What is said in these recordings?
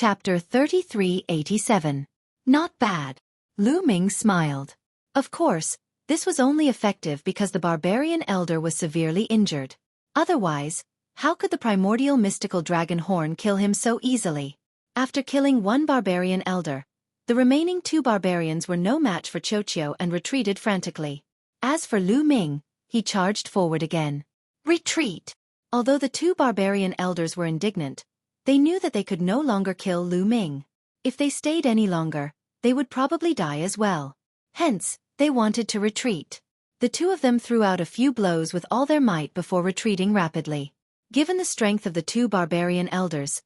Chapter 3387. Not bad. Lu Ming smiled. Of course, this was only effective because the barbarian elder was severely injured. Otherwise, how could the primordial mystical dragon horn kill him so easily? After killing one barbarian elder, the remaining two barbarians were no match for Xueqi and retreated frantically. As for Lu Ming, he charged forward again. Retreat! Although the two barbarian elders were indignant, they knew that they could no longer kill Lu Ming. If they stayed any longer, they would probably die as well. Hence, they wanted to retreat. The two of them threw out a few blows with all their might before retreating rapidly. Given the strength of the two barbarian elders,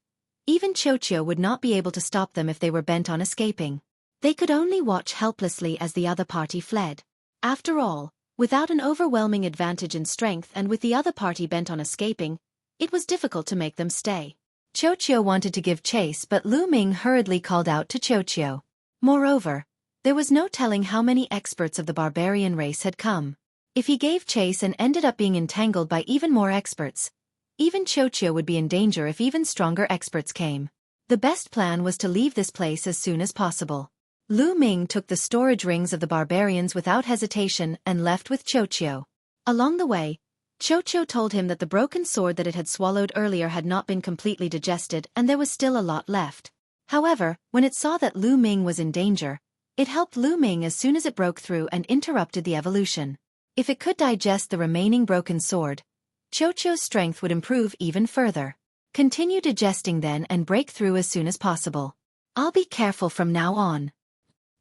even Xueqi would not be able to stop them if they were bent on escaping. They could only watch helplessly as the other party fled. After all, without an overwhelming advantage in strength and with the other party bent on escaping, it was difficult to make them stay. Xueqi wanted to give chase, but Lu Ming hurriedly called out to Xueqi. Moreover, there was no telling how many experts of the barbarian race had come. If he gave chase and ended up being entangled by even more experts, even Xueqi would be in danger if even stronger experts came. The best plan was to leave this place as soon as possible. Lu Ming took the storage rings of the barbarians without hesitation and left with Xueqi. Along the way, Xueqi told him that the broken sword that it had swallowed earlier had not been completely digested and there was still a lot left. However, when it saw that Lu Ming was in danger, it helped Lu Ming as soon as it broke through and interrupted the evolution. If it could digest the remaining broken sword, Xueqi's strength would improve even further. Continue digesting then and break through as soon as possible. I'll be careful from now on,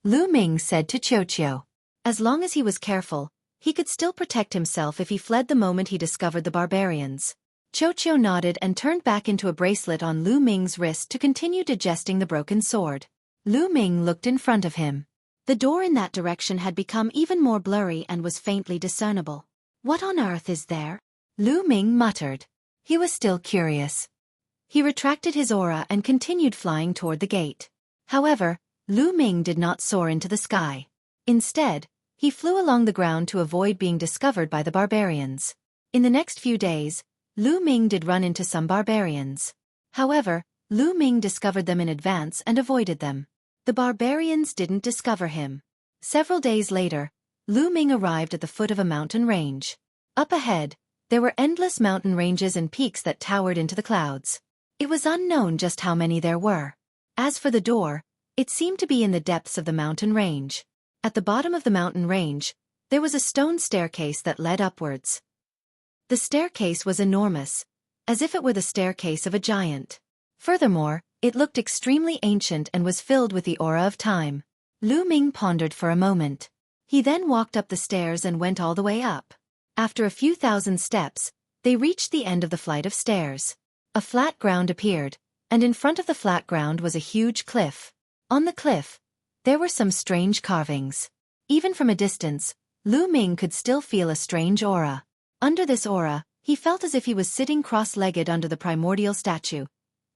Lu Ming said to Xueqi. As long as he was careful, he could still protect himself if he fled the moment he discovered the barbarians. Xueqi nodded and turned back into a bracelet on Lu Ming's wrist to continue digesting the broken sword. Lu Ming looked in front of him. The door in that direction had become even more blurry and was faintly discernible. What on earth is there? Lu Ming muttered. He was still curious. He retracted his aura and continued flying toward the gate. However, Lu Ming did not soar into the sky. Instead, he flew along the ground to avoid being discovered by the barbarians. In the next few days, Lu Ming did run into some barbarians. However, Lu Ming discovered them in advance and avoided them. The barbarians didn't discover him. Several days later, Lu Ming arrived at the foot of a mountain range. Up ahead, there were endless mountain ranges and peaks that towered into the clouds. It was unknown just how many there were. As for the door, it seemed to be in the depths of the mountain range. At the bottom of the mountain range, there was a stone staircase that led upwards. The staircase was enormous, as if it were the staircase of a giant. Furthermore, it looked extremely ancient and was filled with the aura of time. Lu Ming pondered for a moment. He then walked up the stairs and went all the way up. After a few thousand steps, they reached the end of the flight of stairs. A flat ground appeared, and in front of the flat ground was a huge cliff. On the cliff, there were some strange carvings. Even from a distance, Lu Ming could still feel a strange aura. Under this aura, he felt as if he was sitting cross-legged under the primordial statue,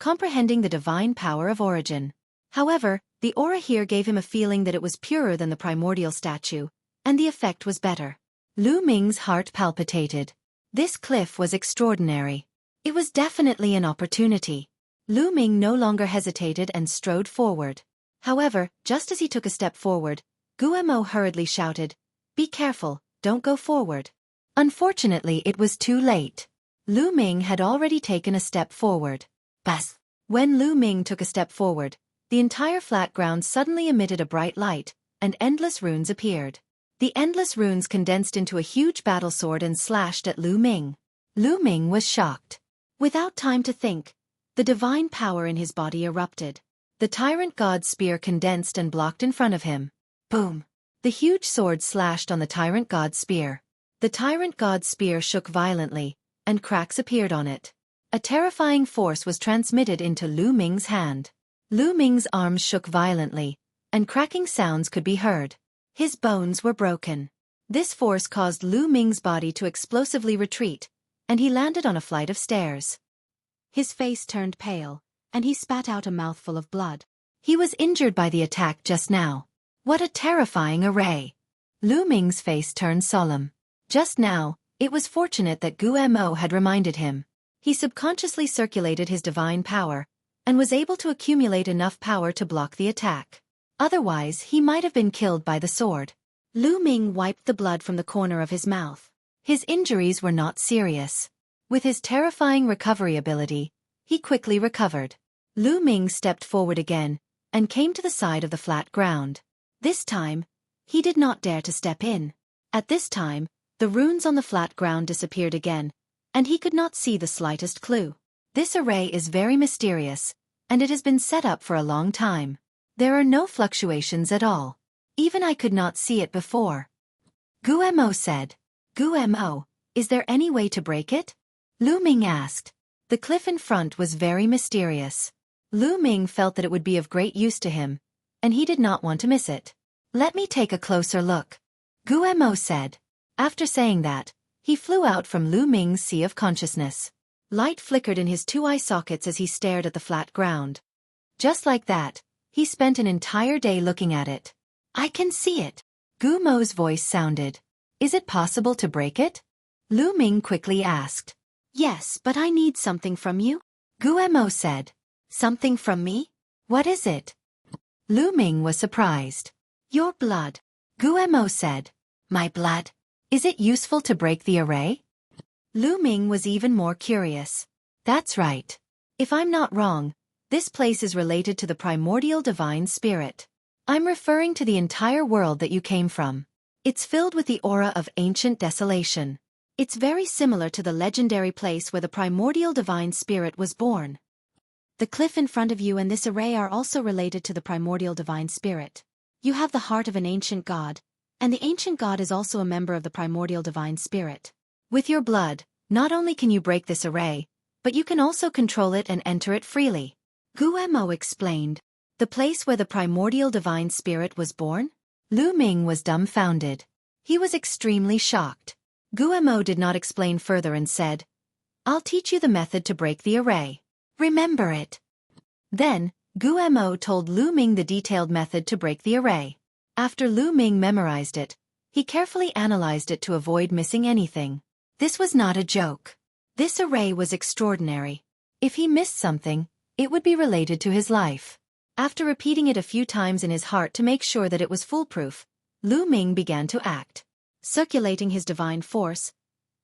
comprehending the divine power of origin. However, the aura here gave him a feeling that it was purer than the primordial statue, and the effect was better. Lu Ming's heart palpitated. This cliff was extraordinary. It was definitely an opportunity. Lu Ming no longer hesitated and strode forward. However, just as he took a step forward, Guemo hurriedly shouted, "Be careful, don't go forward." Unfortunately, it was too late. Lu Ming had already taken a step forward. Bas! When Lu Ming took a step forward, the entire flat ground suddenly emitted a bright light, and endless runes appeared. The endless runes condensed into a huge battle sword and slashed at Lu Ming. Lu Ming was shocked. Without time to think, the divine power in his body erupted. The tyrant god's spear condensed and blocked in front of him. Boom! The huge sword slashed on the tyrant god's spear. The tyrant god's spear shook violently, and cracks appeared on it. A terrifying force was transmitted into Lu Ming's hand. Lu Ming's arms shook violently, and cracking sounds could be heard. His bones were broken. This force caused Lu Ming's body to explosively retreat, and he landed on a flight of stairs. His face turned pale, and he spat out a mouthful of blood. He was injured by the attack just now. What a terrifying array! Lu Ming's face turned solemn. Just now, it was fortunate that Guemo had reminded him. He subconsciously circulated his divine power, and was able to accumulate enough power to block the attack. Otherwise, he might have been killed by the sword. Lu Ming wiped the blood from the corner of his mouth. His injuries were not serious. With his terrifying recovery ability, he quickly recovered. Lu Ming stepped forward again and came to the side of the flat ground. This time, he did not dare to step in. At this time, the runes on the flat ground disappeared again, and he could not see the slightest clue. This array is very mysterious, and it has been set up for a long time. There are no fluctuations at all. Even I could not see it before. Guemo said. Guemo, is there any way to break it? Lu Ming asked. The cliff in front was very mysterious. Lu Ming felt that it would be of great use to him, and he did not want to miss it. Let me take a closer look. Guemo said. After saying that, he flew out from Lu Ming's sea of consciousness. Light flickered in his two eye sockets as he stared at the flat ground. Just like that, he spent an entire day looking at it. I can see it. Gumo's voice sounded. Is it possible to break it? Lu Ming quickly asked. Yes, but I need something from you. Guemo said. Something from me? What is it? Lu Ming was surprised. Your blood. Guemo said. My blood? Is it useful to break the array? Lu Ming was even more curious. That's right. If I'm not wrong, this place is related to the primordial divine spirit. I'm referring to the entire world that you came from. It's filled with the aura of ancient desolation. It's very similar to the legendary place where the primordial divine spirit was born. The cliff in front of you and this array are also related to the primordial divine spirit. You have the heart of an ancient god, and the ancient god is also a member of the primordial divine spirit. With your blood, not only can you break this array, but you can also control it and enter it freely. Guemo explained. The place where the primordial divine spirit was born? Lu Ming was dumbfounded. He was extremely shocked. Guemo did not explain further and said, I'll teach you the method to break the array. Remember it. Then, Guemo told Lu Ming the detailed method to break the array. After Lu Ming memorized it, he carefully analyzed it to avoid missing anything. This was not a joke. This array was extraordinary. If he missed something, it would be related to his life. After repeating it a few times in his heart to make sure that it was foolproof, Lu Ming began to act. Circulating his divine force,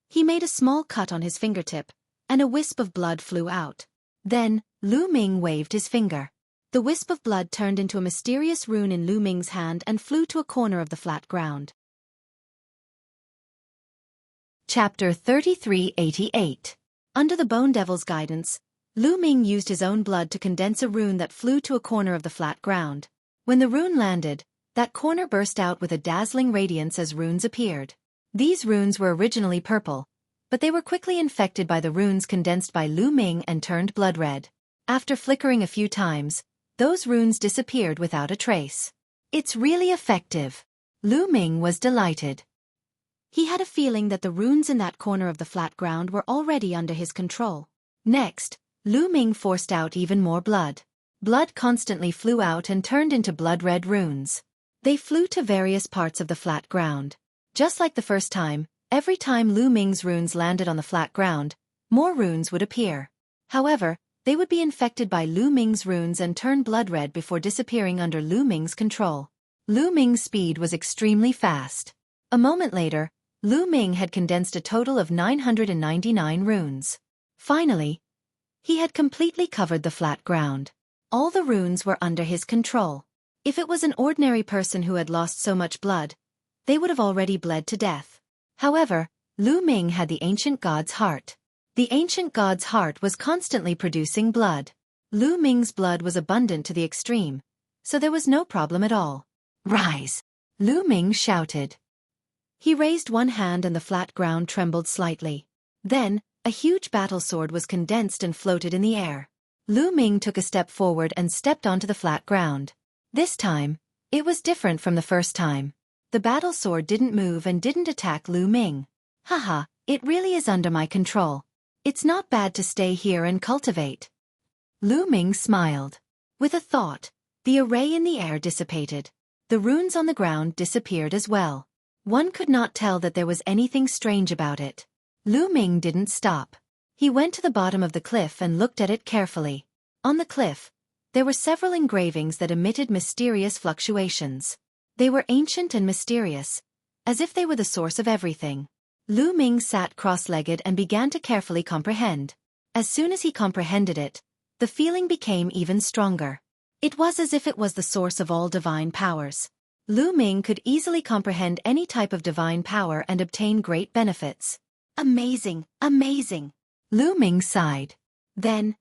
he made a small cut on his fingertip, and a wisp of blood flew out. Then, Lu Ming waved his finger. The wisp of blood turned into a mysterious rune in Lu Ming's hand and flew to a corner of the flat ground. Chapter 3388. Under the Bone Devil's guidance, Lu Ming used his own blood to condense a rune that flew to a corner of the flat ground. When the rune landed, that corner burst out with a dazzling radiance as runes appeared. These runes were originally purple, but they were quickly infected by the runes condensed by Lu Ming and turned blood red. After flickering a few times, those runes disappeared without a trace. It's really effective. Lu Ming was delighted. He had a feeling that the runes in that corner of the flat ground were already under his control. Next, Lu Ming forced out even more blood. Blood constantly flew out and turned into blood-red runes. They flew to various parts of the flat ground. Just like the first time, every time Lu Ming's runes landed on the flat ground, more runes would appear. However, they would be infected by Lu Ming's runes and turn blood-red before disappearing under Lu Ming's control. Lu Ming's speed was extremely fast. A moment later, Lu Ming had condensed a total of 999 runes. Finally, he had completely covered the flat ground. All the runes were under his control. If it was an ordinary person who had lost so much blood, they would have already bled to death. However, Lu Ming had the ancient god's heart. The ancient god's heart was constantly producing blood. Lu Ming's blood was abundant to the extreme, so there was no problem at all. Rise! Lu Ming shouted. He raised one hand and the flat ground trembled slightly. Then, a huge battle sword was condensed and floated in the air. Lu Ming took a step forward and stepped onto the flat ground. This time, it was different from the first time. The battle sword didn't move and didn't attack Lu Ming. Haha, it really is under my control. It's not bad to stay here and cultivate. Lu Ming smiled. With a thought, the array in the air dissipated. The runes on the ground disappeared as well. One could not tell that there was anything strange about it. Lu Ming didn't stop. He went to the bottom of the cliff and looked at it carefully. On the cliff, there were several engravings that emitted mysterious fluctuations. They were ancient and mysterious, as if they were the source of everything. Lu Ming sat cross-legged and began to carefully comprehend. As soon as he comprehended it, the feeling became even stronger. It was as if it was the source of all divine powers. Lu Ming could easily comprehend any type of divine power and obtain great benefits. Amazing, amazing! Lu Ming sighed. Then,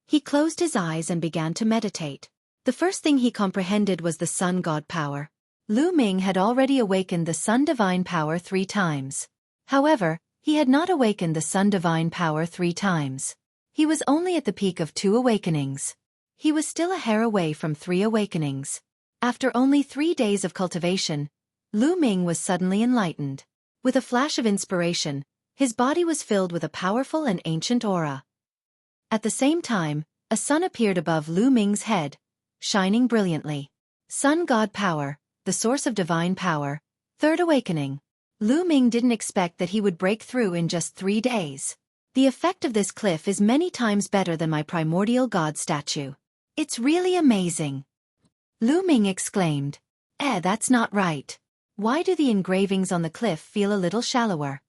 he closed his eyes and began to meditate. The first thing he comprehended was the sun god power. Lu Ming had already awakened the sun divine power 3 times. However, he had not awakened the sun divine power 3 times. He was only at the peak of 2 awakenings. He was still a hair away from 3 awakenings. After only 3 days of cultivation, Lu Ming was suddenly enlightened. With a flash of inspiration, his body was filled with a powerful and ancient aura. At the same time, a sun appeared above Lu Ming's head, shining brilliantly. Sun God power, the source of divine power, 3rd awakening. Lu Ming didn't expect that he would break through in just 3 days. The effect of this cliff is many times better than my primordial god statue. It's really amazing. Lu Ming exclaimed. That's not right. Why do the engravings on the cliff feel a little shallower?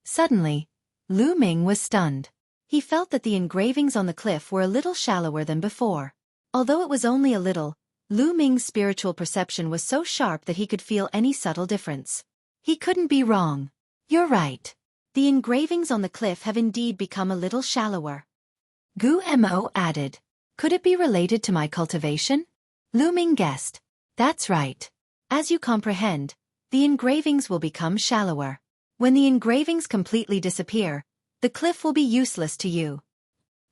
Suddenly, Lu Ming was stunned. He felt that the engravings on the cliff were a little shallower than before. Although it was only a little, Lu Ming's spiritual perception was so sharp that he could feel any subtle difference. He couldn't be wrong. You're right. The engravings on the cliff have indeed become a little shallower. Gu Mo added. Could it be related to my cultivation? Lu Ming guessed. That's right. As you comprehend, the engravings will become shallower. When the engravings completely disappear, the cliff will be useless to you.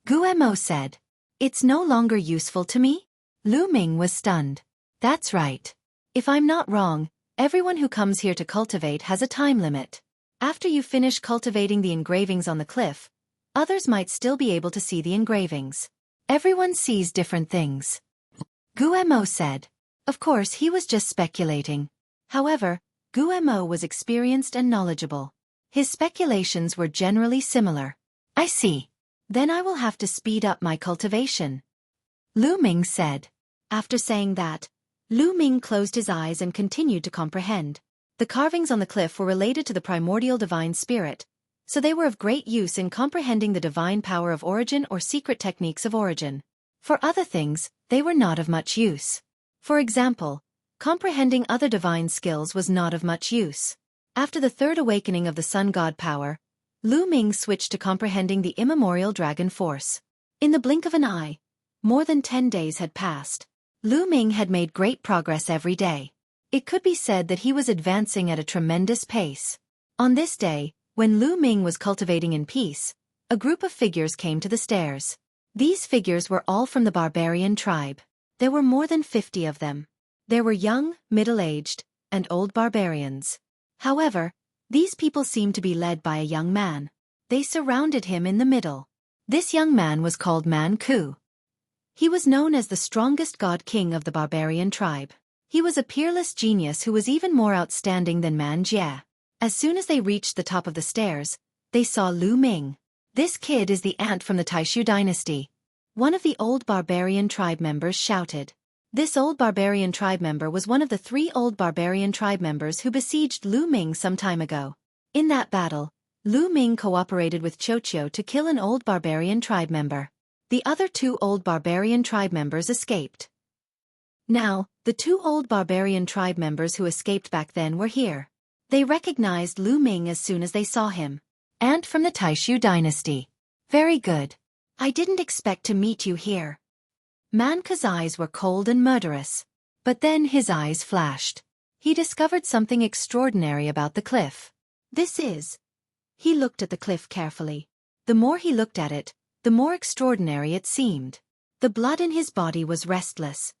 Gu Mo said. It's no longer useful to me? Lu Ming was stunned. That's right. If I'm not wrong, everyone who comes here to cultivate has a time limit. After you finish cultivating the engravings on the cliff, others might still be able to see the engravings. Everyone sees different things. Gu Mo said. Of course, he was just speculating. However, Gu Mo was experienced and knowledgeable. His speculations were generally similar. I see. Then I will have to speed up my cultivation. Lu Ming said. After saying that, Lu Ming closed his eyes and continued to comprehend. The carvings on the cliff were related to the primordial divine spirit, so they were of great use in comprehending the divine power of origin or secret techniques of origin. For other things, they were not of much use. For example, comprehending other divine skills was not of much use. After the 3rd awakening of the sun god power, Lu Ming switched to comprehending the immemorial dragon force. In the blink of an eye, more than 10 days had passed. Lu Ming had made great progress every day. It could be said that he was advancing at a tremendous pace. On this day, when Lu Ming was cultivating in peace, a group of figures came to the stairs. These figures were all from the barbarian tribe. There were more than 50 of them. There were young, middle-aged, and old barbarians. However, these people seemed to be led by a young man. They surrounded him in the middle. This young man was called Man Ku. He was known as the strongest god king of the barbarian tribe. He was a peerless genius who was even more outstanding than Man Jie. As soon as they reached the top of the stairs, they saw Lu Ming. This kid is the ant from the Taishu dynasty. One of the old barbarian tribe members shouted. This old barbarian tribe member was one of the 3 old barbarian tribe members who besieged Lu Ming some time ago. In that battle, Lu Ming cooperated with Xueqi to kill an old barbarian tribe member. The other 2 old barbarian tribe members escaped. Now, the 2 old barbarian tribe members who escaped back then were here. They recognized Lu Ming as soon as they saw him. Ant from the Taishu dynasty. Very good. I didn't expect to meet you here. Man Ku's eyes were cold and murderous. But then his eyes flashed. He discovered something extraordinary about the cliff. This is. He looked at the cliff carefully. The more he looked at it, the more extraordinary it seemed. The blood in his body was restless.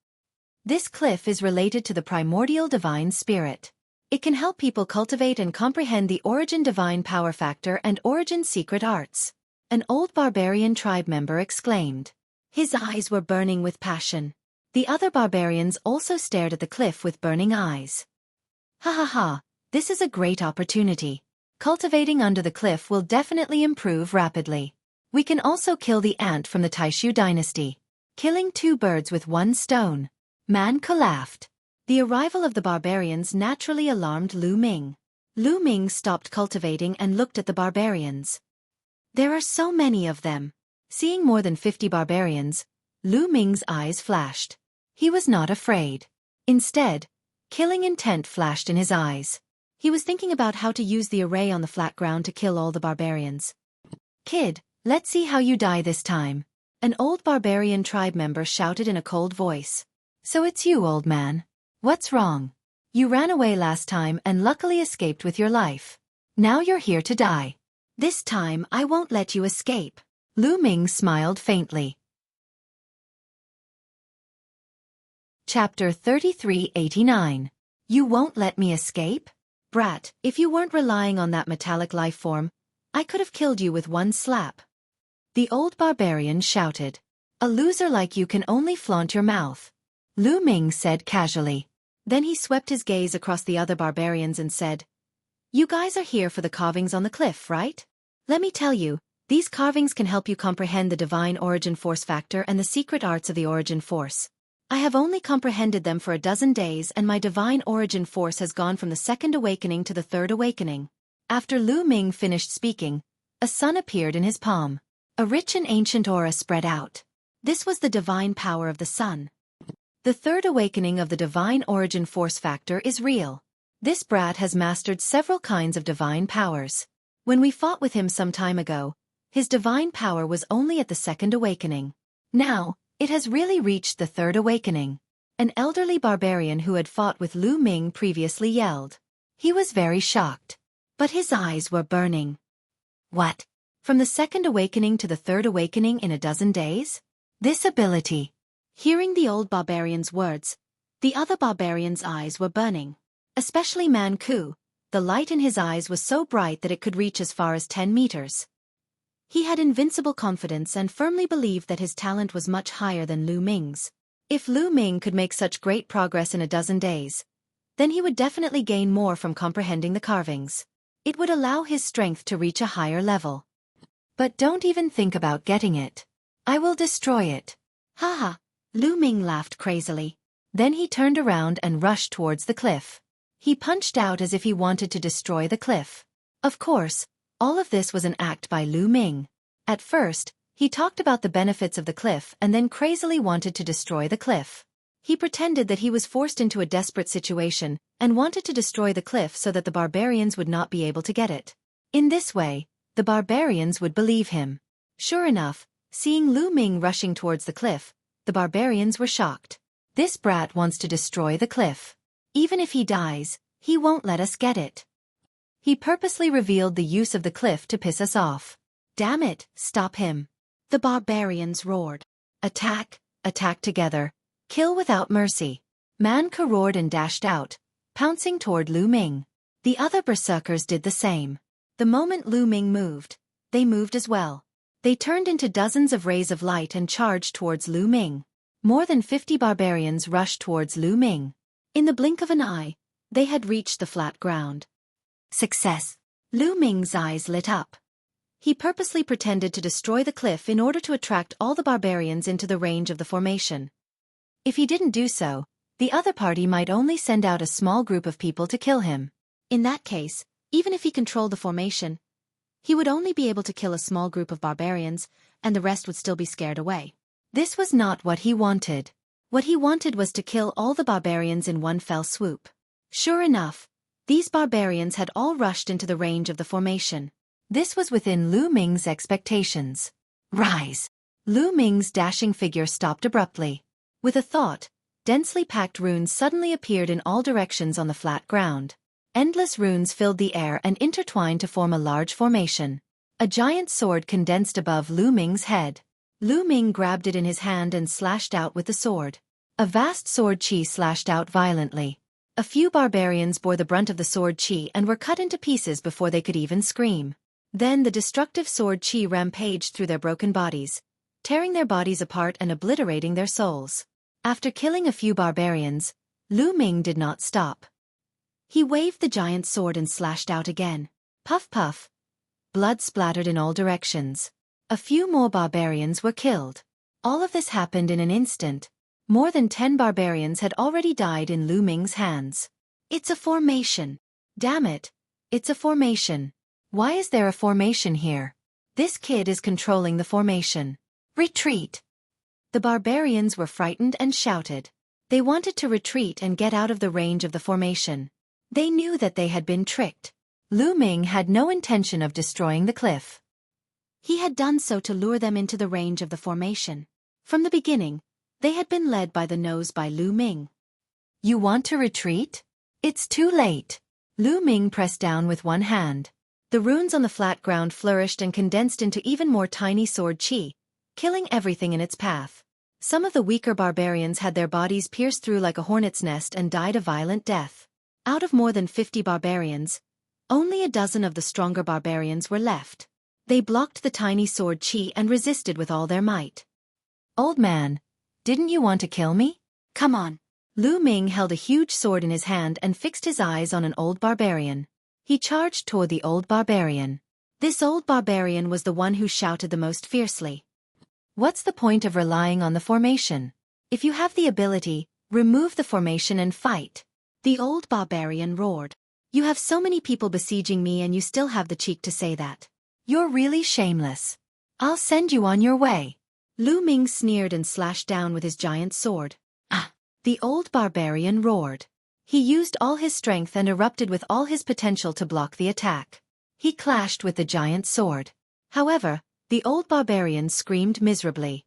This cliff is related to the primordial divine spirit. It can help people cultivate and comprehend the origin divine power factor and origin secret arts. An old barbarian tribe member exclaimed. His eyes were burning with passion. The other barbarians also stared at the cliff with burning eyes. Ha ha ha, this is a great opportunity. Cultivating under the cliff will definitely improve rapidly. We can also kill the ant from the Taishu dynasty. killing 2 birds with 1 stone. Man laughed. The arrival of the barbarians naturally alarmed Lu Ming. Lu Ming stopped cultivating and looked at the barbarians. There are so many of them. Seeing more than 50 barbarians, Lu Ming's eyes flashed. He was not afraid. Instead, killing intent flashed in his eyes. He was thinking about how to use the array on the flat ground to kill all the barbarians. Kid, let's see how you die this time. An old barbarian tribe member shouted in a cold voice. So it's you, old man. What's wrong? You ran away last time and luckily escaped with your life. Now you're here to die. This time I won't let you escape. Lu Ming smiled faintly. Chapter 3389. You won't let me escape? Brat, if you weren't relying on that metallic life form, I could have killed you with 1 slap. The old barbarian shouted. A loser like you can only flaunt your mouth. Lu Ming said casually. Then he swept his gaze across the other barbarians and said, You guys are here for the carvings on the cliff, right? Let me tell you, these carvings can help you comprehend the divine origin force factor and the secret arts of the origin force. I have only comprehended them for a dozen days and my divine origin force has gone from the 2nd awakening to the 3rd awakening. After Lu Ming finished speaking, a sun appeared in his palm. A rich and ancient aura spread out. This was the divine power of the sun. The 3rd awakening of the divine origin force factor is real. This brat has mastered several kinds of divine powers. When we fought with him some time ago, his divine power was only at the 2nd awakening. Now, it has really reached the 3rd awakening. An elderly barbarian who had fought with Lu Ming previously yelled. He was very shocked. But his eyes were burning. What? From the 2nd awakening to the 3rd awakening in a dozen days? This ability. Hearing the old barbarian's words, the other barbarian's eyes were burning. Especially Man Ku. The light in his eyes was so bright that it could reach as far as 10 meters. He had invincible confidence and firmly believed that his talent was much higher than Lu Ming's. If Lu Ming could make such great progress in a dozen days, then he would definitely gain more from comprehending the carvings. It would allow his strength to reach a higher level. But don't even think about getting it. I will destroy it. Haha. Lu Ming laughed crazily. Then he turned around and rushed towards the cliff. He punched out as if he wanted to destroy the cliff. Of course, all of this was an act by Lu Ming. At first, he talked about the benefits of the cliff and then crazily wanted to destroy the cliff. He pretended that he was forced into a desperate situation and wanted to destroy the cliff so that the barbarians would not be able to get it. In this way, the barbarians would believe him. Sure enough, seeing Lu Ming rushing towards the cliff, the barbarians were shocked. This brat wants to destroy the cliff. Even if he dies, he won't let us get it. He purposely revealed the use of the cliff to piss us off. Damn it, stop him. The barbarians roared. Attack, attack together. Kill without mercy. Man Ku roared and dashed out, pouncing toward Lu Ming. The other berserkers did the same. The moment Lu Ming moved, they moved as well. They turned into dozens of rays of light and charged towards Lu Ming. More than 50 barbarians rushed towards Lu Ming. In the blink of an eye, they had reached the flat ground. Success! Lu Ming's eyes lit up. He purposely pretended to destroy the cliff in order to attract all the barbarians into the range of the formation. If he didn't do so, the other party might only send out a small group of people to kill him. In that case, even if he controlled the formation, he would only be able to kill a small group of barbarians, and the rest would still be scared away. This was not what he wanted. What he wanted was to kill all the barbarians in one fell swoop. Sure enough, these barbarians had all rushed into the range of the formation. This was within Lu Ming's expectations. Rise! Lu Ming's dashing figure stopped abruptly. With a thought, densely packed runes suddenly appeared in all directions on the flat ground. Endless runes filled the air and intertwined to form a large formation. A giant sword condensed above Lu Ming's head. Lu Ming grabbed it in his hand and slashed out with the sword. A vast sword chi slashed out violently. A few barbarians bore the brunt of the sword chi and were cut into pieces before they could even scream. Then the destructive sword chi rampaged through their broken bodies, tearing their bodies apart and obliterating their souls. After killing a few barbarians, Lu Ming did not stop. He waved the giant sword and slashed out again. Puff puff. Blood splattered in all directions. A few more barbarians were killed. All of this happened in an instant. More than 10 barbarians had already died in Lu Ming's hands. It's a formation. Damn it. It's a formation. Why is there a formation here? This kid is controlling the formation. Retreat. The barbarians were frightened and shouted. They wanted to retreat and get out of the range of the formation. They knew that they had been tricked. Lu Ming had no intention of destroying the cliff. He had done so to lure them into the range of the formation. From the beginning, they had been led by the nose by Lu Ming. You want to retreat? It's too late. Lu Ming pressed down with one hand. The runes on the flat ground flourished and condensed into even more tiny sword chi, killing everything in its path. Some of the weaker barbarians had their bodies pierced through like a hornet's nest and died a violent death. Out of more than 50 barbarians, only a dozen of the stronger barbarians were left. They blocked the tiny sword chi and resisted with all their might. Old man, didn't you want to kill me? Come on. Lu Ming held a huge sword in his hand and fixed his eyes on an old barbarian. He charged toward the old barbarian. This old barbarian was the one who shouted the most fiercely. What's the point of relying on the formation? If you have the ability, remove the formation and fight. The old barbarian roared. You have so many people besieging me and you still have the cheek to say that. You're really shameless. I'll send you on your way. Lu Ming sneered and slashed down with his giant sword. Ah! The old barbarian roared. He used all his strength and erupted with all his potential to block the attack. He clashed with the giant sword. However, the old barbarian screamed miserably.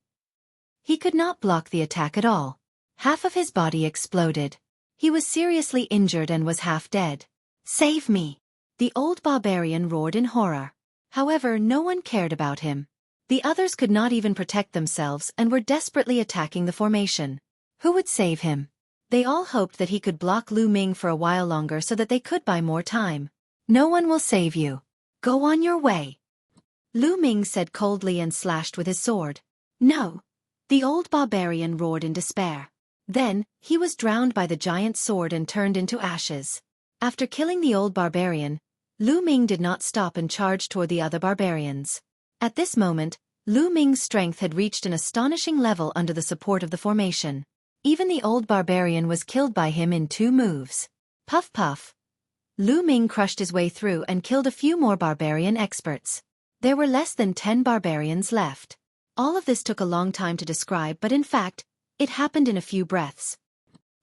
He could not block the attack at all. Half of his body exploded. He was seriously injured and was half dead. Save me! The old barbarian roared in horror. However, no one cared about him. The others could not even protect themselves and were desperately attacking the formation. Who would save him? They all hoped that he could block Lu Ming for a while longer so that they could buy more time. No one will save you. Go on your way. Lu Ming said coldly and slashed with his sword. No! The old barbarian roared in despair. Then, he was drowned by the giant sword and turned into ashes. After killing the old barbarian, Lu Ming did not stop and charged toward the other barbarians. At this moment, Lu Ming's strength had reached an astonishing level under the support of the formation. Even the old barbarian was killed by him in 2 moves. Puff puff. Lu Ming crushed his way through and killed a few more barbarian experts. There were less than 10 barbarians left. All of this took a long time to describe, but in fact, it happened in a few breaths.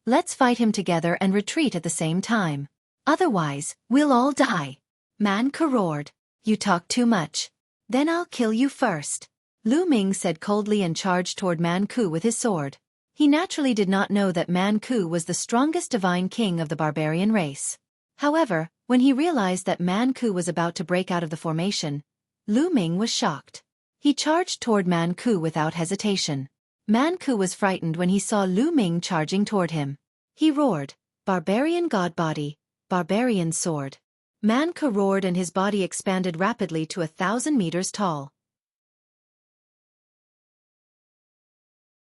Let's fight him together and retreat at the same time. Otherwise, we'll all die. Man Ke roared. You talk too much. Then I'll kill you first. Lu Ming said coldly and charged toward Man Ke with his sword. He naturally did not know that Man Ke was the strongest divine king of the barbarian race. However, when he realized that Man Ke was about to break out of the formation, Lu Ming was shocked. He charged toward Man Ke without hesitation. Man Ke was frightened when he saw Lu Ming charging toward him. He roared, "Barbarian god body, barbarian sword." Man Ke roared and his body expanded rapidly to 1,000 meters tall.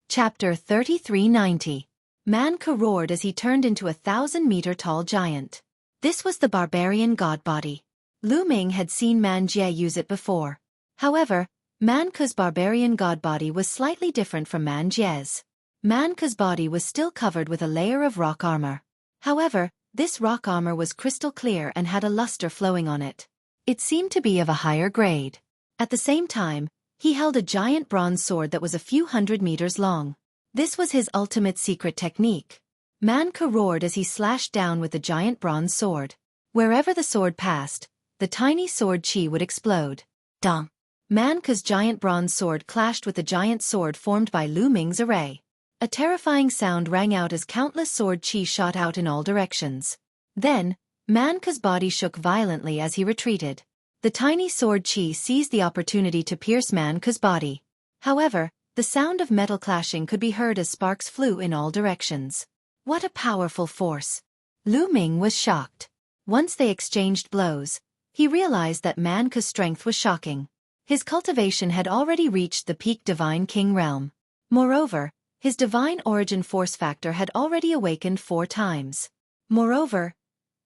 Chapter 3390. Man Ke roared as he turned into a 1,000-meter-tall giant. This was the barbarian god body. Lu Ming had seen Man Jie use it before. However, Man Ke's barbarian god body was slightly different from Man Jie's. Man Ke's body was still covered with a layer of rock armor. However, this rock armor was crystal clear and had a luster flowing on it. It seemed to be of a higher grade. At the same time, he held a giant bronze sword that was a few hundred meters long. This was his ultimate secret technique. Man Ke roared as he slashed down with the giant bronze sword. Wherever the sword passed, the tiny sword chi would explode. Dong! Man Ke's giant bronze sword clashed with the giant sword formed by Lu Ming's array. A terrifying sound rang out as countless sword chi shot out in all directions. Then, Man Ke's body shook violently as he retreated. The tiny sword chi seized the opportunity to pierce Man Ke's body. However, the sound of metal clashing could be heard as sparks flew in all directions. What a powerful force! Lu Ming was shocked. Once they exchanged blows, he realized that Man Ke's strength was shocking. His cultivation had already reached the peak divine king realm. Moreover, his divine origin force factor had already awakened 4 times. Moreover,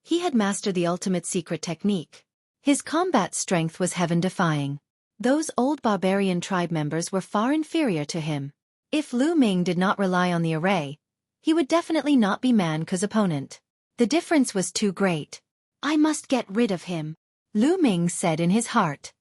he had mastered the ultimate secret technique. His combat strength was heaven-defying. Those old barbarian tribe members were far inferior to him. If Lu Ming did not rely on the array, he would definitely not be Man Ke's opponent. The difference was too great. I must get rid of him, Lu Ming said in his heart.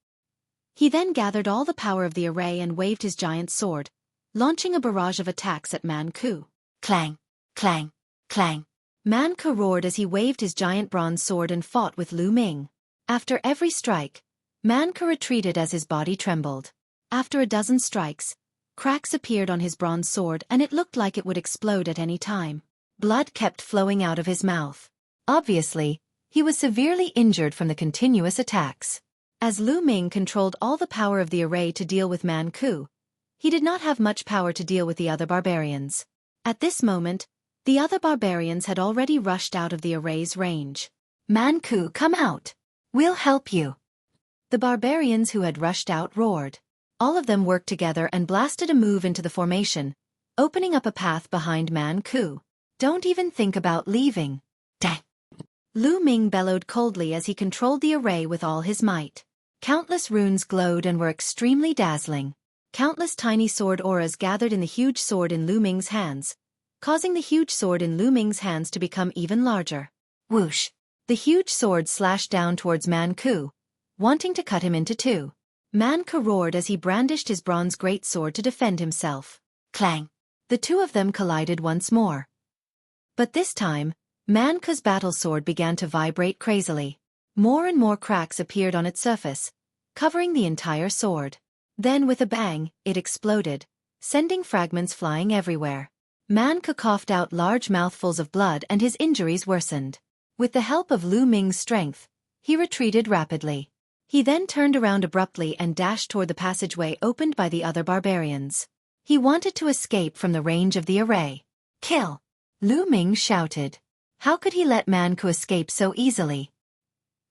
He then gathered all the power of the array and waved his giant sword, launching a barrage of attacks at Man Ke. Clang, clang, clang. Man Ke roared as he waved his giant bronze sword and fought with Lu Ming. After every strike, Man Ke retreated as his body trembled. After a dozen strikes, cracks appeared on his bronze sword and it looked like it would explode at any time. Blood kept flowing out of his mouth. Obviously, he was severely injured from the continuous attacks. As Lu Ming controlled all the power of the array to deal with Man Ke, he did not have much power to deal with the other barbarians. At this moment, the other barbarians had already rushed out of the array's range. Man Ke, come out! We'll help you! The barbarians who had rushed out roared. All of them worked together and blasted a move into the formation, opening up a path behind Man Ke. Don't even think about leaving. Dang! Lu Ming bellowed coldly as he controlled the array with all his might. Countless runes glowed and were extremely dazzling. Countless tiny sword auras gathered in the huge sword in Lu Ming's hands, causing the huge sword in Lu Ming's hands to become even larger. Whoosh! The huge sword slashed down towards Man Ke, wanting to cut him into two. Man Ke roared as he brandished his bronze greatsword to defend himself. Clang! The two of them collided once more. But this time, Man Ke's battle sword began to vibrate crazily. More and more cracks appeared on its surface, covering the entire sword. Then with a bang, it exploded, sending fragments flying everywhere. Man Ke coughed out large mouthfuls of blood and his injuries worsened. With the help of Lu Ming's strength, he retreated rapidly. He then turned around abruptly and dashed toward the passageway opened by the other barbarians. He wanted to escape from the range of the array. Kill! Lu Ming shouted. How could he let Man Ke escape so easily?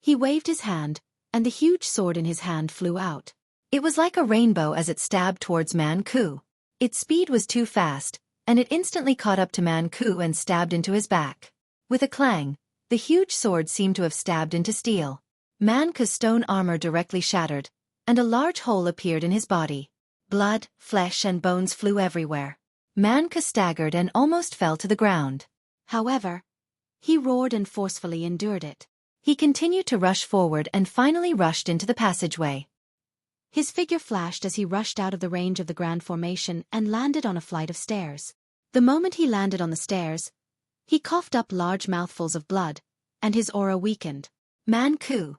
He waved his hand, and the huge sword in his hand flew out. It was like a rainbow as it stabbed towards Man Ke. Its speed was too fast, and it instantly caught up to Man Ke and stabbed into his back. With a clang, the huge sword seemed to have stabbed into steel. Man Ke's stone armor directly shattered, and a large hole appeared in his body. Blood, flesh and bones flew everywhere. Man Ke staggered and almost fell to the ground. However, he roared and forcefully endured it. He continued to rush forward and finally rushed into the passageway. His figure flashed as he rushed out of the range of the grand formation and landed on a flight of stairs. The moment he landed on the stairs, he coughed up large mouthfuls of blood, and his aura weakened. Man Ke.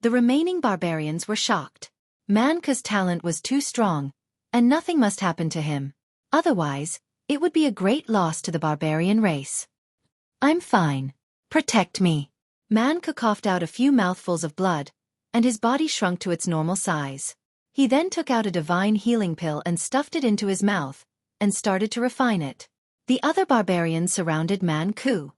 The remaining barbarians were shocked. Man Ke's talent was too strong, and nothing must happen to him. Otherwise, it would be a great loss to the barbarian race. I'm fine. Protect me. Man Ke coughed out a few mouthfuls of blood, and his body shrunk to its normal size. He then took out a divine healing pill and stuffed it into his mouth, and started to refine it. The other barbarians surrounded Man Ke.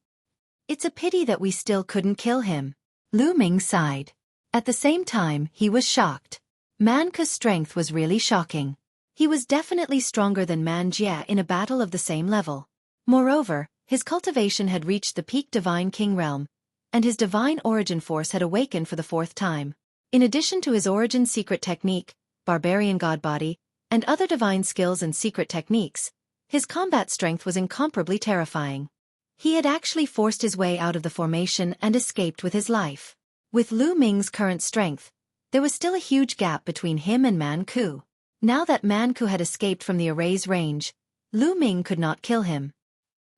It's a pity that we still couldn't kill him. Lu Ming sighed. At the same time, he was shocked. Man Ke's strength was really shocking. He was definitely stronger than Man Jie in a battle of the same level. Moreover, his cultivation had reached the peak divine king realm, and his divine origin force had awakened for the fourth time. In addition to his origin secret technique, barbarian god body, and other divine skills and secret techniques, his combat strength was incomparably terrifying. He had actually forced his way out of the formation and escaped with his life. With Lu Ming's current strength, there was still a huge gap between him and Man Ke. Now that Man Ke had escaped from the array's range, Lu Ming could not kill him.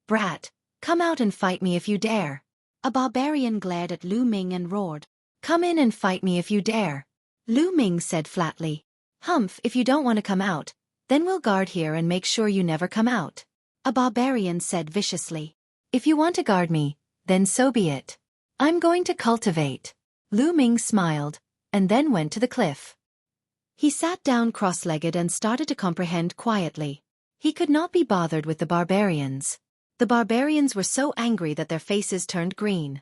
Brat, come out and fight me if you dare. A barbarian glared at Lu Ming and roared. Come in and fight me if you dare. Lu Ming said flatly. Humph, if you don't want to come out, then we'll guard here and make sure you never come out. A barbarian said viciously. If you want to guard me, then so be it. I'm going to cultivate. Lu Ming smiled, and then went to the cliff. He sat down cross-legged and started to comprehend quietly. He could not be bothered with the barbarians. The barbarians were so angry that their faces turned green.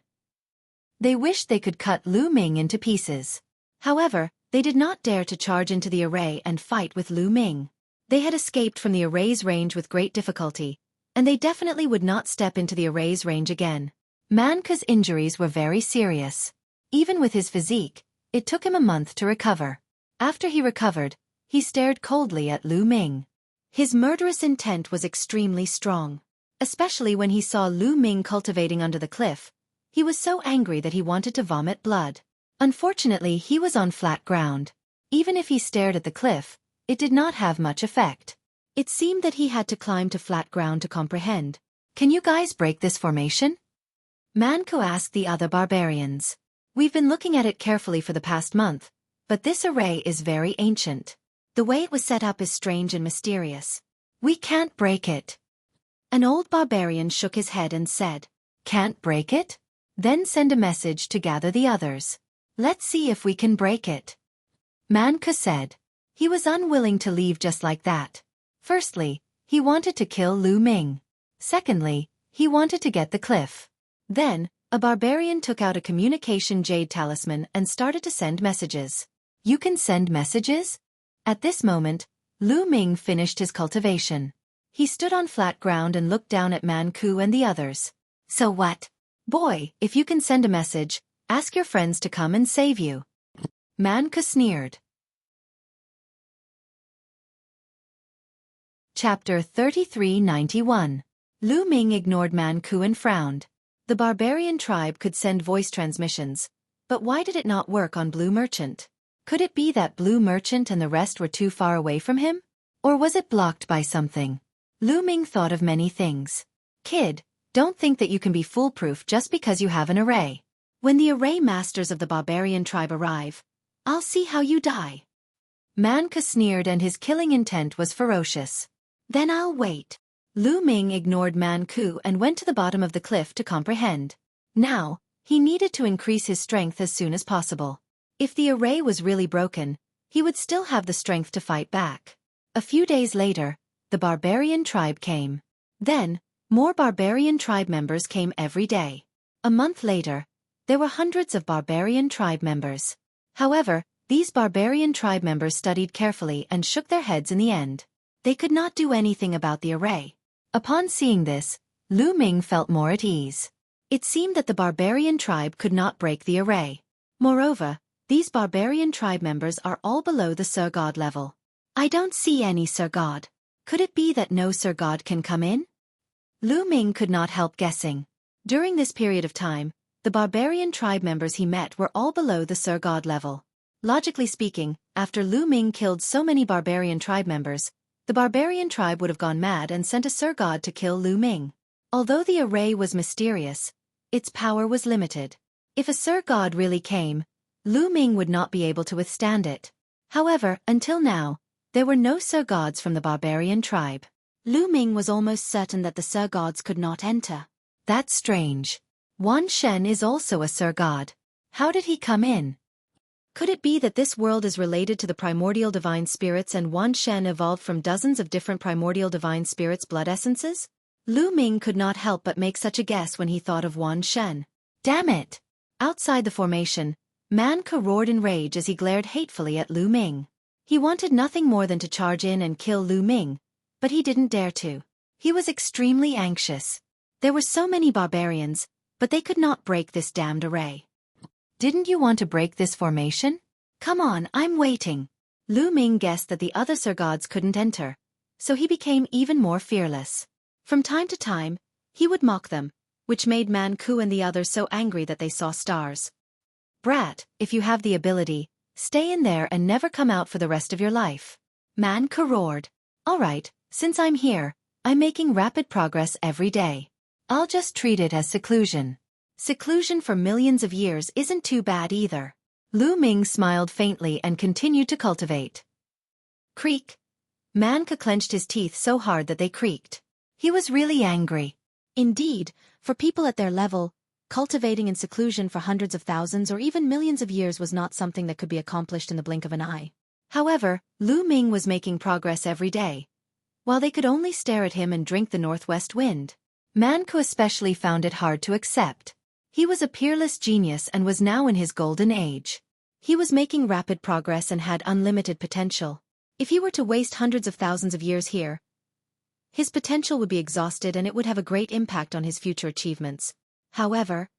They wished they could cut Lu Ming into pieces. However, they did not dare to charge into the array and fight with Lu Ming. They had escaped from the array's range with great difficulty, and they definitely would not step into the array's range again. Man Ke's injuries were very serious. Even with his physique, it took him a month to recover. After he recovered, he stared coldly at Lu Ming. His murderous intent was extremely strong. Especially when he saw Lu Ming cultivating under the cliff, he was so angry that he wanted to vomit blood. Unfortunately, he was on flat ground. Even if he stared at the cliff, it did not have much effect. It seemed that he had to climb to flat ground to comprehend. Can you guys break this formation? Manco asked the other barbarians. We've been looking at it carefully for the past month, but this array is very ancient. The way it was set up is strange and mysterious. We can't break it. An old barbarian shook his head and said, Can't break it? Then send a message to gather the others. Let's see if we can break it. Manco said. He was unwilling to leave just like that. Firstly, he wanted to kill Lu Ming. Secondly, he wanted to get the cliff. Then, a barbarian took out a communication jade talisman and started to send messages. You can send messages? At this moment, Lu Ming finished his cultivation. He stood on flat ground and looked down at Manco and the others. So what? Boy, if you can send a message, ask your friends to come and save you. Manco sneered. Chapter 3391. Lu Ming ignored Manco and frowned. The barbarian tribe could send voice transmissions, but why did it not work on Blue Merchant? Could it be that Blue Merchant and the rest were too far away from him? Or was it blocked by something? Lu Ming thought of many things. Kid, don't think that you can be foolproof just because you have an array. When the array masters of the barbarian tribe arrive, I'll see how you die. Manco sneered and his killing intent was ferocious. Then I'll wait. Lu Ming ignored Manco and went to the bottom of the cliff to comprehend. Now, he needed to increase his strength as soon as possible. If the array was really broken, he would still have the strength to fight back. A few days later, the barbarian tribe came. Then, more barbarian tribe members came every day. A month later, there were hundreds of barbarian tribe members. However, these barbarian tribe members studied carefully and shook their heads in the end. They could not do anything about the array. Upon seeing this, Lu Ming felt more at ease. It seemed that the barbarian tribe could not break the array. Moreover, these barbarian tribe members are all below the Sir God level. I don't see any Sir God. Could it be that no Sir God can come in? Lu Ming could not help guessing. During this period of time, the barbarian tribe members he met were all below the Sir God level. Logically speaking, after Lu Ming killed so many barbarian tribe members, the barbarian tribe would have gone mad and sent a Sir God to kill Lu Ming. Although the array was mysterious, its power was limited. If a Sir God really came, Lu Ming would not be able to withstand it. However, until now, there were no Sir Gods from the barbarian tribe. Lu Ming was almost certain that the Sir Gods could not enter. That's strange. Wan Shen is also a Sir God. How did he come in? Could it be that this world is related to the primordial divine spirits and Wan Shen evolved from dozens of different primordial divine spirits' blood essences? Lu Ming could not help but make such a guess when he thought of Wan Shen. Damn it! Outside the formation, Manco roared in rage as he glared hatefully at Lu Ming. He wanted nothing more than to charge in and kill Lu Ming, but he didn't dare to. He was extremely anxious. There were so many barbarians, but they could not break this damned array. Didn't you want to break this formation? Come on, I'm waiting. Lu Ming guessed that the other Sir Gods couldn't enter, so he became even more fearless. From time to time, he would mock them, which made Manco and the others so angry that they saw stars. Brat, if you have the ability, stay in there and never come out for the rest of your life. Manco roared. All right, since I'm here, I'm making rapid progress every day. I'll just treat it as seclusion. Seclusion for millions of years isn't too bad either. Lu Ming smiled faintly and continued to cultivate. Creak. Manco clenched his teeth so hard that they creaked. He was really angry. Indeed, for people at their level, cultivating in seclusion for hundreds of thousands or even millions of years was not something that could be accomplished in the blink of an eye. However, Lu Ming was making progress every day, while they could only stare at him and drink the northwest wind. Manco especially found it hard to accept. He was a peerless genius and was now in his golden age. He was making rapid progress and had unlimited potential. If he were to waste hundreds of thousands of years here, his potential would be exhausted and it would have a great impact on his future achievements. However,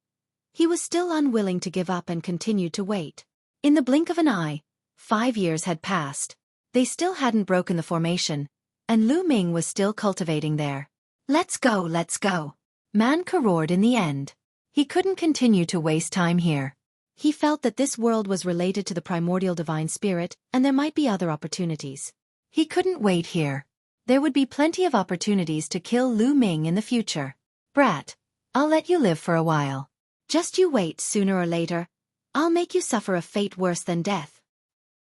he was still unwilling to give up and continued to wait. In the blink of an eye, 5 years had passed. They still hadn't broken the formation, and Lu Ming was still cultivating there. Let's go, let's go. Manka roared in the end. He couldn't continue to waste time here. He felt that this world was related to the primordial divine spirit, and there might be other opportunities. He couldn't wait here. There would be plenty of opportunities to kill Lu Ming in the future. Brat, I'll let you live for a while. Just you wait, sooner or later. I'll make you suffer a fate worse than death.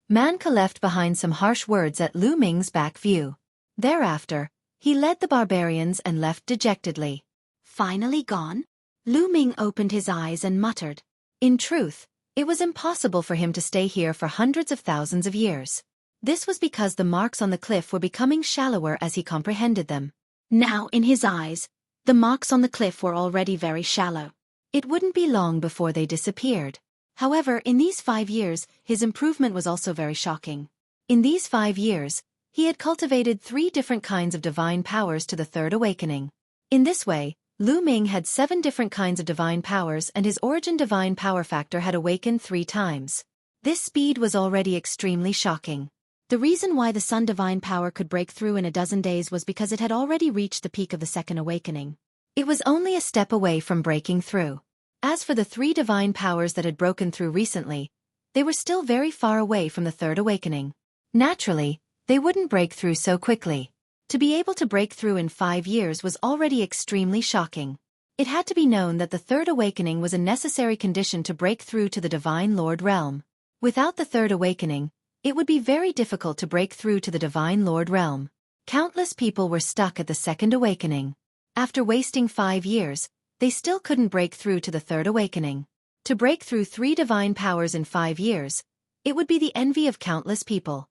Manka left behind some harsh words at Lu Ming's back view. Thereafter, he led the barbarians and left dejectedly. Finally gone? Lu Ming opened his eyes and muttered. In truth, it was impossible for him to stay here for hundreds of thousands of years. This was because the marks on the cliff were becoming shallower as he comprehended them. Now, in his eyes, the marks on the cliff were already very shallow. It wouldn't be long before they disappeared. However, in these 5 years, his improvement was also very shocking. In these 5 years, he had cultivated 3 different kinds of divine powers to the third awakening. In this way, Lu Ming had 7 different kinds of divine powers, and his origin divine power factor had awakened 3 times. This speed was already extremely shocking. The reason why the sun divine power could break through in a dozen days was because it had already reached the peak of the second awakening. It was only a step away from breaking through. As for the 3 divine powers that had broken through recently, they were still very far away from the third awakening. Naturally, they wouldn't break through so quickly. To be able to break through in 5 years was already extremely shocking. It had to be known that the third awakening was a necessary condition to break through to the Divine Lord realm. Without the third awakening, it would be very difficult to break through to the Divine Lord realm. Countless people were stuck at the second awakening. After wasting 5 years, they still couldn't break through to the third awakening. To break through 3 divine powers in 5 years, it would be the envy of countless people.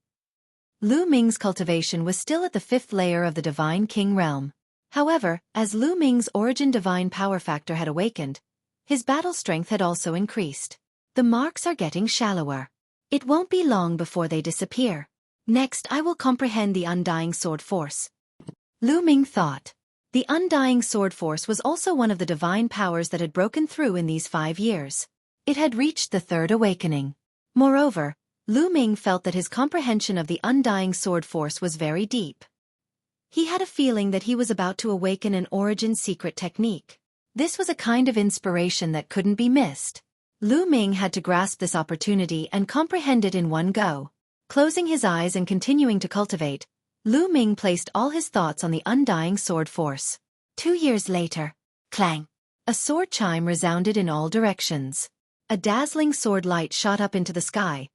Lu Ming's cultivation was still at the 5th layer of the Divine King realm. However, as Lu Ming's origin divine power factor had awakened, his battle strength had also increased. The marks are getting shallower. It won't be long before they disappear. Next, I will comprehend the undying sword force. Lu Ming thought. The undying sword force was also one of the divine powers that had broken through in these 5 years. It had reached the third awakening. Moreover, Lu Ming felt that his comprehension of the undying sword force was very deep. He had a feeling that he was about to awaken an origin secret technique. This was a kind of inspiration that couldn't be missed. Lu Ming had to grasp this opportunity and comprehend it in one go. Closing his eyes and continuing to cultivate, Lu Ming placed all his thoughts on the undying sword force. 2 years later, clang! A sword chime resounded in all directions. A dazzling sword light shot up into the sky,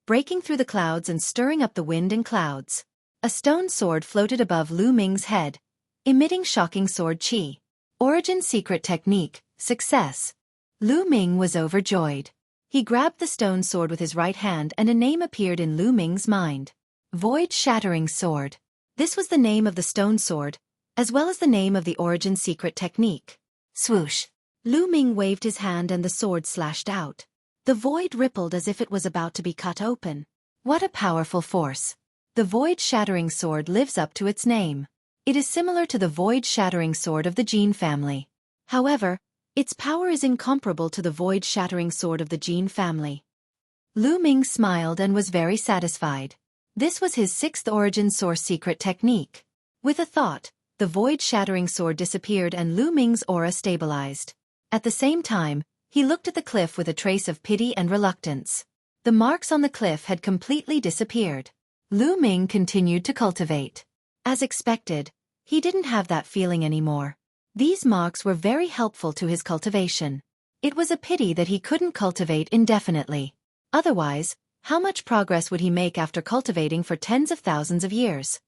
breaking through the clouds and stirring up the wind and clouds. A stone sword floated above Lu Ming's head, emitting shocking sword chi. Origin secret technique, success. Lu Ming was overjoyed. He grabbed the stone sword with his right hand and a name appeared in Lu Ming's mind. Void-shattering sword. This was the name of the stone sword, as well as the name of the origin secret technique. Swoosh. Lu Ming waved his hand and the sword slashed out. The void rippled as if it was about to be cut open. What a powerful force. The void-shattering sword lives up to its name. It is similar to the void-shattering sword of the Jin family. However, its power is incomparable to the void-shattering sword of the Jin family. Lu Ming smiled and was very satisfied. This was his 6th origin source secret technique. With a thought, the void-shattering sword disappeared and Lu Ming's aura stabilized. At the same time, he looked at the cliff with a trace of pity and reluctance. The marks on the cliff had completely disappeared. Lu Ming continued to cultivate. As expected, he didn't have that feeling anymore. These marks were very helpful to his cultivation. It was a pity that he couldn't cultivate indefinitely. Otherwise, how much progress would he make after cultivating for tens of thousands of years?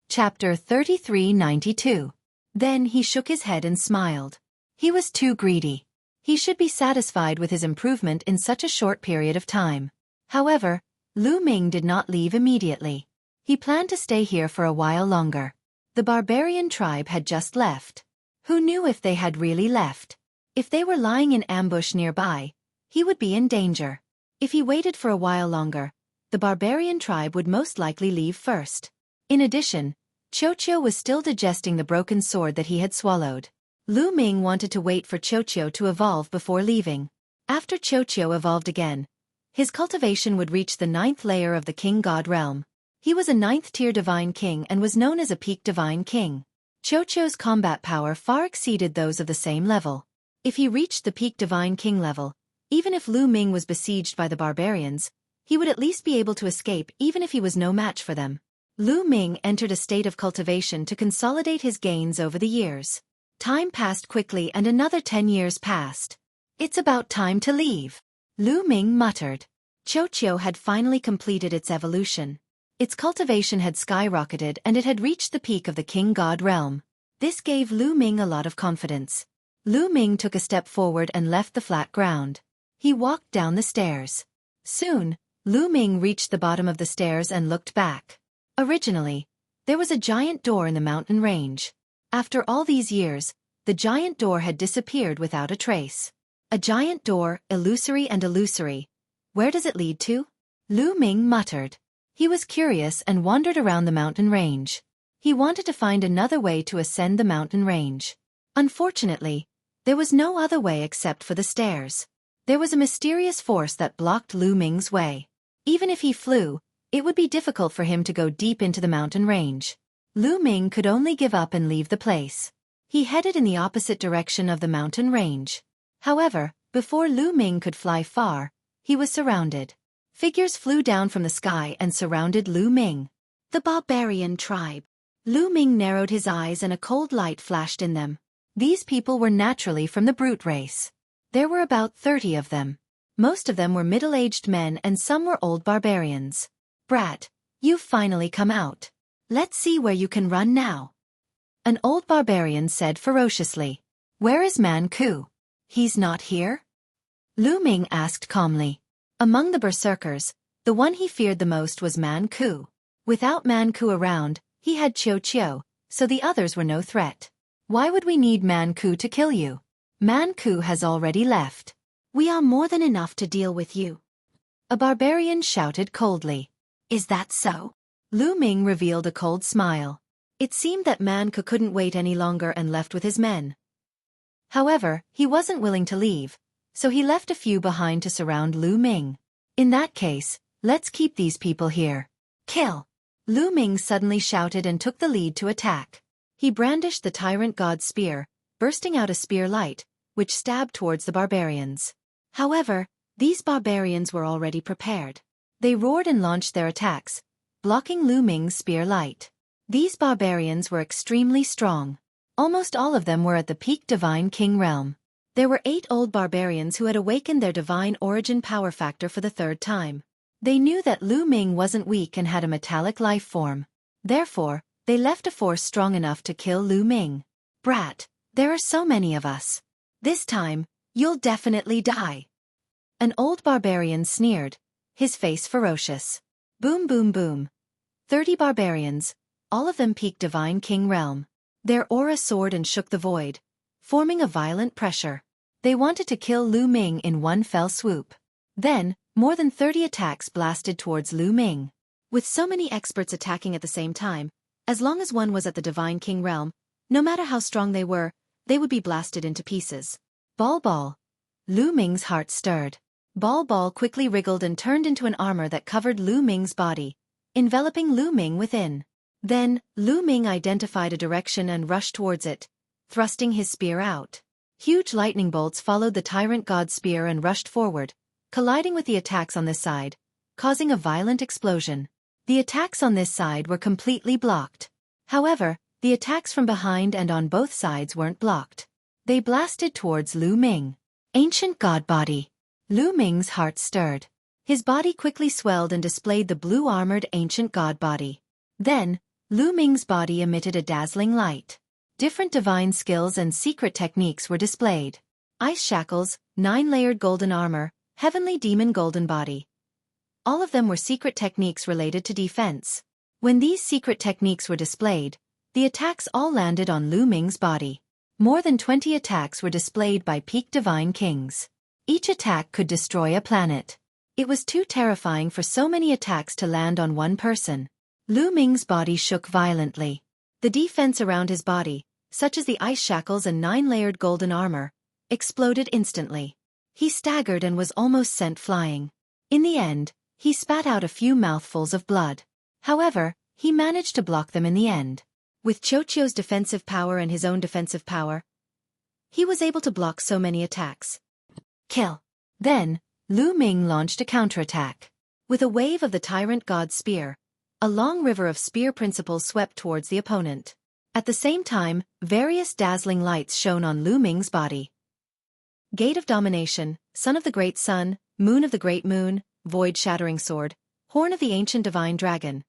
Chapter 3392. Then he shook his head and smiled. He was too greedy. He should be satisfied with his improvement in such a short period of time. However, Lu Ming did not leave immediately. He planned to stay here for a while longer. The barbarian tribe had just left. Who knew if they had really left? If they were lying in ambush nearby, he would be in danger. If he waited for a while longer, the barbarian tribe would most likely leave first. In addition, Xueqi was still digesting the broken sword that he had swallowed. Lu Ming wanted to wait for Xueqi to evolve before leaving. After Xueqi evolved again, His cultivation would reach the 9th layer of the king god realm. He was a 9th tier divine king and was known as a peak divine king. Xueqi's combat power far exceeded those of the same level. If he reached the peak divine king level, even if Lu Ming was besieged by the barbarians, he would at least be able to escape even if he was no match for them. Lu Ming entered a state of cultivation to consolidate his gains over the years. Time passed quickly and another 10 years passed. It's about time to leave, Lu Ming muttered. Xueqi had finally completed its evolution. Its cultivation had skyrocketed and it had reached the peak of the king god realm. This gave Lu Ming a lot of confidence. Lu Ming took a step forward and left the flat ground. He walked down the stairs. Soon, Lu Ming reached the bottom of the stairs and looked back. Originally, there was a giant door in the mountain range. After all these years, the giant door had disappeared without a trace. A giant door, illusory and illusory. Where does it lead to? Lu Ming muttered. He was curious and wandered around the mountain range. He wanted to find another way to ascend the mountain range. Unfortunately, there was no other way except for the stairs. There was a mysterious force that blocked Lu Ming's way. Even if he flew, it would be difficult for him to go deep into the mountain range. Lu Ming could only give up and leave the place. He headed in the opposite direction of the mountain range. However, before Lu Ming could fly far, he was surrounded. Figures flew down from the sky and surrounded Lu Ming. The barbarian tribe. Lu Ming narrowed his eyes and a cold light flashed in them. These people were naturally from the brute race. There were about 30 of them. Most of them were middle-aged men and some were old barbarians. Brat, you've finally come out. Let's see where you can run now. An old barbarian said ferociously. Where is Man Ku? He's not here? Lu Ming asked calmly. Among the berserkers, the one he feared the most was Man Ku. Without Man Ku around, he had Xueqi, so the others were no threat. Why would we need Man Ku to kill you? Man Ku has already left. We are more than enough to deal with you. A barbarian shouted coldly. Is that so? Lu Ming revealed a cold smile. It seemed that Man Ku couldn't wait any longer and left with his men. However, he wasn't willing to leave, so he left a few behind to surround Lu Ming. In that case, let's keep these people here. Kill! Lu Ming suddenly shouted and took the lead to attack. He brandished the tyrant god's spear, bursting out a spear light, which stabbed towards the barbarians. However, these barbarians were already prepared. They roared and launched their attacks, blocking Lu Ming's spear light. These barbarians were extremely strong. Almost all of them were at the peak divine king realm. There were 8 old barbarians who had awakened their divine origin power factor for the 3rd time. They knew that Lu Ming wasn't weak and had a metallic life form. Therefore, they left a force strong enough to kill Lu Ming. Brat, there are so many of us. This time, you'll definitely die. An old barbarian sneered, his face ferocious. Boom boom boom. 30 barbarians, all of them peak divine king realm. Their aura soared and shook the void, forming a violent pressure. They wanted to kill Lu Ming in one fell swoop. Then, more than 30 attacks blasted towards Lu Ming. With so many experts attacking at the same time, as long as one was at the divine king realm, no matter how strong they would be blasted into pieces. Ball Ball. Lu Ming's heart stirred. Ball Ball quickly wriggled and turned into an armor that covered Lu Ming's body, enveloping Lu Ming within. Then, Lu Ming identified a direction and rushed towards it, thrusting his spear out. Huge lightning bolts followed the tyrant god's spear and rushed forward, colliding with the attacks on this side, causing a violent explosion. The attacks on this side were completely blocked. However, the attacks from behind and on both sides weren't blocked. They blasted towards Lu Ming. Ancient God Body. Lu Ming's heart stirred. His body quickly swelled and displayed the blue-armored ancient God Body. Then, Lu Ming's body emitted a dazzling light. Different divine skills and secret techniques were displayed. Ice shackles, 9-layered golden armor, heavenly demon golden body. All of them were secret techniques related to defense. When these secret techniques were displayed, the attacks all landed on Lu Ming's body. More than 20 attacks were displayed by peak divine kings. Each attack could destroy a planet. It was too terrifying for so many attacks to land on one person. Lu Ming's body shook violently. The defense around his body, such as the ice shackles and 9-layered golden armor, exploded instantly. He staggered and was almost sent flying. In the end, he spat out a few mouthfuls of blood. However, he managed to block them in the end. With Xueqi's defensive power and his own defensive power, he was able to block so many attacks. Kill. Then, Lu Ming launched a counterattack. With a wave of the Tyrant God's spear, a long river of spear principles swept towards the opponent. At the same time, various dazzling lights shone on Lu Ming's body. Gate of Domination, Son of the Great Sun, Moon of the Great Moon, Void-Shattering Sword, Horn of the Ancient Divine Dragon.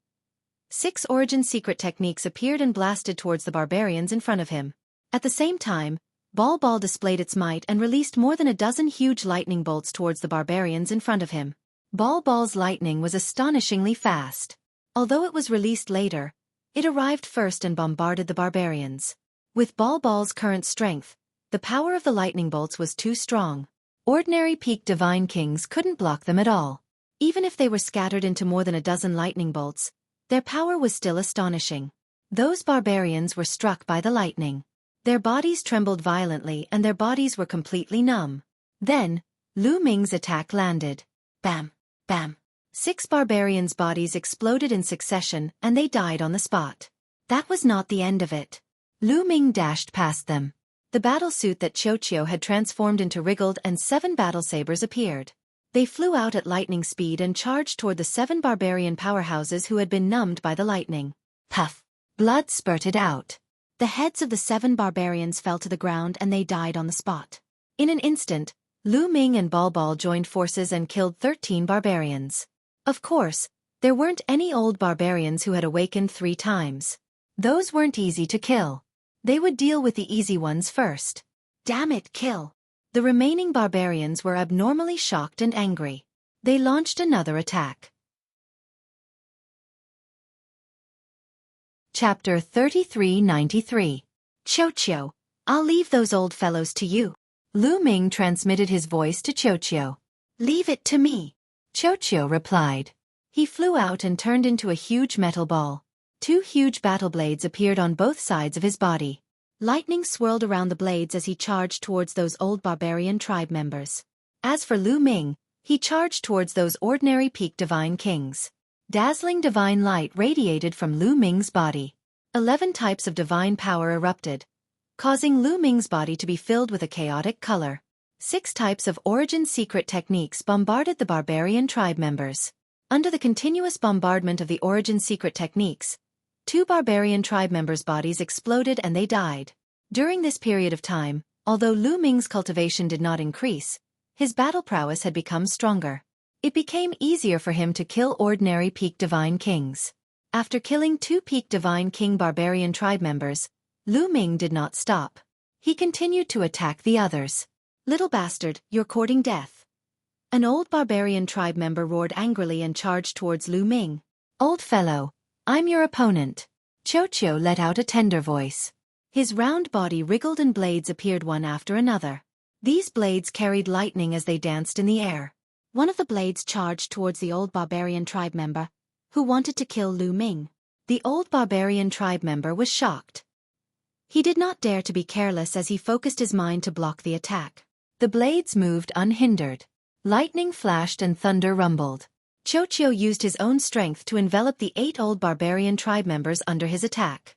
6 origin secret techniques appeared and blasted towards the barbarians in front of him. At the same time, Ball displayed its might and released more than a dozen huge lightning bolts towards the barbarians in front of him. Ball's lightning was astonishingly fast. Although it was released later, it arrived first and bombarded the barbarians. With Ball's current strength, the power of the lightning bolts was too strong. Ordinary peak divine kings couldn't block them at all. Even if they were scattered into more than a dozen lightning bolts, their power was still astonishing. Those barbarians were struck by the lightning. Their bodies trembled violently and their bodies were completely numb. Then, Lu Ming's attack landed. Bam! Bam! 6 barbarians' bodies exploded in succession and they died on the spot. That was not the end of it. Lu Ming dashed past them. The battlesuit that Xueqi had transformed into wriggled and 7 battle sabers appeared. They flew out at lightning speed and charged toward the 7 barbarian powerhouses who had been numbed by the lightning. Puff! Blood spurted out. The heads of the 7 barbarians fell to the ground and they died on the spot. In an instant, Lu Ming and Ball joined forces and killed 13 barbarians. Of course, there weren't any old barbarians who had awakened 3 times. Those weren't easy to kill. They would deal with the easy ones first. Damn it, kill! The remaining barbarians were abnormally shocked and angry. They launched another attack. Chapter 3393. Xueqi, I'll leave those old fellows to you. Lu Ming transmitted his voice to Xueqi. Leave it to me. Xueqi replied. He flew out and turned into a huge metal ball. 2 huge battle blades appeared on both sides of his body. Lightning swirled around the blades as he charged towards those old barbarian tribe members. As for Lu Ming, he charged towards those ordinary peak divine kings. Dazzling divine light radiated from Lu Ming's body. 11 types of divine power erupted, causing Lu Ming's body to be filled with a chaotic color. 6 types of origin secret techniques bombarded the barbarian tribe members. Under the continuous bombardment of the origin secret techniques, 2 barbarian tribe members' bodies exploded and they died. During this period of time, although Lu Ming's cultivation did not increase, his battle prowess had become stronger. It became easier for him to kill ordinary peak divine kings. After killing 2 peak divine king barbarian tribe members, Lu Ming did not stop. He continued to attack the others. Little bastard, you're courting death. An old barbarian tribe member roared angrily and charged towards Lu Ming. Old fellow, I'm your opponent. Xueqi let out a tender voice. His round body wriggled and blades appeared one after another. These blades carried lightning as they danced in the air. One of the blades charged towards the old barbarian tribe member, who wanted to kill Lu Ming. The old barbarian tribe member was shocked. He did not dare to be careless as he focused his mind to block the attack. The blades moved unhindered. Lightning flashed and thunder rumbled. Xueqi used his own strength to envelop the 8 old barbarian tribe members under his attack.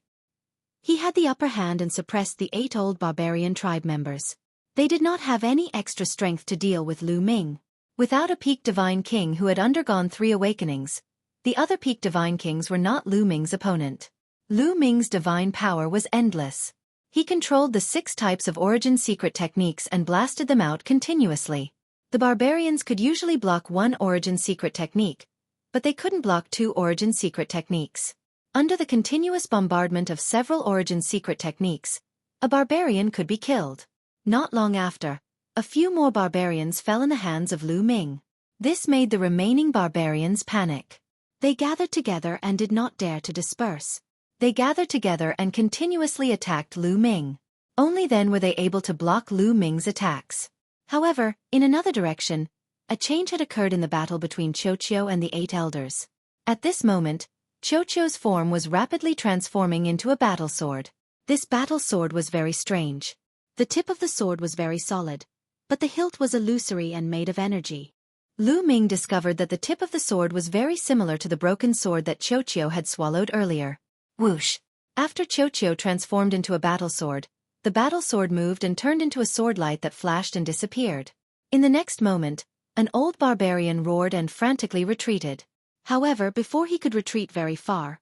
He had the upper hand and suppressed the 8 old barbarian tribe members. They did not have any extra strength to deal with Lu Ming. Without a peak divine king who had undergone 3 awakenings, the other peak divine kings were not Lu Ming's opponent. Lu Ming's divine power was endless. He controlled the 6 types of origin secret techniques and blasted them out continuously. The barbarians could usually block 1 origin secret technique, but they couldn't block 2 origin secret techniques. Under the continuous bombardment of several origin secret techniques, a barbarian could be killed. Not long after, a few more barbarians fell in the hands of Lu Ming. This made the remaining barbarians panic. They gathered together and did not dare to disperse. They gathered together and continuously attacked Lu Ming. Only then were they able to block Lu Ming's attacks. However, in another direction, a change had occurred in the battle between Xueqi and the 8 elders. At this moment, Xueqi's form was rapidly transforming into a battle sword. This battle sword was very strange. The tip of the sword was very solid, but the hilt was illusory and made of energy. Lu Ming discovered that the tip of the sword was very similar to the broken sword that Xueqi had swallowed earlier. Whoosh! After Xueqi transformed into a battle sword, the battle sword moved and turned into a sword light that flashed and disappeared. In the next moment, an old barbarian roared and frantically retreated. However, before he could retreat very far,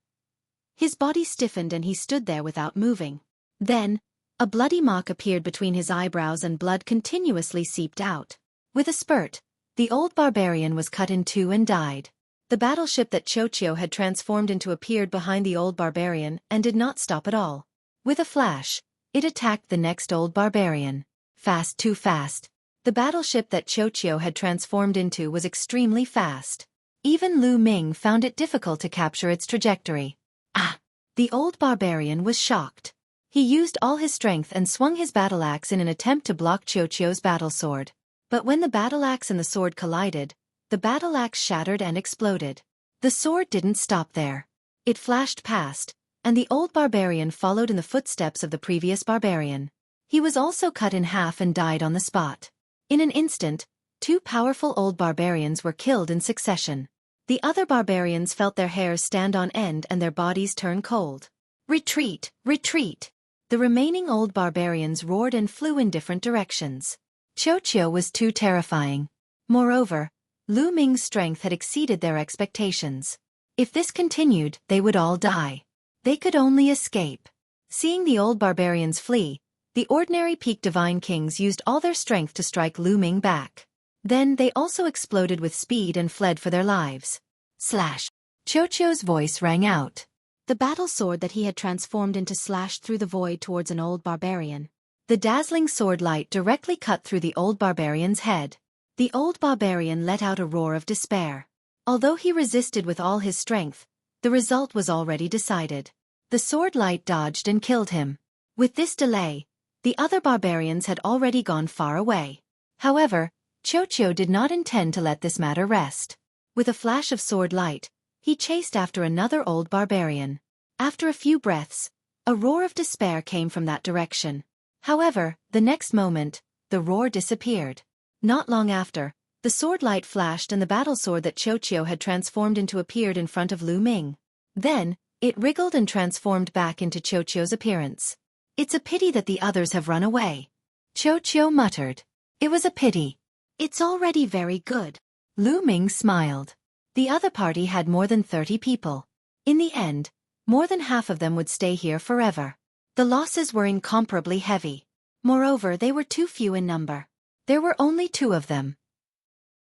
his body stiffened and he stood there without moving. Then, a bloody mark appeared between his eyebrows and blood continuously seeped out. With a spurt, the old barbarian was cut in two and died. The battleship that Xueqi had transformed into appeared behind the old barbarian and did not stop at all. With a flash, it attacked the next old barbarian. Fast, too fast. The battleship that Xueqi had transformed into was extremely fast. Even Lu Ming found it difficult to capture its trajectory. Ah! The old barbarian was shocked. He used all his strength and swung his battle axe in an attempt to block Xueqi's battle sword. But when the battle axe and the sword collided, the battle axe shattered and exploded. The sword didn't stop there. It flashed past, and the old barbarian followed in the footsteps of the previous barbarian. He was also cut in half and died on the spot. In an instant, two powerful old barbarians were killed in succession. The other barbarians felt their hairs stand on end and their bodies turn cold. Retreat! Retreat! The remaining old barbarians roared and flew in different directions. Xueqi was too terrifying. Moreover, Lu Ming's strength had exceeded their expectations. If this continued, they would all die. They could only escape. Seeing the old barbarians flee, the ordinary peak divine kings used all their strength to strike Lu Ming back. Then they also exploded with speed and fled for their lives. Slash! Xueqi's voice rang out. The battle sword that he had transformed into slashed through the void towards an old barbarian. The dazzling sword light directly cut through the old barbarian's head. The old barbarian let out a roar of despair. Although he resisted with all his strength, the result was already decided. The sword light dodged and killed him. With this delay, the other barbarians had already gone far away. However, Xueqi did not intend to let this matter rest. With a flash of sword light, he chased after another old barbarian. After a few breaths, a roar of despair came from that direction. However, the next moment, the roar disappeared. Not long after, the sword light flashed and the battle sword that Xueqi had transformed into appeared in front of Lu Ming. Then, it wriggled and transformed back into Xueqi's appearance. It's a pity that the others have run away. Xueqi muttered. It was a pity. It's already very good. Lu Ming smiled. The other party had more than 30 people. In the end, more than half of them would stay here forever. The losses were incomparably heavy. Moreover, they were too few in number. There were only 2 of them.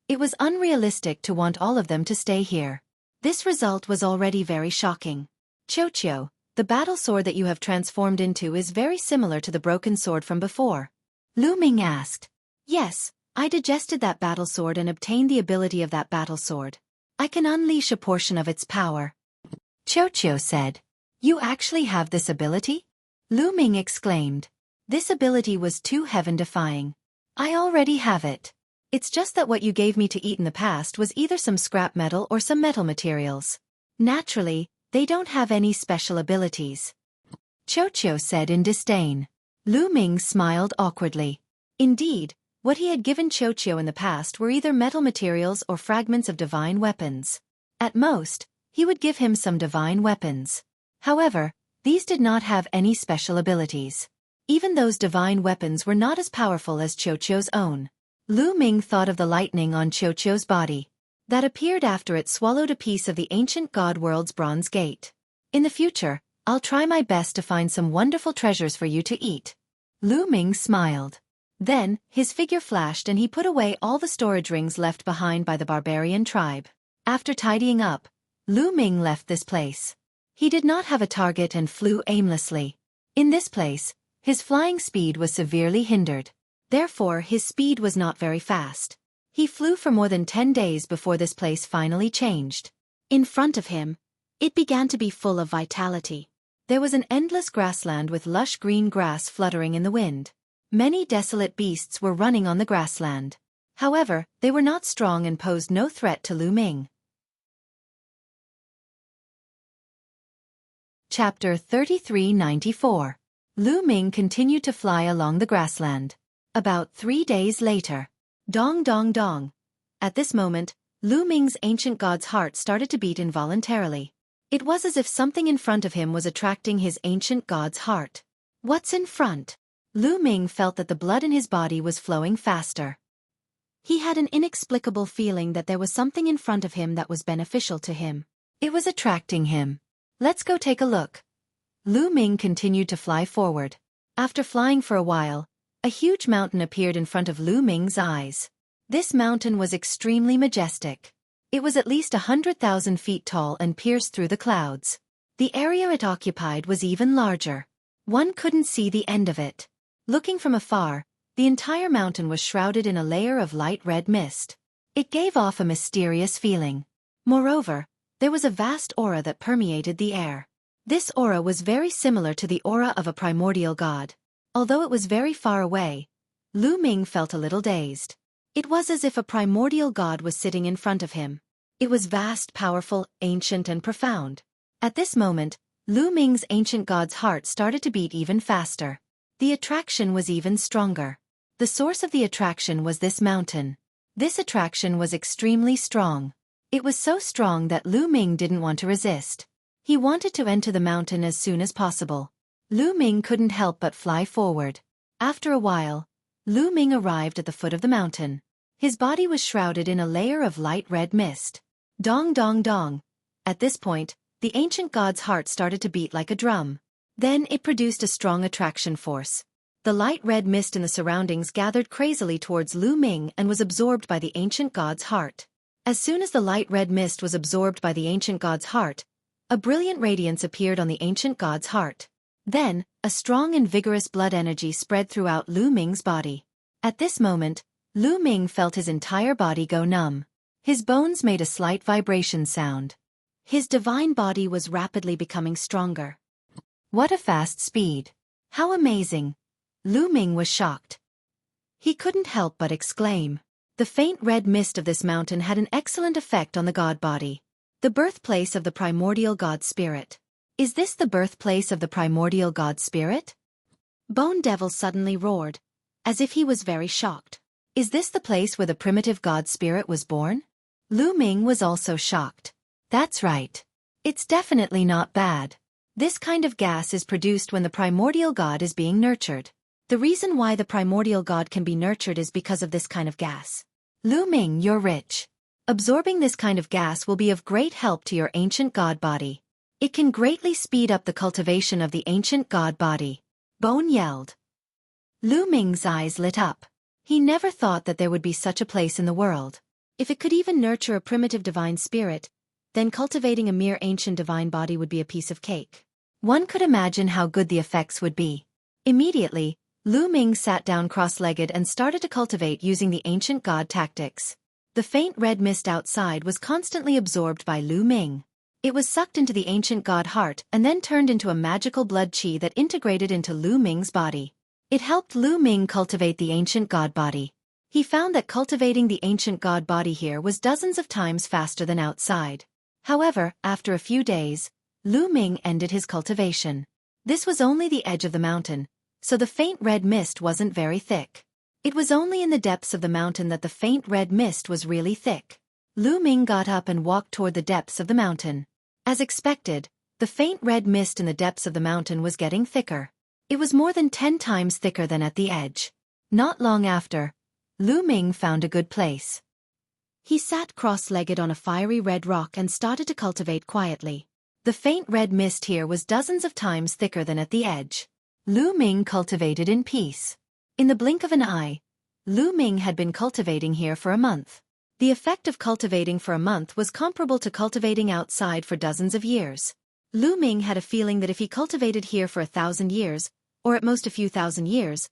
It was unrealistic to want all of them to stay here. This result was already very shocking. Xueqi, the battle sword that you have transformed into is very similar to the broken sword from before. Lu Ming asked. Yes, I digested that battle sword and obtained the ability of that battle sword. I can unleash a portion of its power. Xueqi said. You actually have this ability? Lu Ming exclaimed. This ability was too heaven-defying. I already have it. It's just that what you gave me to eat in the past was either some scrap metal or some metal materials. Naturally, they don't have any special abilities. Xueqi said in disdain. Lu Ming smiled awkwardly. Indeed, what he had given Xueqi in the past were either metal materials or fragments of divine weapons. At most, he would give him some divine weapons. However, these did not have any special abilities. Even those divine weapons were not as powerful as Xueqi's own. Lu Ming thought of the lightning on Xueqi's body. That appeared after it swallowed a piece of the ancient god world's bronze gate. In the future, I'll try my best to find some wonderful treasures for you to eat. Lu Ming smiled. Then, his figure flashed and he put away all the storage rings left behind by the barbarian tribe. After tidying up, Lu Ming left this place. He did not have a target and flew aimlessly. In this place, his flying speed was severely hindered. Therefore, his speed was not very fast. He flew for more than 10 days before this place finally changed. In front of him, it began to be full of vitality. There was an endless grassland with lush green grass fluttering in the wind. Many desolate beasts were running on the grassland. However, they were not strong and posed no threat to Lu Ming. Chapter 3394. Lu Ming continued to fly along the grassland. About 3 days later. Dong dong dong. At this moment, Lu Ming's ancient god's heart started to beat involuntarily. It was as if something in front of him was attracting his ancient god's heart. What's in front? Lu Ming felt that the blood in his body was flowing faster. He had an inexplicable feeling that there was something in front of him that was beneficial to him. It was attracting him. Let's go take a look. Lu Ming continued to fly forward. After flying for a while, a huge mountain appeared in front of Lu Ming's eyes. This mountain was extremely majestic. It was at least 100,000 feet tall and pierced through the clouds. The area it occupied was even larger. One couldn't see the end of it. Looking from afar, the entire mountain was shrouded in a layer of light red mist. It gave off a mysterious feeling. Moreover, there was a vast aura that permeated the air. This aura was very similar to the aura of a primordial god. Although it was very far away, Lu Ming felt a little dazed. It was as if a primordial god was sitting in front of him. It was vast, powerful, ancient and profound. At this moment, Lu Ming's ancient god's heart started to beat even faster. The attraction was even stronger. The source of the attraction was this mountain. This attraction was extremely strong. It was so strong that Lu Ming didn't want to resist. He wanted to enter the mountain as soon as possible. Lu Ming couldn't help but fly forward. After a while, Lu Ming arrived at the foot of the mountain. His body was shrouded in a layer of light red mist. Dong dong dong. At this point, the ancient god's heart started to beat like a drum. Then it produced a strong attraction force. The light red mist in the surroundings gathered crazily towards Lu Ming and was absorbed by the ancient god's heart. As soon as the light red mist was absorbed by the ancient god's heart, a brilliant radiance appeared on the ancient god's heart. Then, a strong and vigorous blood energy spread throughout Lu Ming's body. At this moment, Lu Ming felt his entire body go numb. His bones made a slight vibration sound. His divine body was rapidly becoming stronger. What a fast speed! How amazing! Lu Ming was shocked. He couldn't help but exclaim. The faint red mist of this mountain had an excellent effect on the god body. The birthplace of the primordial god spirit. Is this the birthplace of the primordial god spirit? Bone Devil suddenly roared, as if he was very shocked. Is this the place where the primitive god spirit was born? Lu Ming was also shocked. That's right. It's definitely not bad. This kind of gas is produced when the primordial god is being nurtured. The reason why the primordial god can be nurtured is because of this kind of gas. Lu Ming, you're rich. Absorbing this kind of gas will be of great help to your ancient god body. It can greatly speed up the cultivation of the ancient god body. Bone yelled. Lu Ming's eyes lit up. He never thought that there would be such a place in the world. If it could even nurture a primitive divine spirit, then cultivating a mere ancient divine body would be a piece of cake. One could imagine how good the effects would be. Immediately, Lu Ming sat down cross-legged and started to cultivate using the ancient god tactics. The faint red mist outside was constantly absorbed by Lu Ming. It was sucked into the ancient god heart and then turned into a magical blood chi that integrated into Lu Ming's body. It helped Lu Ming cultivate the ancient god body. He found that cultivating the ancient god body here was dozens of times faster than outside. However, after a few days, Lu Ming ended his cultivation. This was only the edge of the mountain, so the faint red mist wasn't very thick. It was only in the depths of the mountain that the faint red mist was really thick. Lu Ming got up and walked toward the depths of the mountain. As expected, the faint red mist in the depths of the mountain was getting thicker. It was more than 10 times thicker than at the edge. Not long after, Lu Ming found a good place. He sat cross-legged on a fiery red rock and started to cultivate quietly. The faint red mist here was dozens of times thicker than at the edge. Lu Ming cultivated in peace. In the blink of an eye, Lu Ming had been cultivating here for a month. The effect of cultivating for a month was comparable to cultivating outside for dozens of years. Lu Ming had a feeling that if he cultivated here for 1,000 years, or at most a few thousand years,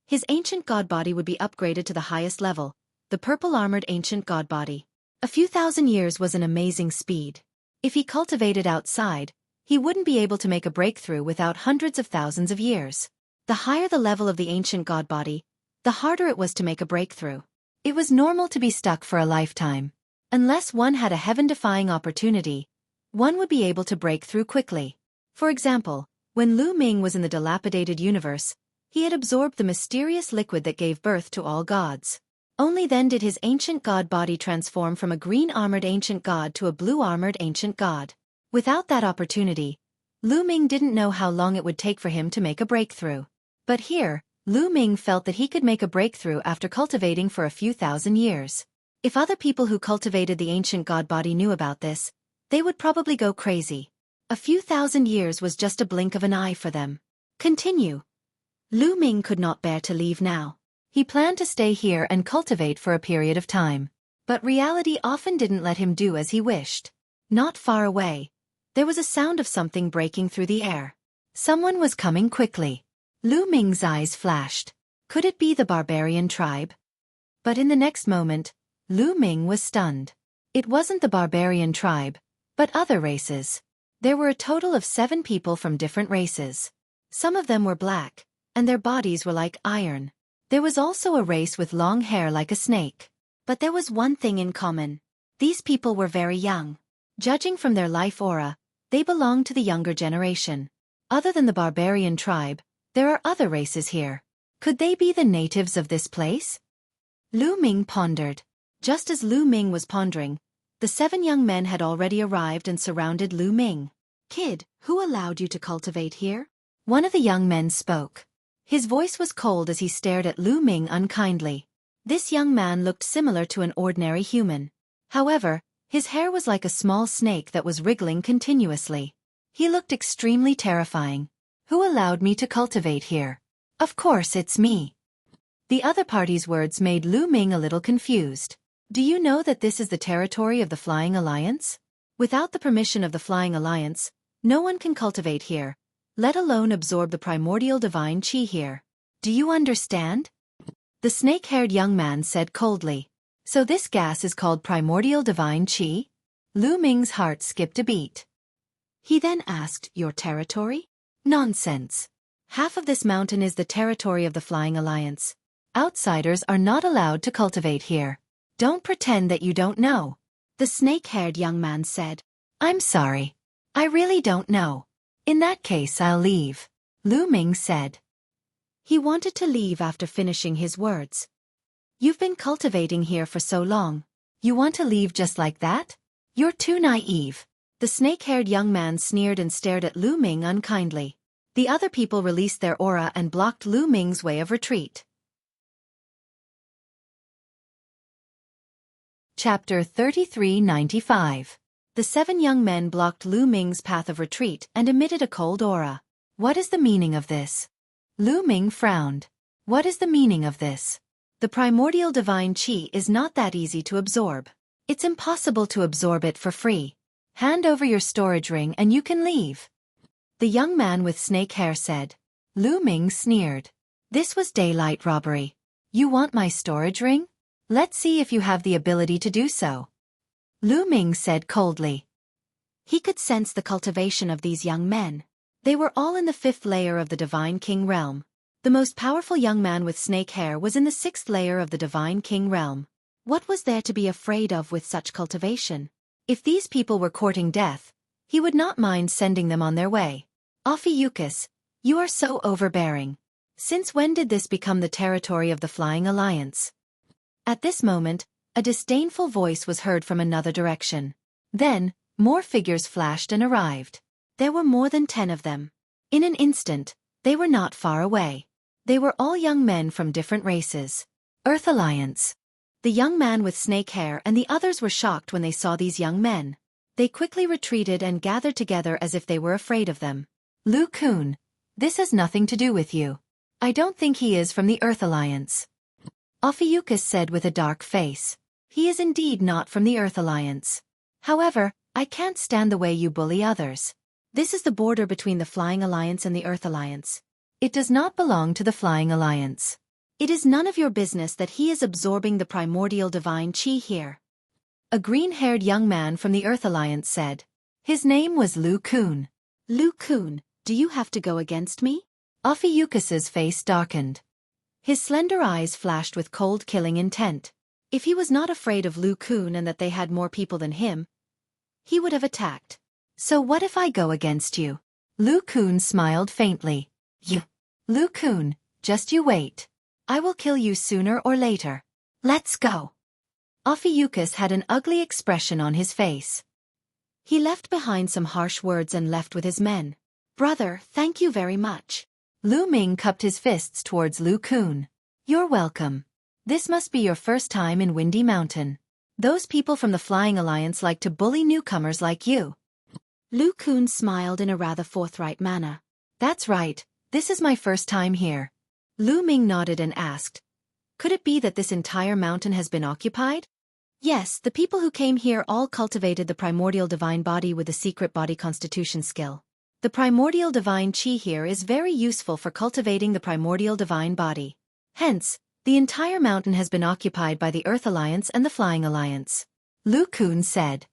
his ancient god body would be upgraded to the highest level, the purple-armored ancient god body. A few thousand years was an amazing speed. If he cultivated outside, he wouldn't be able to make a breakthrough without hundreds of thousands of years. The higher the level of the ancient god body, the harder it was to make a breakthrough. It was normal to be stuck for a lifetime. Unless one had a heaven-defying opportunity, one would be able to break through quickly. For example, when Lu Ming was in the dilapidated universe, he had absorbed the mysterious liquid that gave birth to all gods. Only then did his ancient god body transform from a green-armored ancient god to a blue-armored ancient god. Without that opportunity, Lu Ming didn't know how long it would take for him to make a breakthrough. But here, Lu Ming felt that he could make a breakthrough after cultivating for a few thousand years. If other people who cultivated the ancient god body knew about this, they would probably go crazy. A few thousand years was just a blink of an eye for them. Continue. Lu Ming could not bear to leave now. He planned to stay here and cultivate for a period of time. But reality often didn't let him do as he wished. Not far away, there was a sound of something breaking through the air. Someone was coming quickly. Lu Ming's eyes flashed. Could it be the barbarian tribe? But in the next moment, Lu Ming was stunned. It wasn't the barbarian tribe, but other races. There were a total of 7 people from different races. Some of them were black, and their bodies were like iron. There was also a race with long hair like a snake. But there was one thing in common. These people were very young. Judging from their life aura, they belonged to the younger generation. Other than the barbarian tribe, there are other races here. Could they be the natives of this place? Lu Ming pondered. Just as Lu Ming was pondering, the 7 young men had already arrived and surrounded Lu Ming. Kid, who allowed you to cultivate here? One of the young men spoke. His voice was cold as he stared at Lu Ming unkindly. This young man looked similar to an ordinary human. However, his hair was like a small snake that was wriggling continuously. He looked extremely terrifying. Who allowed me to cultivate here? Of course it's me. The other party's words made Lu Ming a little confused. Do you know that this is the territory of the Flying Alliance? Without the permission of the Flying Alliance, no one can cultivate here, let alone absorb the primordial divine qi here. Do you understand? The snake-haired young man said coldly. So this gas is called primordial divine qi? Lu Ming's heart skipped a beat. He then asked, your territory? Nonsense. Half of this mountain is the territory of the Flying Alliance. Outsiders are not allowed to cultivate here. Don't pretend that you don't know. The snake-haired young man said. I'm sorry. I really don't know. In that case I'll leave. Lu Ming said. He wanted to leave after finishing his words. You've been cultivating here for so long. You want to leave just like that? You're too naive. The snake-haired young man sneered and stared at Lu Ming unkindly. The other people released their aura and blocked Lu Ming's way of retreat. Chapter 3395. The 7 young men blocked Lu Ming's path of retreat and emitted a cold aura. What is the meaning of this? Lu Ming frowned. What is the meaning of this? The primordial divine qi is not that easy to absorb. It's impossible to absorb it for free. Hand over your storage ring and you can leave. The young man with snake hair said. Lu Ming sneered. This was daylight robbery. You want my storage ring? Let's see if you have the ability to do so. Lu Ming said coldly. He could sense the cultivation of these young men. They were all in the 5th layer of the Divine King realm. The most powerful young man with snake hair was in the 6th layer of the Divine King realm. What was there to be afraid of with such cultivation? If these people were courting death, he would not mind sending them on their way. Ophiuchus, you are so overbearing. Since when did this become the territory of the Flying Alliance? At this moment, a disdainful voice was heard from another direction. Then, more figures flashed and arrived. There were more than 10 of them. In an instant, they were not far away. They were all young men from different races. Earth Alliance. The young man with snake hair and the others were shocked when they saw these young men. They quickly retreated and gathered together as if they were afraid of them. Lu Kun, this has nothing to do with you. I don't think he is from the Earth Alliance. Ophiuchus said with a dark face. He is indeed not from the Earth Alliance. However, I can't stand the way you bully others. This is the border between the Flying Alliance and the Earth Alliance. It does not belong to the Flying Alliance. It is none of your business that he is absorbing the primordial divine qi here. A green-haired young man from the Earth Alliance said. His name was Lu Kun. Lu Kun, do you have to go against me? Ophiuchus's face darkened. His slender eyes flashed with cold killing intent. If he was not afraid of Lu Kun and that they had more people than him, he would have attacked. So what if I go against you? Lu Kun smiled faintly. Lu Kun, just you wait. I will kill you sooner or later. Let's go. Ophiuchus had an ugly expression on his face. He left behind some harsh words and left with his men. Brother, thank you very much. Lu Ming cupped his fists towards Lu Kun. You're welcome. This must be your first time in Windy Mountain. Those people from the Flying Alliance like to bully newcomers like you. Lu Kun smiled in a rather forthright manner. That's right, this is my first time here. Lu Ming nodded and asked, could it be that this entire mountain has been occupied? Yes, the people who came here all cultivated the primordial divine body with the secret body constitution skill. The primordial divine chi here is very useful for cultivating the primordial divine body. Hence, the entire mountain has been occupied by the Earth Alliance and the Flying Alliance. Lu Kun said.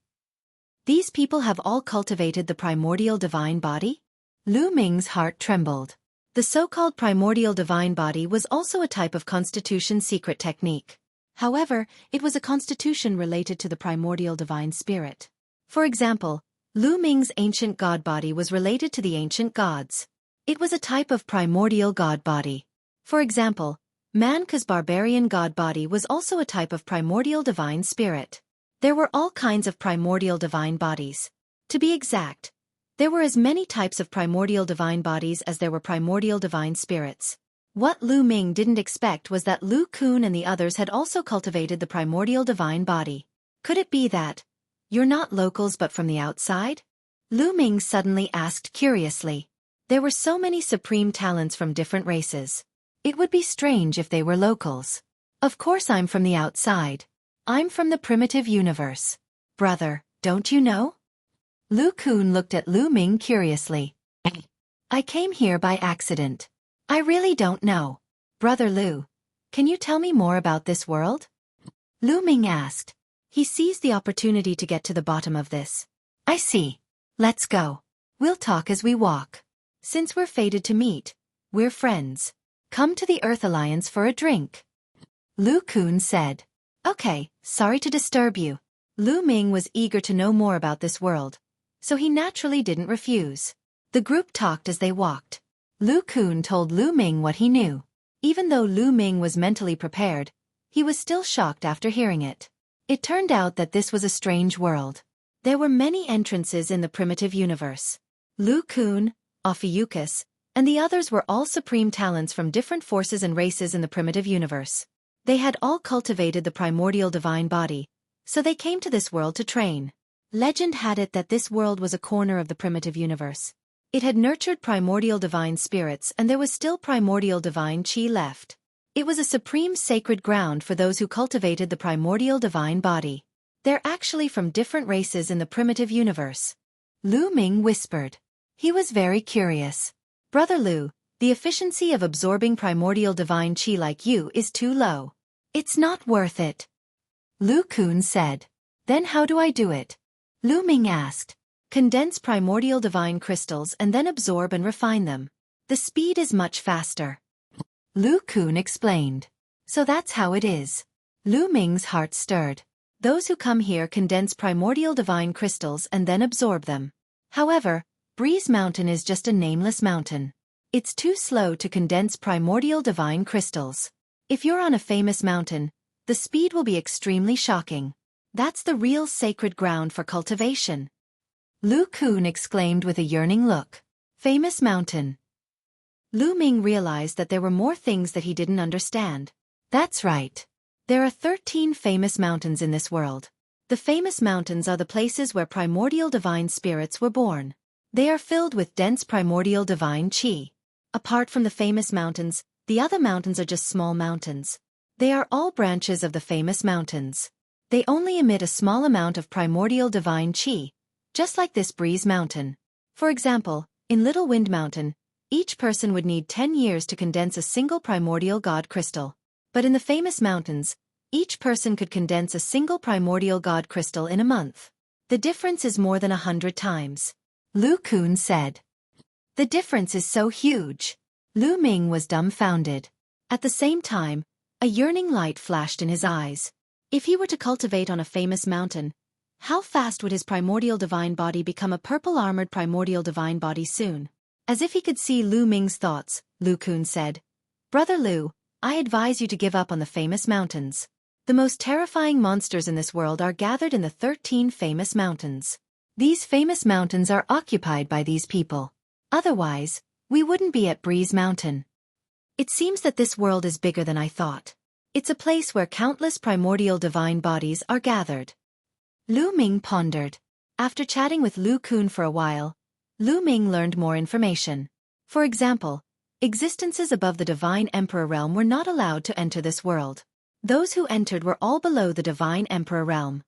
These people have all cultivated the primordial divine body? Lu Ming's heart trembled. The so-called primordial divine body was also a type of constitution secret technique. However, it was a constitution related to the primordial divine spirit. For example, Lu Ming's ancient god body was related to the ancient gods. It was a type of primordial god body. For example, Manka's barbarian god body was also a type of primordial divine spirit. There were all kinds of primordial divine bodies. To be exact, there were as many types of primordial divine bodies as there were primordial divine spirits. What Lu Ming didn't expect was that Lu Kun and the others had also cultivated the primordial divine body. Could it be that you're not locals but from the outside? Lu Ming suddenly asked curiously. There were so many supreme talents from different races. It would be strange if they were locals. Of course I'm from the outside. I'm from the primitive universe. Brother, don't you know? Lu Kun looked at Lu Ming curiously. I came here by accident. I really don't know. Brother Lu, can you tell me more about this world? Lu Ming asked. He seized the opportunity to get to the bottom of this. I see. Let's go. We'll talk as we walk. Since we're fated to meet, we're friends. Come to the Earth Alliance for a drink. Lu Kun said. Okay, sorry to disturb you. Lu Ming was eager to know more about this world, so he naturally didn't refuse. The group talked as they walked. Lu Kun told Lu Ming what he knew. Even though Lu Ming was mentally prepared, he was still shocked after hearing it. It turned out that this was a strange world. There were many entrances in the primitive universe. Lu Kun, Ophiuchus, and the others were all supreme talents from different forces and races in the primitive universe. They had all cultivated the primordial divine body, so they came to this world to train. Legend had it that this world was a corner of the primitive universe. It had nurtured primordial divine spirits and there was still primordial divine chi left. It was a supreme sacred ground for those who cultivated the primordial divine body. They're actually from different races in the primitive universe. Lu Ming whispered. He was very curious. Brother Lu, the efficiency of absorbing primordial divine chi like you is too low. It's not worth it. Lu Kun said. Then how do I do it? Lu Ming asked. Condense primordial divine crystals and then absorb and refine them. The speed is much faster. Lu Kun explained. So that's how it is. Lu Ming's heart stirred. Those who come here condense primordial divine crystals and then absorb them. However, Breeze Mountain is just a nameless mountain. It's too slow to condense primordial divine crystals. If you're on a famous mountain, the speed will be extremely shocking. That's the real sacred ground for cultivation. Lu Kun exclaimed with a yearning look. Famous mountain. Lu Ming realized that there were more things that he didn't understand. That's right. There are 13 famous mountains in this world. The famous mountains are the places where primordial divine spirits were born. They are filled with dense primordial divine chi. Apart from the famous mountains, the other mountains are just small mountains. They are all branches of the famous mountains. They only emit a small amount of primordial divine chi, just like this Breeze Mountain. For example, in Little Wind Mountain, each person would need 10 years to condense a single primordial god crystal. But in the famous mountains, each person could condense a single primordial god crystal in a month. The difference is more than 100 times. Lu Kun said. The difference is so huge. Lu Ming was dumbfounded. At the same time, a yearning light flashed in his eyes. If he were to cultivate on a famous mountain, how fast would his primordial divine body become a purple-armored primordial divine body soon? As if he could see Lu Ming's thoughts, Lu Kun said, Brother Lu, I advise you to give up on the famous mountains. The most terrifying monsters in this world are gathered in the 13 famous mountains. These famous mountains are occupied by these people. Otherwise, we wouldn't be at Breeze Mountain. It seems that this world is bigger than I thought. It's a place where countless primordial divine bodies are gathered. Lu Ming pondered. After chatting with Lu Kun for a while, Lu Ming learned more information. For example, existences above the Divine Emperor realm were not allowed to enter this world. Those who entered were all below the Divine Emperor realm.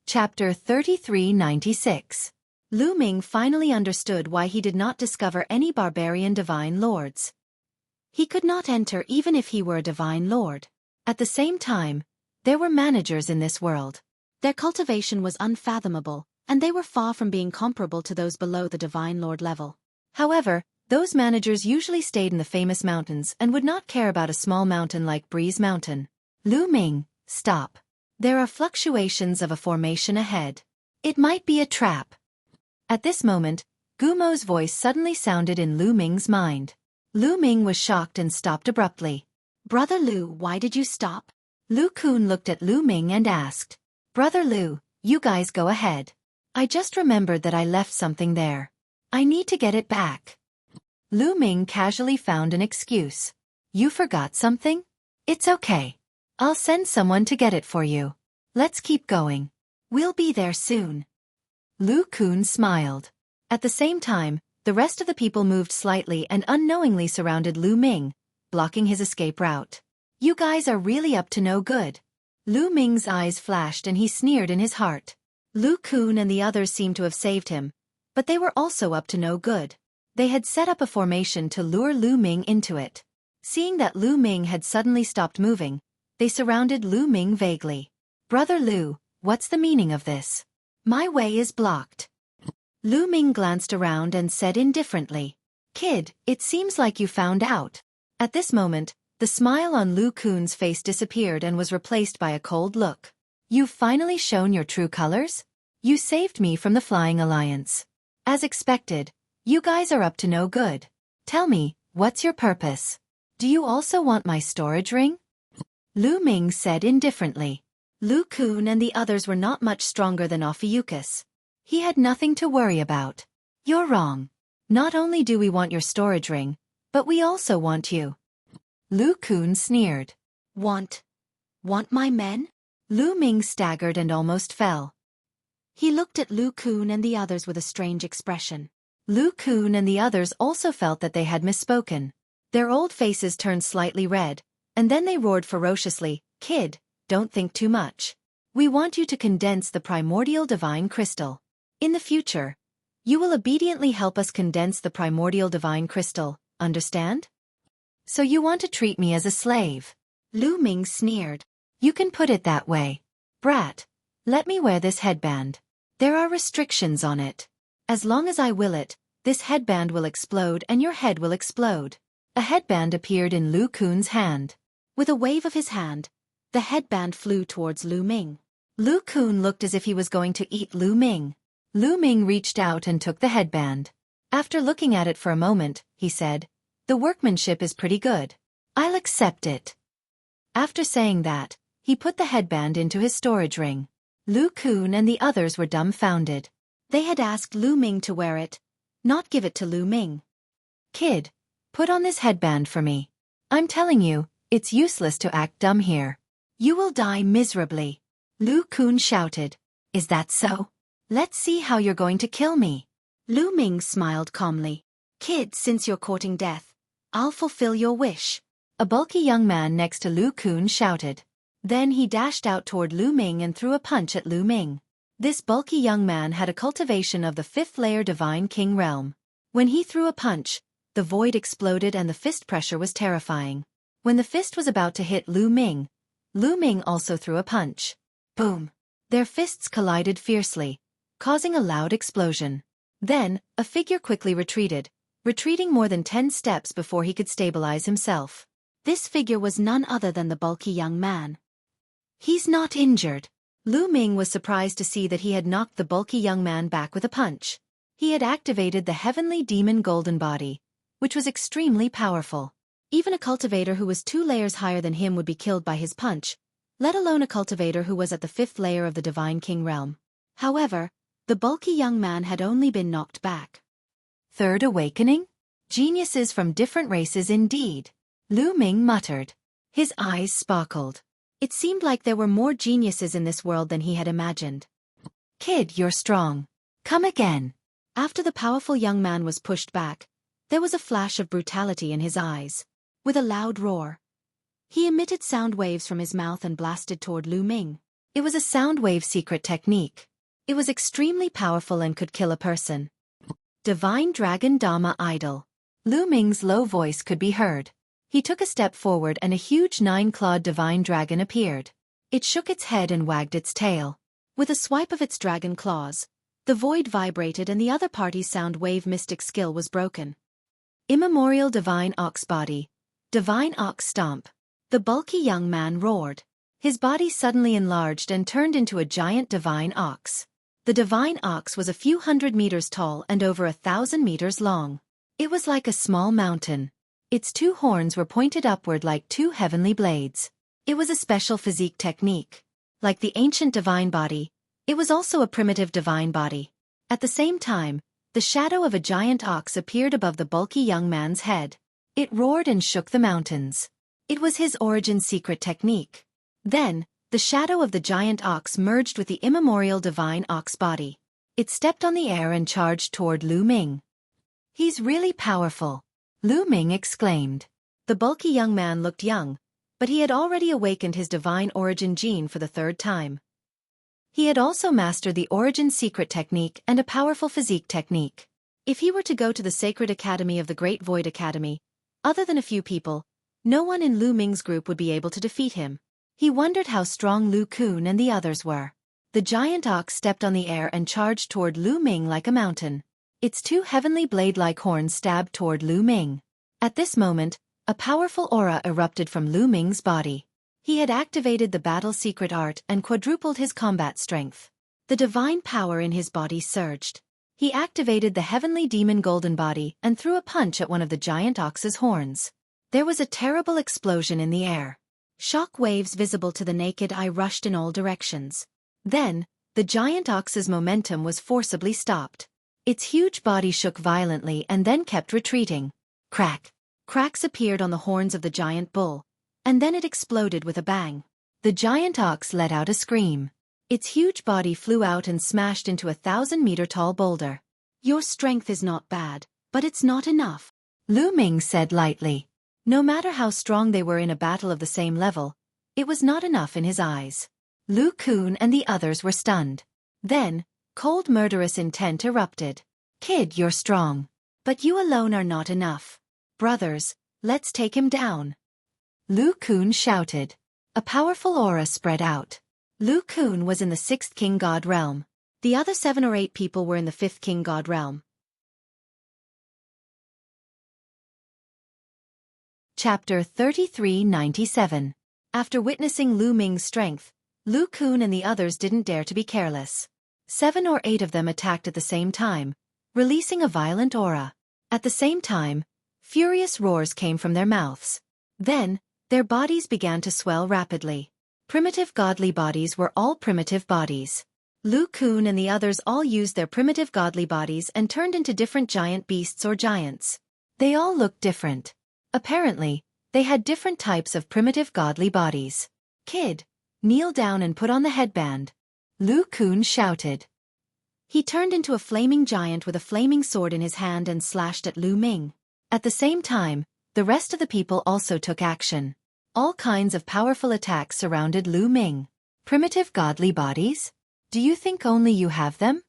Chapter 3396. Lu Ming finally understood why he did not discover any barbarian divine lords. He could not enter even if he were a divine lord. At the same time, there were managers in this world. Their cultivation was unfathomable, and they were far from being comparable to those below the divine lord level. However, those managers usually stayed in the famous mountains and would not care about a small mountain like Breeze Mountain. Lu Ming, stop. There are fluctuations of a formation ahead. It might be a trap. At this moment, Gumo's voice suddenly sounded in Lu Ming's mind. Lu Ming was shocked and stopped abruptly. Brother Lu, why did you stop? Lu Kun looked at Lu Ming and asked. Brother Lu, you guys go ahead. I just remembered that I left something there. I need to get it back. Lu Ming casually found an excuse. You forgot something? It's okay. I'll send someone to get it for you. Let's keep going. We'll be there soon. Lu Kun smiled. At the same time, the rest of the people moved slightly and unknowingly surrounded Lu Ming, blocking his escape route. You guys are really up to no good. Lu Ming's eyes flashed and he sneered in his heart. Lu Kun and the others seemed to have saved him, but they were also up to no good. They had set up a formation to lure Lu Ming into it. Seeing that Lu Ming had suddenly stopped moving, they surrounded Lu Ming vaguely. Brother Lu, what's the meaning of this? My way is blocked. Lu Ming glanced around and said indifferently. Kid, it seems like you found out. At this moment, the smile on Lu Kun's face disappeared and was replaced by a cold look. You've finally shown your true colors? You saved me from the Flying Alliance. As expected, you guys are up to no good. Tell me, what's your purpose? Do you also want my storage ring? Lu Ming said indifferently. Lu Kun and the others were not much stronger than Ophiuchus. He had nothing to worry about. You're wrong. Not only do we want your storage ring, but we also want you. Lu Kun sneered. Want my men? Lu Ming staggered and almost fell. He looked at Lu Kun and the others with a strange expression. Lu Kun and the others also felt that they had misspoken. Their old faces turned slightly red, and then they roared ferociously, Kid, don't think too much. We want you to condense the primordial divine crystal. In the future, you will obediently help us condense the primordial divine crystal, understand? So you want to treat me as a slave? Lu Ming sneered. You can put it that way. Brat, let me wear this headband. There are restrictions on it. As long as I will it, this headband will explode and your head will explode. A headband appeared in Lu Kun's hand. With a wave of his hand, the headband flew towards Lu Ming. Lu Kun looked as if he was going to eat Lu Ming. Lu Ming reached out and took the headband. After looking at it for a moment, he said, The workmanship is pretty good. I'll accept it. After saying that, he put the headband into his storage ring. Lu Kun and the others were dumbfounded. They had asked Lu Ming to wear it, not give it to Lu Ming. Kid, put on this headband for me. I'm telling you, it's useless to act dumb here. You will die miserably. Lu Kun shouted. Is that so? Let's see how you're going to kill me. Lu Ming smiled calmly. Kid, since you're courting death, I'll fulfill your wish. A bulky young man next to Lu Kun shouted. Then he dashed out toward Lu Ming and threw a punch at Lu Ming. This bulky young man had a cultivation of the 5th layer Divine King realm. When he threw a punch, the void exploded and the fist pressure was terrifying. When the fist was about to hit Lu Ming also threw a punch. Boom! Their fists collided fiercely, causing a loud explosion. Then, a figure quickly retreated, retreating more than 10 steps before he could stabilize himself. This figure was none other than the bulky young man. He's not injured. Lu Ming was surprised to see that he had knocked the bulky young man back with a punch. He had activated the heavenly demon golden body, which was extremely powerful. Even a cultivator who was 2 layers higher than him would be killed by his punch, let alone a cultivator who was at the 5th layer of the Divine King realm. However, the bulky young man had only been knocked back. Third awakening? Geniuses from different races indeed. Lu Ming muttered. His eyes sparkled. It seemed like there were more geniuses in this world than he had imagined. Kid, you're strong. Come again. After the powerful young man was pushed back, there was a flash of brutality in his eyes. With a loud roar, he emitted sound waves from his mouth and blasted toward Lu Ming. It was a sound wave secret technique. It was extremely powerful and could kill a person. Divine Dragon Dama Idol. Lu Ming's low voice could be heard. He took a step forward and a huge 9-clawed divine dragon appeared. It shook its head and wagged its tail. With a swipe of its dragon claws, the void vibrated and the other party's sound wave mystic skill was broken. Immemorial Divine Ox Body. Divine Ox Stomp. The bulky young man roared. His body suddenly enlarged and turned into a giant divine ox. The divine ox was a few hundred meters tall and over 1,000 meters long. It was like a small mountain. Its 2 horns were pointed upward like 2 heavenly blades. It was a special physique technique. Like the ancient divine body, it was also a primitive divine body. At the same time, the shadow of a giant ox appeared above the bulky young man's head. It roared and shook the mountains. It was his origin secret technique. Then, the shadow of the giant ox merged with the immemorial divine ox body. It stepped on the air and charged toward Lu Ming. He's really powerful, Lu Ming exclaimed. The bulky young man looked young, but he had already awakened his divine origin gene for the 3rd time. He had also mastered the origin secret technique and a powerful physique technique. If he were to go to the Sacred Academy of the Great Void Academy, other than a few people, no one in Lu Ming's group would be able to defeat him. He wondered how strong Lu Kun and the others were. The giant ox stepped on the air and charged toward Lu Ming like a mountain. Its 2 heavenly blade-like horns stabbed toward Lu Ming. At this moment, a powerful aura erupted from Lu Ming's body. He had activated the battle secret art and quadrupled his combat strength. The divine power in his body surged. He activated the heavenly demon golden body and threw a punch at one of the giant ox's horns. There was a terrible explosion in the air. Shock waves visible to the naked eye rushed in all directions. Then, the giant ox's momentum was forcibly stopped. Its huge body shook violently and then kept retreating. Crack! Cracks appeared on the horns of the giant bull, and then it exploded with a bang. The giant ox let out a scream. Its huge body flew out and smashed into a 1,000-meter-tall boulder. Your strength is not bad, but it's not enough, Lu Ming said lightly. No matter how strong they were in a battle of the same level, it was not enough in his eyes. Lu Kun and the others were stunned. Then, cold murderous intent erupted. Kid, you're strong. But you alone are not enough. Brothers, let's take him down. Lu Kun shouted. A powerful aura spread out. Lu Kun was in the 6th King God realm. The other 7 or 8 people were in the 5th King God realm. Chapter 3397. After witnessing Lu Ming's strength, Lu Kun and the others didn't dare to be careless. 7 or 8 of them attacked at the same time, releasing a violent aura. At the same time, furious roars came from their mouths. Then, their bodies began to swell rapidly. Primitive godly bodies were all primitive bodies. Lu Kun and the others all used their primitive godly bodies and turned into different giant beasts or giants. They all looked different. Apparently, they had different types of primitive godly bodies. Kid, kneel down and put on the headband, Lu Kun shouted. He turned into a flaming giant with a flaming sword in his hand and slashed at Lu Ming. At the same time, the rest of the people also took action. All kinds of powerful attacks surrounded Lu Ming. Primitive godly bodies? Do you think only you have them?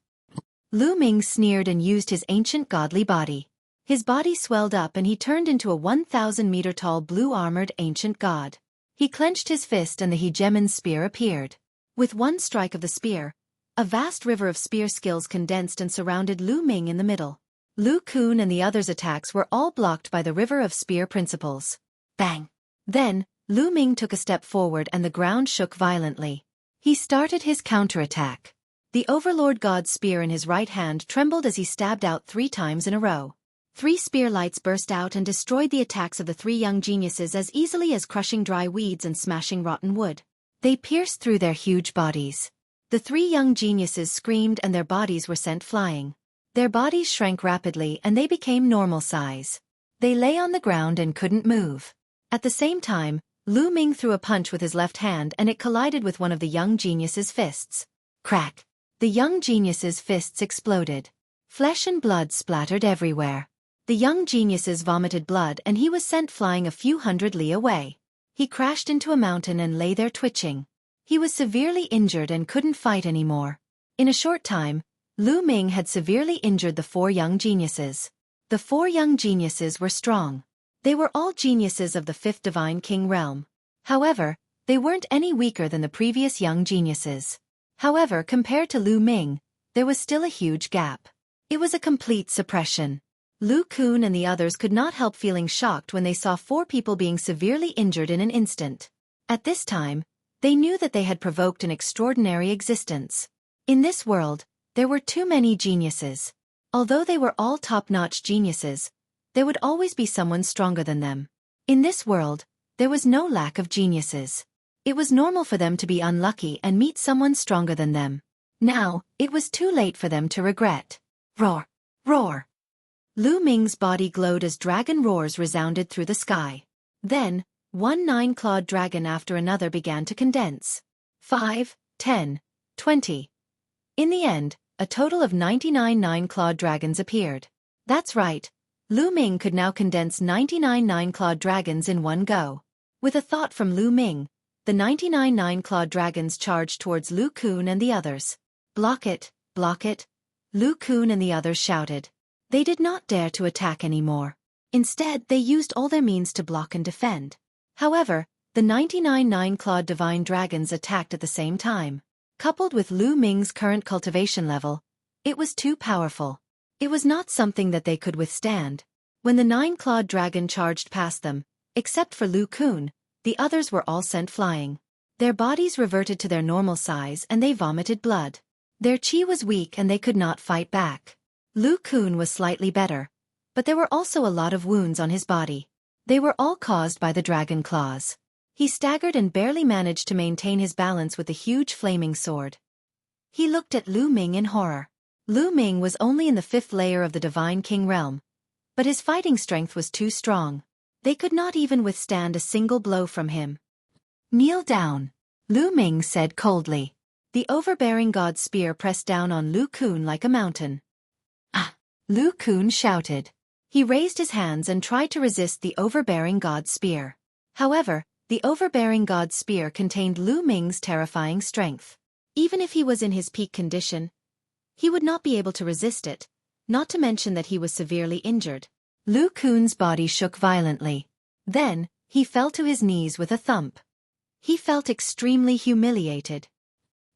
Lu Ming sneered and used his ancient godly body. His body swelled up and he turned into a 1,000-meter-tall blue-armored ancient god. He clenched his fist and the hegemon's spear appeared. With one strike of the spear, a vast river of spear skills condensed and surrounded Lu Ming in the middle. Lu Kun and the others' attacks were all blocked by the river of spear principles. Bang! Then, Lu Ming took a step forward and the ground shook violently. He started his counterattack. The Overlord God's spear in his right hand trembled as he stabbed out 3 times in a row. 3 spear lights burst out and destroyed the attacks of the 3 young geniuses as easily as crushing dry weeds and smashing rotten wood. They pierced through their huge bodies. The 3 young geniuses screamed and their bodies were sent flying. Their bodies shrank rapidly and they became normal size. They lay on the ground and couldn't move. At the same time, Lu Ming threw a punch with his left hand and it collided with one of the young genius's fists. Crack! The young genius's fists exploded. Flesh and blood splattered everywhere. The young geniuses vomited blood and he was sent flying a few hundred li away. He crashed into a mountain and lay there twitching. He was severely injured and couldn't fight anymore. In a short time, Lu Ming had severely injured the 4 young geniuses. The 4 young geniuses were strong. They were all geniuses of the 5th Divine King realm. However, they weren't any weaker than the previous young geniuses. However, compared to Lu Ming, there was still a huge gap. It was a complete suppression. Lu Kun and the others could not help feeling shocked when they saw 4 people being severely injured in an instant. At this time, they knew that they had provoked an extraordinary existence. In this world, there were too many geniuses. Although they were all top-notch geniuses, there would always be someone stronger than them. In this world, there was no lack of geniuses. It was normal for them to be unlucky and meet someone stronger than them. Now, it was too late for them to regret. Roar! Roar! Lu Ming's body glowed as dragon roars resounded through the sky. Then, one 9-clawed dragon after another began to condense. 5, 10, 20. In the end, a total of 99 9-clawed dragons appeared. That's right, Lu Ming could now condense 99 9-clawed dragons in one go. With a thought from Lu Ming, the 99 9-clawed dragons charged towards Lu Kun and the others. Block it, block it, Lu Kun and the others shouted. They did not dare to attack anymore. Instead, they used all their means to block and defend. However, the 99 9-clawed divine dragons attacked at the same time. Coupled with Lu Ming's current cultivation level, it was too powerful. It was not something that they could withstand. When the 9-clawed dragon charged past them, except for Lu Kun, the others were all sent flying. Their bodies reverted to their normal size and they vomited blood. Their chi was weak and they could not fight back. Lu Kun was slightly better, but there were also a lot of wounds on his body. They were all caused by the dragon claws. He staggered and barely managed to maintain his balance with the huge flaming sword. He looked at Lu Ming in horror. Lu Ming was only in the 5th layer of the Divine King realm, but his fighting strength was too strong. They could not even withstand a single blow from him. Kneel down, Lu Ming said coldly. The overbearing god spear pressed down on Lu Kun like a mountain. Ah! Lu Kun shouted. He raised his hands and tried to resist the overbearing god spear. However, the overbearing god spear contained Lu Ming's terrifying strength. Even if he was in his peak condition, he would not be able to resist it, not to mention that he was severely injured. Lu Kun's body shook violently. Then, he fell to his knees with a thump. He felt extremely humiliated.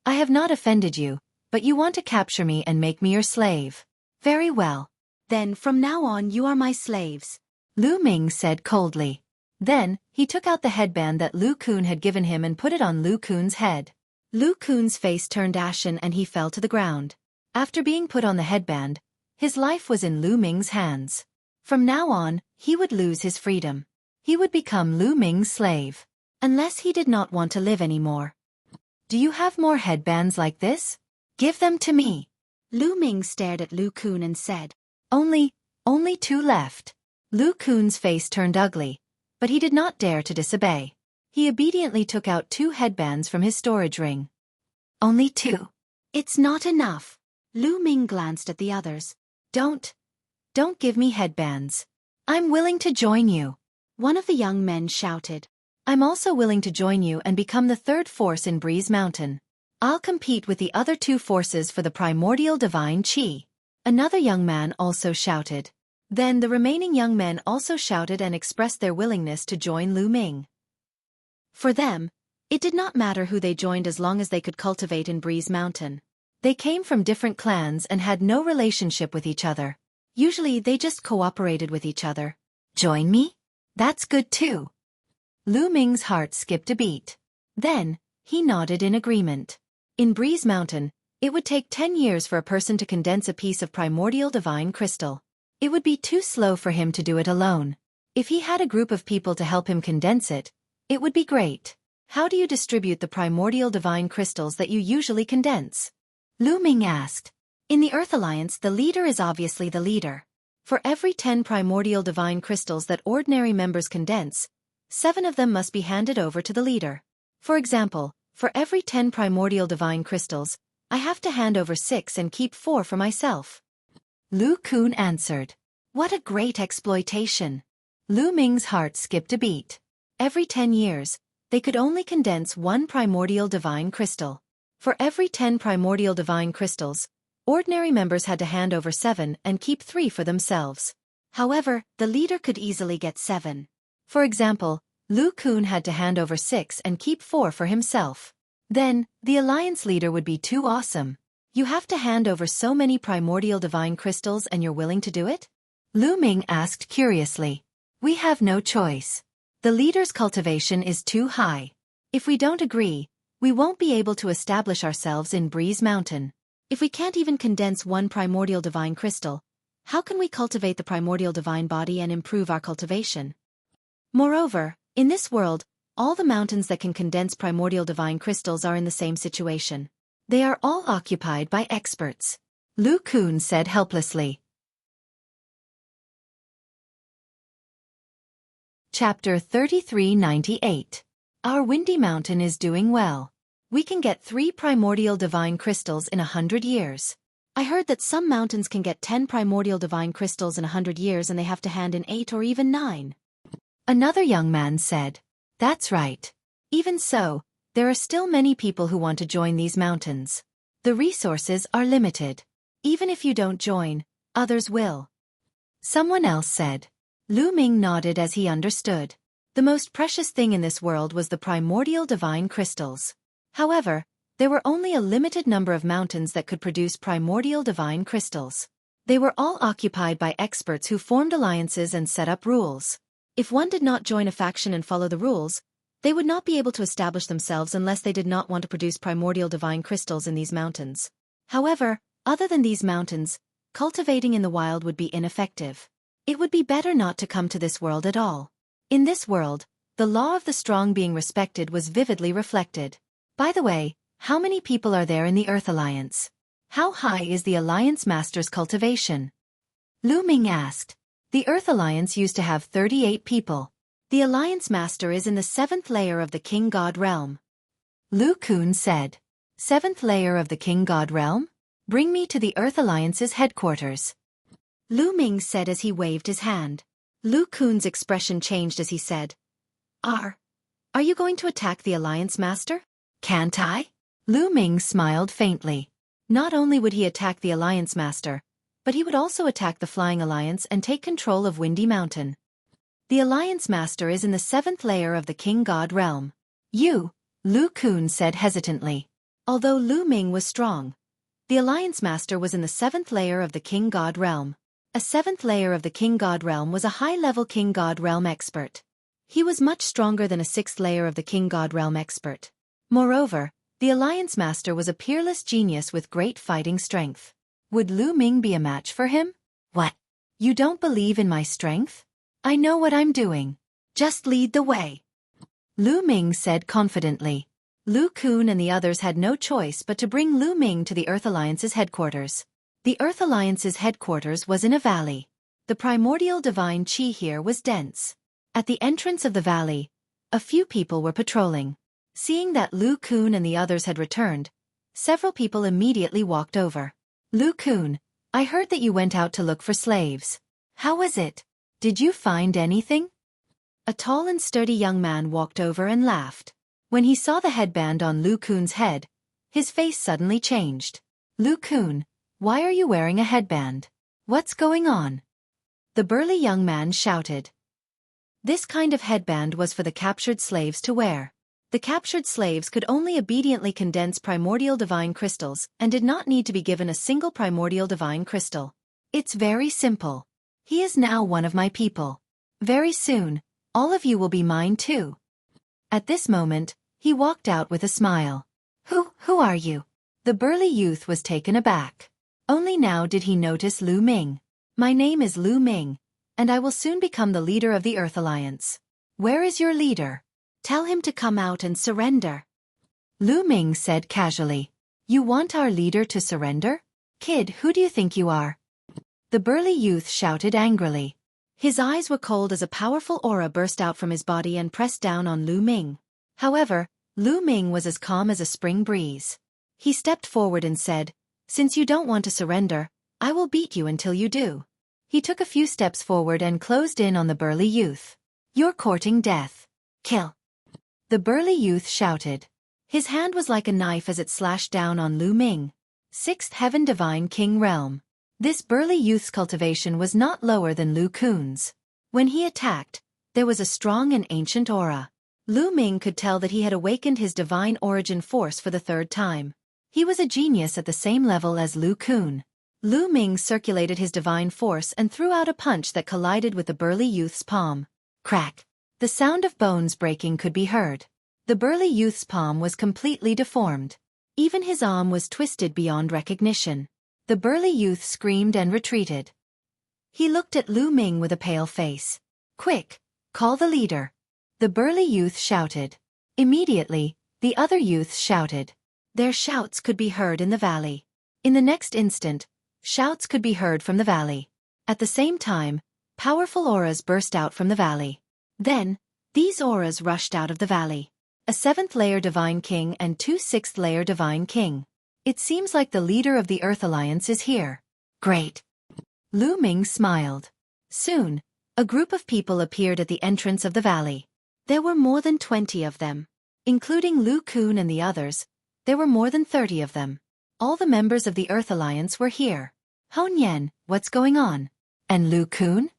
I have not offended you, but you want to capture me and make me your slave. Very well. Then from now on you are my slaves, Lu Ming said coldly. Then, he took out the headband that Lu Kun had given him and put it on Lu Kun's head. Lu Kun's face turned ashen and he fell to the ground. After being put on the headband, his life was in Lu Ming's hands. From now on, he would lose his freedom. He would become Lu Ming's slave. Unless he did not want to live anymore. Do you have more headbands like this? Give them to me. Lu Ming stared at Lu Kun and said. Only 2 left. Lu Kun's face turned ugly, but he did not dare to disobey. He obediently took out 2 headbands from his storage ring. Only 2. It's not enough. Lu Ming glanced at the others. Don't give me headbands. I'm willing to join you. One of the young men shouted. I'm also willing to join you and become the 3rd force in Breeze Mountain. I'll compete with the other 2 forces for the primordial divine chi. Another young man also shouted. Then the remaining young men also shouted and expressed their willingness to join Lu Ming. For them, it did not matter who they joined as long as they could cultivate in Breeze Mountain. They came from different clans and had no relationship with each other. Usually they just cooperated with each other. Join me? That's good too. Lu Ming's heart skipped a beat. Then, he nodded in agreement. In Breeze Mountain, it would take 10 years for a person to condense a piece of primordial divine crystal. It would be too slow for him to do it alone. If he had a group of people to help him condense it, it would be great. How do you distribute the primordial divine crystals that you usually condense? Lu Ming asked. In the Earth Alliance, the leader is obviously the leader. For every 10 primordial divine crystals that ordinary members condense, 7 of them must be handed over to the leader. For example, for every 10 primordial divine crystals, I have to hand over 6 and keep 4 for myself. Lu Kun answered. What a great exploitation. Lu Ming's heart skipped a beat. Every 10 years, they could only condense 1 primordial divine crystal. For every 10 primordial divine crystals, ordinary members had to hand over 7 and keep 3 for themselves. However, the leader could easily get 7. For example, Lu Kun had to hand over 6 and keep 4 for himself. Then, the alliance leader would be too awesome. You have to hand over so many primordial divine crystals and you're willing to do it? Lu Ming asked curiously. We have no choice. The leader's cultivation is too high. If we don't agree, we won't be able to establish ourselves in Breeze Mountain. If we can't even condense 1 primordial divine crystal, how can we cultivate the primordial divine body and improve our cultivation? Moreover, in this world, all the mountains that can condense primordial divine crystals are in the same situation. They are all occupied by experts. Lu Kun said helplessly. Chapter 3398. Our windy mountain is doing well. We can get 3 primordial divine crystals in 100 years. I heard that some mountains can get 10 primordial divine crystals in 100 years and they have to hand in 8 or even 9. Another young man said. That's right. Even so, there are still many people who want to join these mountains. The resources are limited. Even if you don't join, others will. Someone else said. Lu Ming nodded as he understood. The most precious thing in this world was the primordial divine crystals. However, there were only a limited number of mountains that could produce primordial divine crystals. They were all occupied by experts who formed alliances and set up rules. If one did not join a faction and follow the rules, they would not be able to establish themselves unless they did not want to produce primordial divine crystals in these mountains. However, other than these mountains, cultivating in the wild would be ineffective. It would be better not to come to this world at all. In this world, the law of the strong being respected was vividly reflected. By the way, how many people are there in the Earth Alliance? How high is the Alliance Master's cultivation? Lu Ming asked. The Earth Alliance used to have 38 people. The Alliance Master is in the 7th layer of the King God realm. Lu Kun said. 7th layer of the King God realm? Bring me to the Earth Alliance's headquarters. Lu Ming said as he waved his hand. Lu Kun's expression changed as he said. Are you going to attack the Alliance Master? Can't I? Lu Ming smiled faintly. Not only would he attack the Alliance Master, but he would also attack the Flying Alliance and take control of Windy Mountain. The Alliance Master is in the 7th layer of the King God realm. Lu Kun said hesitantly. Although Lu Ming was strong, the Alliance Master was in the 7th layer of the King God realm. A 7th layer of the King God realm was a high-level King God realm expert. He was much stronger than a 6th layer of the King God realm expert. Moreover, the Alliance Master was a peerless genius with great fighting strength. Would Lu Ming be a match for him? What? You don't believe in my strength? I know what I'm doing. Just lead the way. Lu Ming said confidently. Lu Kun and the others had no choice but to bring Lu Ming to the Earth Alliance's headquarters. The Earth Alliance's headquarters was in a valley. The primordial divine chi here was dense. At the entrance of the valley, a few people were patrolling. Seeing that Lu Kun and the others had returned, several people immediately walked over. Lu Kun, I heard that you went out to look for slaves. How was it? Did you find anything? A tall and sturdy young man walked over and laughed. When he saw the headband on Lu Kun's head, his face suddenly changed. Lu Kun, why are you wearing a headband? What's going on? The burly young man shouted. This kind of headband was for the captured slaves to wear. The captured slaves could only obediently condense primordial divine crystals and did not need to be given a single primordial divine crystal. It's very simple. He is now one of my people. Very soon, all of you will be mine too. At this moment, he walked out with a smile. Who are you? The burly youth was taken aback. Only now did he notice Lu Ming. My name is Lu Ming, and I will soon become the leader of the Earth Alliance. Where is your leader? Tell him to come out and surrender. Lu Ming said casually. You want our leader to surrender? Kid, who do you think you are? The burly youth shouted angrily. His eyes were cold as a powerful aura burst out from his body and pressed down on Lu Ming. However, Lu Ming was as calm as a spring breeze. He stepped forward and said, Since you don't want to surrender, I will beat you until you do. He took a few steps forward and closed in on the burly youth. You're courting death. Kill. The burly youth shouted. His hand was like a knife as it slashed down on Lu Ming. 6th Heaven Divine King Realm. This burly youth's cultivation was not lower than Lu Kun's. When he attacked, there was a strong and ancient aura. Lu Ming could tell that he had awakened his divine origin force for the 3rd time. He was a genius at the same level as Lu Kun. Lu Ming circulated his divine force and threw out a punch that collided with the burly youth's palm. Crack! The sound of bones breaking could be heard. The burly youth's palm was completely deformed. Even his arm was twisted beyond recognition. The burly youth screamed and retreated. He looked at Lu Ming with a pale face. Quick! Call the leader. The burly youth shouted. Immediately, the other youths shouted. Their shouts could be heard in the valley. In the next instant, shouts could be heard from the valley. At the same time, powerful auras burst out from the valley. Then, these auras rushed out of the valley. A 7th-layer Divine King and 2 6th-layer Divine King. It seems like the leader of the Earth Alliance is here. Great. Lu Ming smiled. Soon, a group of people appeared at the entrance of the valley. There were more than 20 of them. Including Lu Kun and the others, there were more than 30 of them. All the members of the Earth Alliance were here. Hon Yen, what's going on? And Lu Kun?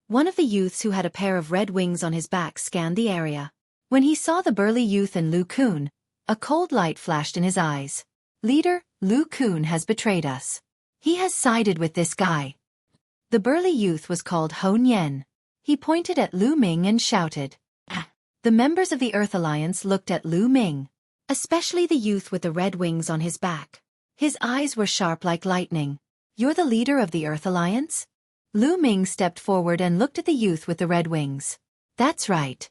One of the youths who had a pair of red wings on his back scanned the area. When he saw the burly youth and Lu Kun, a cold light flashed in his eyes. Leader, Lu Kun has betrayed us. He has sided with this guy. The burly youth was called Hon Yen. He pointed at Lu Ming and shouted. The members of the Earth Alliance looked at Lu Ming, especially the youth with the red wings on his back. His eyes were sharp like lightning. You're the leader of the Earth Alliance? Lu Ming stepped forward and looked at the youth with the red wings. That's right.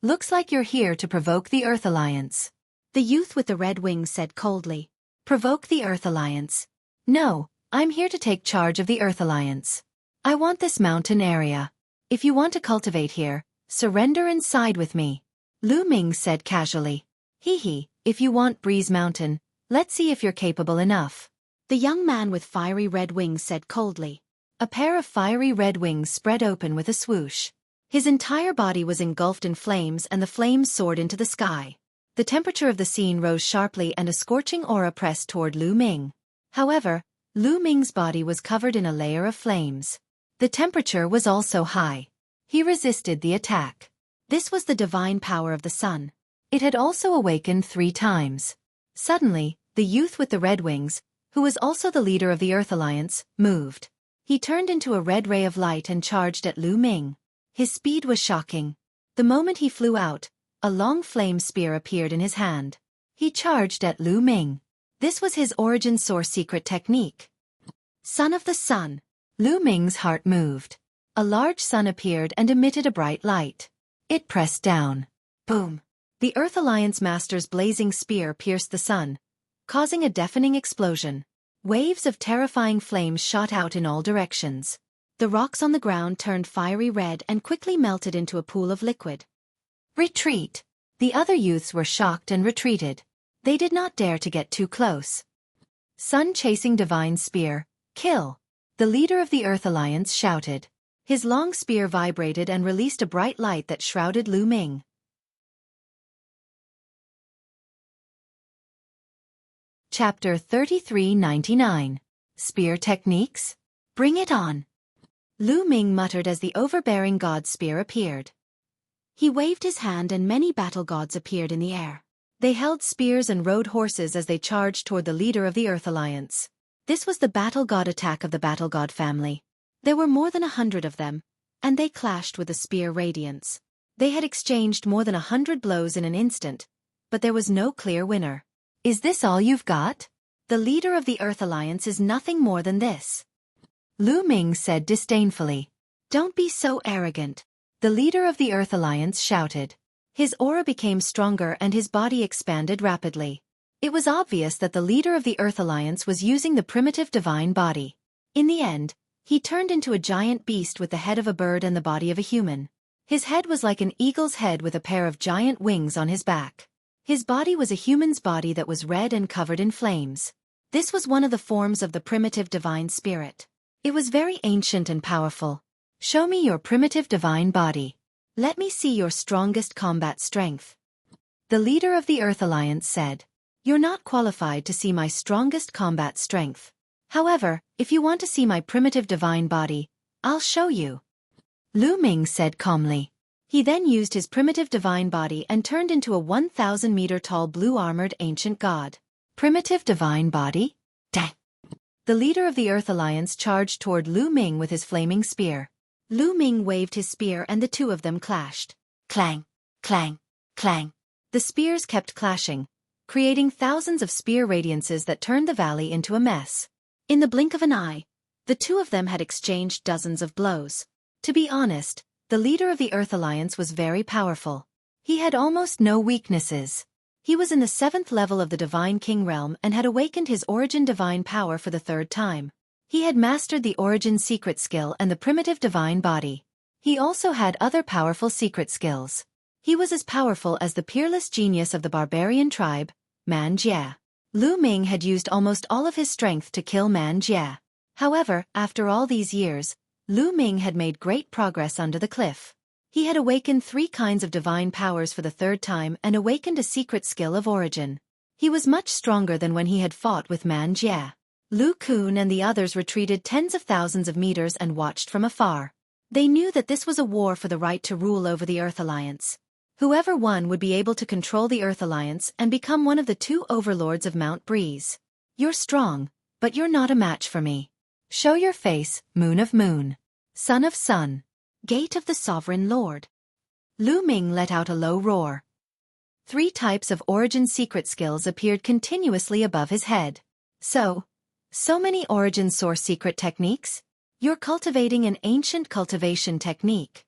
Looks like you're here to provoke the Earth Alliance. The youth with the red wings said coldly. Provoke the Earth Alliance? No, I'm here to take charge of the Earth Alliance. I want this mountain area. If you want to cultivate here, surrender and side with me. Lu Ming said casually. Hee, if you want Breeze Mountain, let's see if you're capable enough. The young man with fiery red wings said coldly. A pair of fiery red wings spread open with a swoosh. His entire body was engulfed in flames and the flames soared into the sky. The temperature of the scene rose sharply and a scorching aura pressed toward Lu Ming. However, Lu Ming's body was covered in a layer of flames. The temperature was also high. He resisted the attack. This was the divine power of the sun. It had also awakened 3 times. Suddenly, the youth with the red wings, who was also the leader of the Earth Alliance, moved. He turned into a red ray of light and charged at Lu Ming. His speed was shocking. The moment he flew out, a long flame spear appeared in his hand. He charged at Lu Ming. This was his origin source secret technique. Son of the Sun. Lu Ming's heart moved. A large sun appeared and emitted a bright light. It pressed down. Boom. The Earth Alliance Master's blazing spear pierced the sun, causing a deafening explosion. Waves of terrifying flames shot out in all directions. The rocks on the ground turned fiery red and quickly melted into a pool of liquid. Retreat! The other youths were shocked and retreated. They did not dare to get too close. Sun-chasing divine spear, kill! The leader of the Earth Alliance shouted. His long spear vibrated and released a bright light that shrouded Lu Ming. Chapter 3399. Spear Techniques? Bring it on! Lu Ming muttered as the overbearing god spear appeared. He waved his hand and many battle gods appeared in the air. They held spears and rode horses as they charged toward the leader of the Earth Alliance. This was the battle god attack of the battle god family. There were more than 100 of them, and they clashed with the spear radiance. They had exchanged more than 100 blows in an instant, but there was no clear winner. Is this all you've got? The leader of the Earth Alliance is nothing more than this. Lu Ming said disdainfully. Don't be so arrogant. The leader of the Earth Alliance shouted. His aura became stronger and his body expanded rapidly. It was obvious that the leader of the Earth Alliance was using the primitive divine body. In the end, he turned into a giant beast with the head of a bird and the body of a human. His head was like an eagle's head with a pair of giant wings on his back. His body was a human's body that was red and covered in flames. This was one of the forms of the primitive divine spirit. It was very ancient and powerful. Show me your primitive divine body. Let me see your strongest combat strength. The leader of the Earth Alliance said. You're not qualified to see my strongest combat strength. However, if you want to see my primitive divine body, I'll show you. Lu Ming said calmly. He then used his primitive divine body and turned into a 1,000-meter-tall blue-armored ancient god. Primitive divine body? Dang! The leader of the Earth Alliance charged toward Lu Ming with his flaming spear. Lu Ming waved his spear and the two of them clashed. Clang! Clang! Clang! The spears kept clashing, creating thousands of spear radiances that turned the valley into a mess. In the blink of an eye, the two of them had exchanged dozens of blows. To be honest, the leader of the Earth Alliance was very powerful. He had almost no weaknesses. He was in the 7th level of the Divine King realm and had awakened his origin divine power for the 3rd time. He had mastered the origin secret skill and the primitive divine body. He also had other powerful secret skills. He was as powerful as the peerless genius of the barbarian tribe, Man Jie. Lu Ming had used almost all of his strength to kill Man Jie. However, after all these years, Lu Ming had made great progress under the cliff. He had awakened 3 kinds of divine powers for the 3rd time and awakened a secret skill of origin. He was much stronger than when he had fought with Man Jie. Lu Kun and the others retreated tens of thousands of meters and watched from afar. They knew that this was a war for the right to rule over the Earth Alliance. Whoever won would be able to control the Earth Alliance and become one of the 2 overlords of Mount Breeze. You're strong, but you're not a match for me. Show your face, Moon of Moon. Son of Sun. Gate of the Sovereign Lord. Lu Ming let out a low roar. 3 types of origin secret skills appeared continuously above his head. So many origin source secret techniques? You're cultivating an ancient cultivation technique.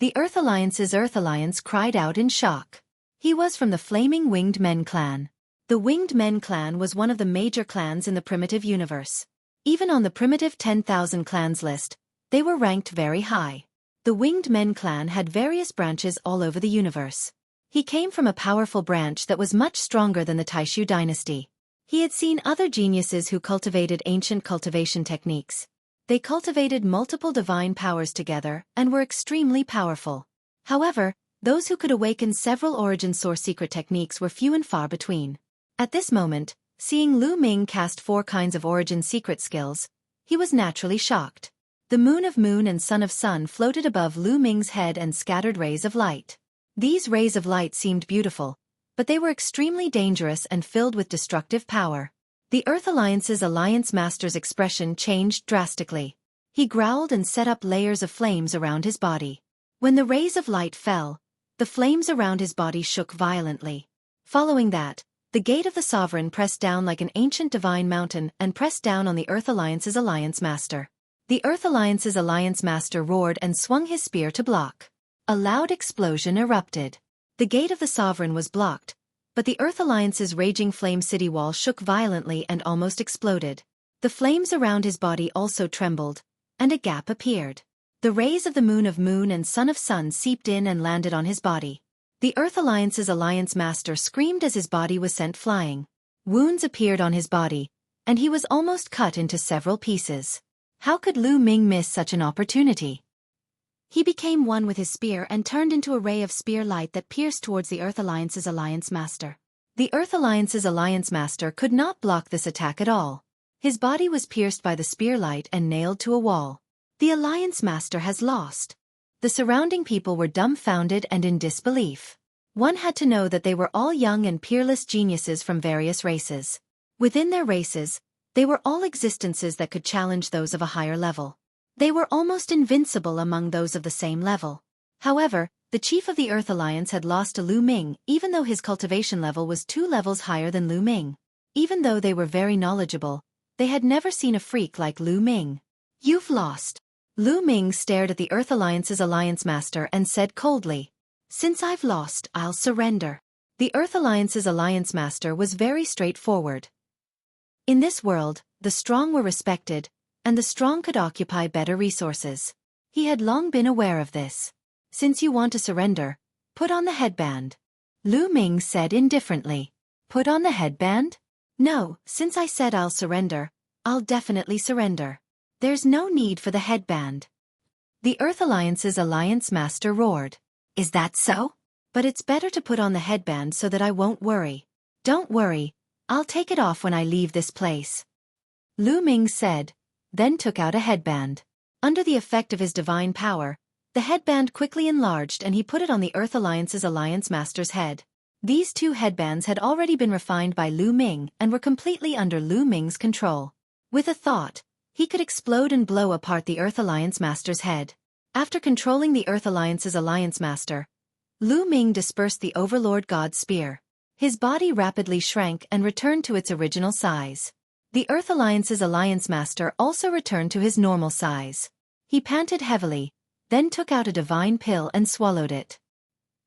The Earth Alliance cried out in shock. He was from the Flaming Winged Men clan. The Winged Men clan was one of the major clans in the primitive universe. Even on the primitive 10,000 clans list, they were ranked very high. The Winged Men clan had various branches all over the universe. He came from a powerful branch that was much stronger than the Taishu dynasty. He had seen other geniuses who cultivated ancient cultivation techniques. They cultivated multiple divine powers together and were extremely powerful. However, those who could awaken several origin source secret techniques were few and far between. At this moment, seeing Lu Ming cast 4 kinds of origin secret skills, he was naturally shocked. The Moon of Moon and Son of Sun floated above Lu Ming's head and scattered rays of light. These rays of light seemed beautiful, but they were extremely dangerous and filled with destructive power. The Earth Alliance's Alliance Master's expression changed drastically. He growled and set up layers of flames around his body. When the rays of light fell, the flames around his body shook violently. Following that, the Gate of the Sovereign pressed down like an ancient divine mountain and pressed down on the Earth Alliance's Alliance Master. The Earth Alliance's Alliance Master roared and swung his spear to block. A loud explosion erupted. The Gate of the Sovereign was blocked, but the Earth Alliance's raging flame city wall shook violently and almost exploded. The flames around his body also trembled, and a gap appeared. The rays of the Moon of Moon and Son of Sun seeped in and landed on his body. The Earth Alliance's Alliance Master screamed as his body was sent flying. Wounds appeared on his body, and he was almost cut into several pieces. How could Lu Ming miss such an opportunity? He became one with his spear and turned into a ray of spear light that pierced towards the Earth Alliance's Alliance Master. The Earth Alliance's Alliance Master could not block this attack at all. His body was pierced by the spear light and nailed to a wall. The Alliance Master has lost. The surrounding people were dumbfounded and in disbelief. One had to know that they were all young and peerless geniuses from various races. Within their races, they were all existences that could challenge those of a higher level. They were almost invincible among those of the same level. However, the chief of the Earth Alliance had lost to Lu Ming, even though his cultivation level was 2 levels higher than Lu Ming. Even though they were very knowledgeable, they had never seen a freak like Lu Ming. You've lost. Lu Ming stared at the Earth Alliance's Alliance Master and said coldly, "Since I've lost, I'll surrender." The Earth Alliance's Alliance Master was very straightforward. In this world, the strong were respected, and the strong could occupy better resources. He had long been aware of this. "Since you want to surrender, put on the headband." Lu Ming said indifferently. "Put on the headband?" "No, since I said I'll surrender, I'll definitely surrender. There's no need for the headband." The Earth Alliance's Alliance Master roared. "Is that so? But it's better to put on the headband so that I won't worry." "Don't worry, I'll take it off when I leave this place," Lu Ming said, then took out a headband. Under the effect of his divine power, the headband quickly enlarged and he put it on the Earth Alliance's Alliance Master's head. These two headbands had already been refined by Lu Ming and were completely under Lu Ming's control. With a thought, he could explode and blow apart the Earth Alliance Master's head. After controlling the Earth Alliance's Alliance Master, Lu Ming dispersed the Overlord God's spear. His body rapidly shrank and returned to its original size. The Earth Alliance's Alliance Master also returned to his normal size. He panted heavily, then took out a divine pill and swallowed it.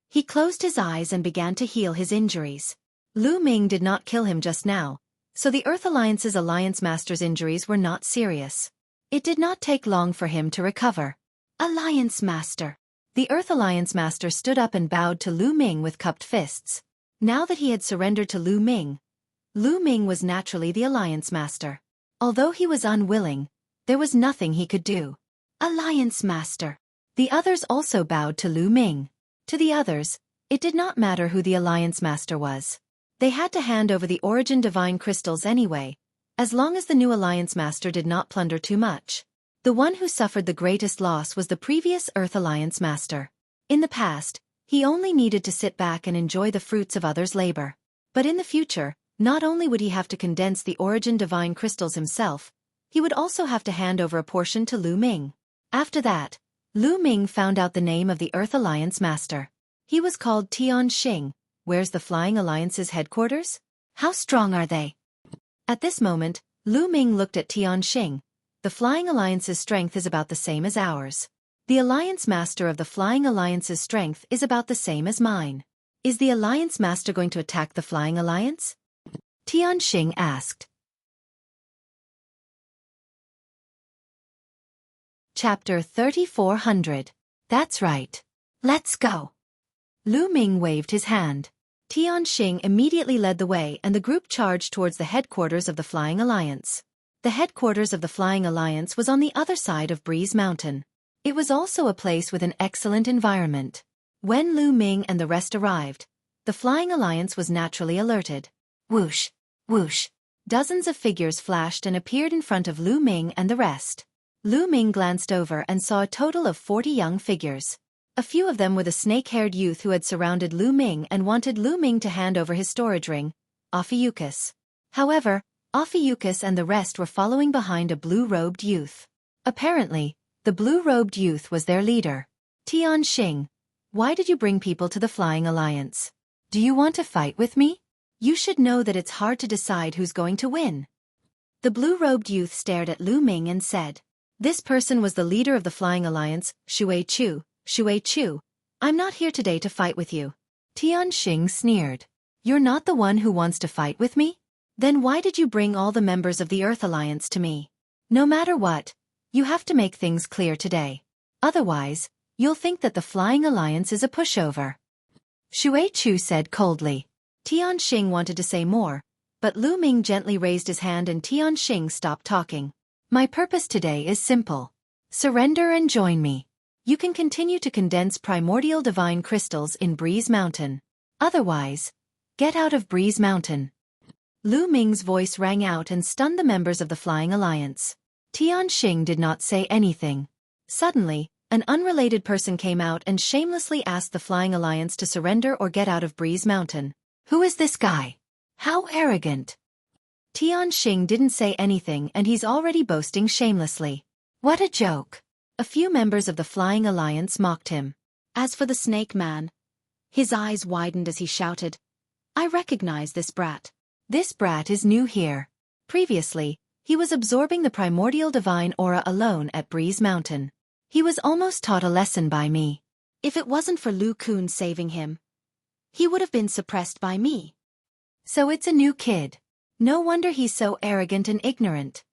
He closed his eyes and began to heal his injuries. Lu Ming did not kill him just now, so the Earth Alliance's Alliance Master's injuries were not serious. It did not take long for him to recover. "Alliance Master." The Earth Alliance Master stood up and bowed to Lu Ming with cupped fists. Now that he had surrendered to Lu Ming was naturally the Alliance Master. Although he was unwilling, there was nothing he could do. "Alliance Master." The others also bowed to Lu Ming. To the others, it did not matter who the Alliance Master was. They had to hand over the Origin Divine Crystals anyway, as long as the new Alliance Master did not plunder too much. The one who suffered the greatest loss was the previous Earth Alliance Master. In the past, he only needed to sit back and enjoy the fruits of others' labor. But in the future, not only would he have to condense the Origin Divine Crystals himself, he would also have to hand over a portion to Lu Ming. After that, Lu Ming found out the name of the Earth Alliance Master. He was called Tian Xing. Where's the Flying Alliance's headquarters? How strong are they? At this moment, Lu Ming looked at Tian Xing. The Flying Alliance's strength is about the same as ours. The Alliance Master of the Flying Alliance's strength is about the same as mine. Is the Alliance Master going to attack the Flying Alliance? Tian Xing asked. Chapter 3400. That's right. Let's go. Lu Ming waved his hand. Tian Xing immediately led the way and the group charged towards the headquarters of the Flying Alliance. The headquarters of the Flying Alliance was on the other side of Breeze Mountain. It was also a place with an excellent environment. When Lu Ming and the rest arrived, the Flying Alliance was naturally alerted. Whoosh, whoosh. Dozens of figures flashed and appeared in front of Lu Ming and the rest. Lu Ming glanced over and saw a total of 40 young figures. A few of them were the snake-haired youth who had surrounded Lu Ming and wanted Lu Ming to hand over his storage ring, Ophiuchus. However, Ophiuchus and the rest were following behind a blue-robed youth. Apparently, the blue-robed youth was their leader. Tian Xing, why did you bring people to the Flying Alliance? Do you want to fight with me? You should know that it's hard to decide who's going to win. The blue-robed youth stared at Lu Ming and said, "This person was the leader of the Flying Alliance, Xueqi. Xueqi, I'm not here today to fight with you." Tian Xing sneered. "You're not the one who wants to fight with me? Then why did you bring all the members of the Earth Alliance to me? No matter what, you have to make things clear today. Otherwise, you'll think that the Flying Alliance is a pushover." Xueqi said coldly. Tian Xing wanted to say more, but Lu Ming gently raised his hand and Tian Xing stopped talking. "My purpose today is simple. Surrender and join me. You can continue to condense primordial divine crystals in Breeze Mountain. Otherwise, get out of Breeze Mountain." Lu Ming's voice rang out and stunned the members of the Flying Alliance. Tian Xing did not say anything. Suddenly, an unrelated person came out and shamelessly asked the Flying Alliance to surrender or get out of Breeze Mountain. Who is this guy? How arrogant. Tian Xing didn't say anything and he's already boasting shamelessly. What a joke. A few members of the Flying Alliance mocked him. As for the Snake Man, his eyes widened as he shouted, "I recognize this brat. This brat is new here. Previously, He was absorbing the primordial divine aura alone at Breeze Mountain. He was almost taught a lesson by me. If it wasn't for Lu Kun saving him, he would have been suppressed by me. So it's a new kid. No wonder he's so arrogant and ignorant.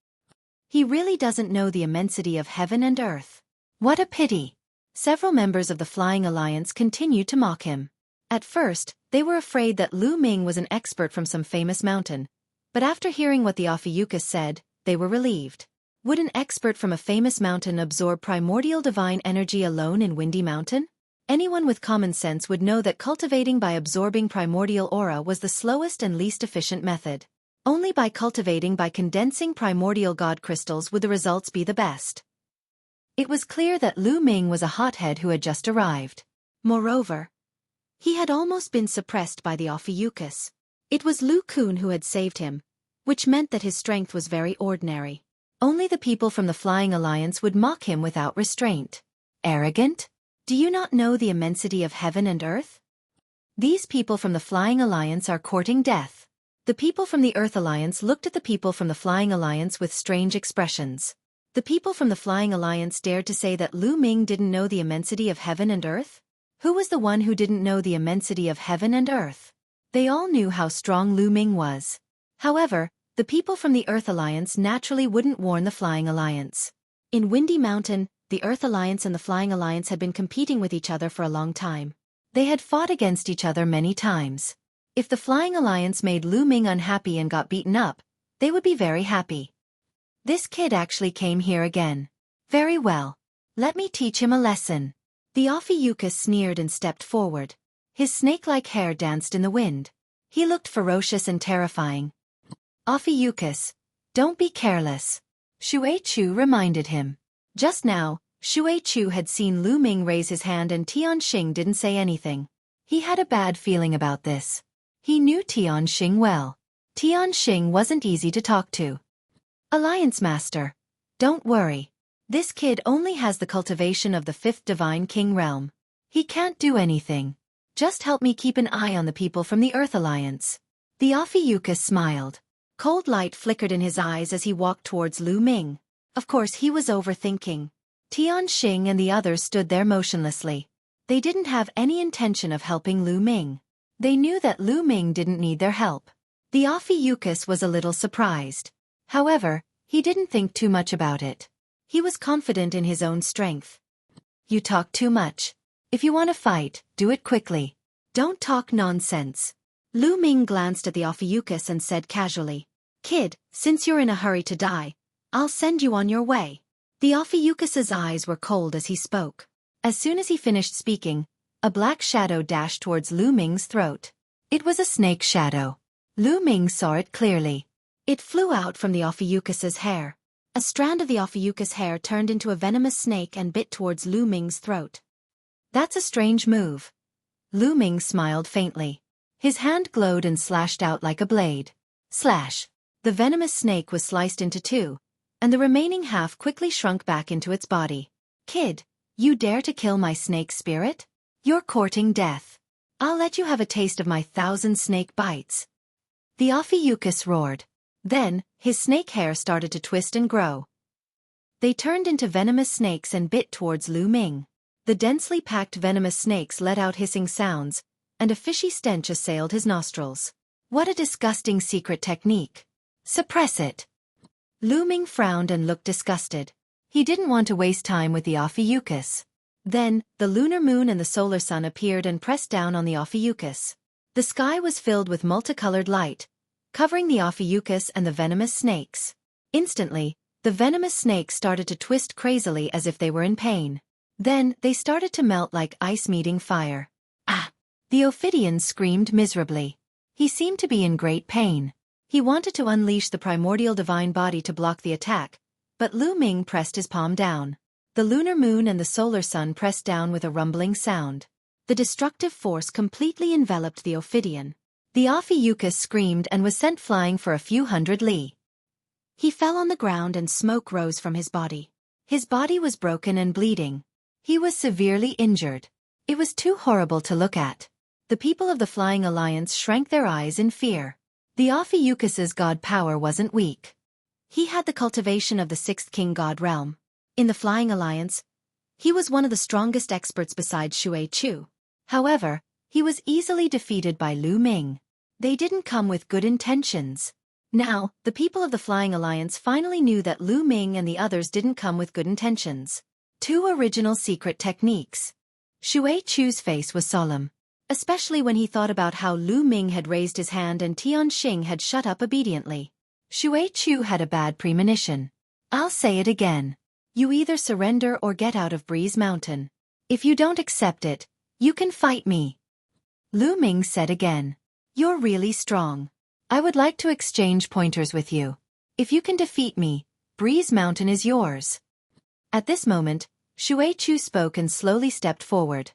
He really doesn't know the immensity of heaven and earth. What a pity. Several members of the Flying Alliance continued to mock him. At first, they were afraid that Lu Ming was an expert from some famous mountain, but after hearing what the Ophiuchus said, they were relieved. Would an expert from a famous mountain absorb primordial divine energy alone in Windy Mountain? Anyone with common sense would know that cultivating by absorbing primordial aura was the slowest and least efficient method. Only by cultivating by condensing primordial god crystals would the results be the best. It was clear that Lu Ming was a hothead who had just arrived. Moreover, he had almost been suppressed by the Ophiuchus. It was Lu Kun who had saved him, which meant that his strength was very ordinary. Only the people from the Flying Alliance would mock him without restraint. Arrogant? Do you not know the immensity of heaven and earth? These people from the Flying Alliance are courting death. The people from the Earth Alliance looked at the people from the Flying Alliance with strange expressions. The people from the Flying Alliance dared to say that Lu Ming didn't know the immensity of heaven and earth? Who was the one who didn't know the immensity of heaven and earth? They all knew how strong Lu Ming was. However, the people from the Earth Alliance naturally wouldn't warn the Flying Alliance. In Windy Mountain, the Earth Alliance and the Flying Alliance had been competing with each other for a long time. They had fought against each other many times. If the Flying Alliance made Lu Ming unhappy and got beaten up, they would be very happy. This kid actually came here again. Very well. Let me teach him a lesson. The Ophiuchus sneered and stepped forward. His snake-like hair danced in the wind. He looked ferocious and terrifying. Ophiuchus, don't be careless. Xueqi reminded him. Just now, Xueqi had seen Lu Ming raise his hand and Tianxing didn't say anything. He had a bad feeling about this. He knew Tianxing well. Tianxing wasn't easy to talk to. Alliance Master, don't worry. This kid only has the cultivation of the 5th Divine King realm. He can't do anything. Just help me keep an eye on the people from the Earth Alliance. The Ophiuchus smiled. Cold light flickered in his eyes as he walked towards Lu Ming. Of course he was overthinking. Tianxing and the others stood there motionlessly. They didn't have any intention of helping Lu Ming. They knew that Lu Ming didn't need their help. The Ophiuchus was a little surprised. However, he didn't think too much about it. He was confident in his own strength. You talk too much. If you want to fight, do it quickly. Don't talk nonsense. Lu Ming glanced at the Ophiuchus and said casually, Kid, since you're in a hurry to die, I'll send you on your way. The Ophiuchus's eyes were cold as he spoke. As soon as he finished speaking, a black shadow dashed towards Lu Ming's throat. It was a snake shadow. Lu Ming saw it clearly. It flew out from the Ophiuchus's hair. A strand of the Ophiuchus hair turned into a venomous snake and bit towards Lu Ming's throat. That's a strange move. Lu Ming smiled faintly. His hand glowed and slashed out like a blade. Slash. The venomous snake was sliced into two, and the remaining half quickly shrunk back into its body. Kid, you dare to kill my snake spirit? You're courting death. I'll let you have a taste of my 1,000 snake bites. The Ophiuchus roared. Then, his snake hair started to twist and grow. They turned into venomous snakes and bit towards Lu Ming. The densely packed venomous snakes let out hissing sounds, and a fishy stench assailed his nostrils. What a disgusting secret technique. Suppress it. Lu Ming frowned and looked disgusted. He didn't want to waste time with the Ophiuchus. Then, the lunar moon and the solar sun appeared and pressed down on the Ophiuchus. The sky was filled with multicolored light, covering the Ophiuchus and the venomous snakes. Instantly, the venomous snakes started to twist crazily as if they were in pain. Then, they started to melt like ice meeting fire. Ah! The Ophidian screamed miserably. He seemed to be in great pain. He wanted to unleash the primordial divine body to block the attack, but Lu Ming pressed his palm down. The lunar moon and the solar sun pressed down with a rumbling sound. The destructive force completely enveloped the Ophidian. The Ophiuchus screamed and was sent flying for a few hundred li. He fell on the ground and smoke rose from his body. His body was broken and bleeding. He was severely injured. It was too horrible to look at. The people of the Flying Alliance shrank their eyes in fear. The Ophiuchus's god power wasn't weak. He had the cultivation of the sixth king god realm. In the Flying Alliance, he was one of the strongest experts besides Xueqi. However, he was easily defeated by Lu Ming. They didn't come with good intentions. Now, the people of the Flying Alliance finally knew that Lu Ming and the others didn't come with good intentions. 2 original secret techniques. Xueqi's face was solemn, especially when he thought about how Lu Ming had raised his hand and Tianxing had shut up obediently. Xueqi had a bad premonition. I'll say it again. You either surrender or get out of Breeze Mountain. If you don't accept it, you can fight me. Lu Ming said again. You're really strong. I would like to exchange pointers with you. If you can defeat me, Breeze Mountain is yours. At this moment, Xueqi spoke and slowly stepped forward.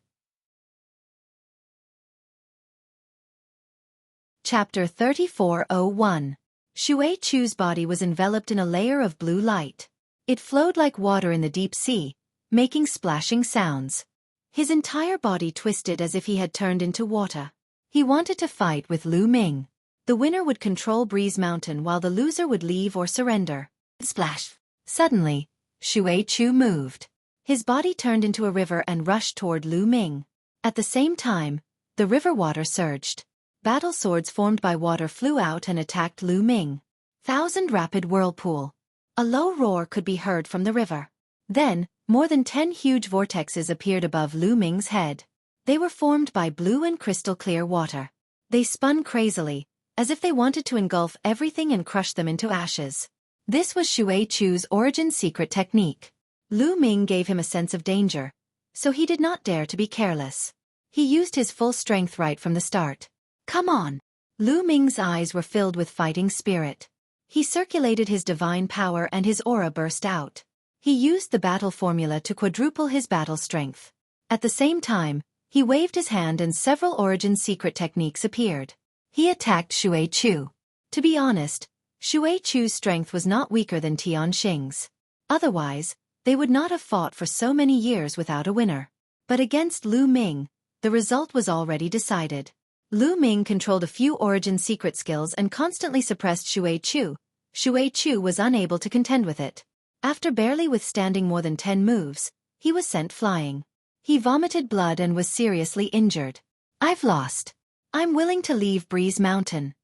Chapter 3401. Xueqi's body was enveloped in a layer of blue light. It flowed like water in the deep sea, making splashing sounds. His entire body twisted as if he had turned into water. He wanted to fight with Lu Ming. The winner would control Breeze Mountain while the loser would leave or surrender. Splash! Suddenly, Xueqi moved. His body turned into a river and rushed toward Lu Ming. At the same time, the river water surged. Battle swords formed by water flew out and attacked Lu Ming. 1,000 rapid whirlpool. A low roar could be heard from the river. Then, more than 10 huge vortexes appeared above Lu Ming's head. They were formed by blue and crystal-clear water. They spun crazily, as if they wanted to engulf everything and crush them into ashes. This was Xueqi's origin secret technique. Lu Ming gave him a sense of danger, so he did not dare to be careless. He used his full strength right from the start. Come on! Lu Ming's eyes were filled with fighting spirit. He circulated his divine power and his aura burst out. He used the battle formula to quadruple his battle strength. At the same time, he waved his hand and several origin secret techniques appeared. He attacked Xueqi. To be honest, Xueqi's strength was not weaker than Tianxing's. Otherwise, they would not have fought for so many years without a winner. But against Lu Ming, the result was already decided. Lu Ming controlled a few origin secret skills and constantly suppressed Xueqi. Xueqi was unable to contend with it. After barely withstanding more than 10 moves, he was sent flying. He vomited blood and was seriously injured. I've lost. I'm willing to leave Breeze Mountain.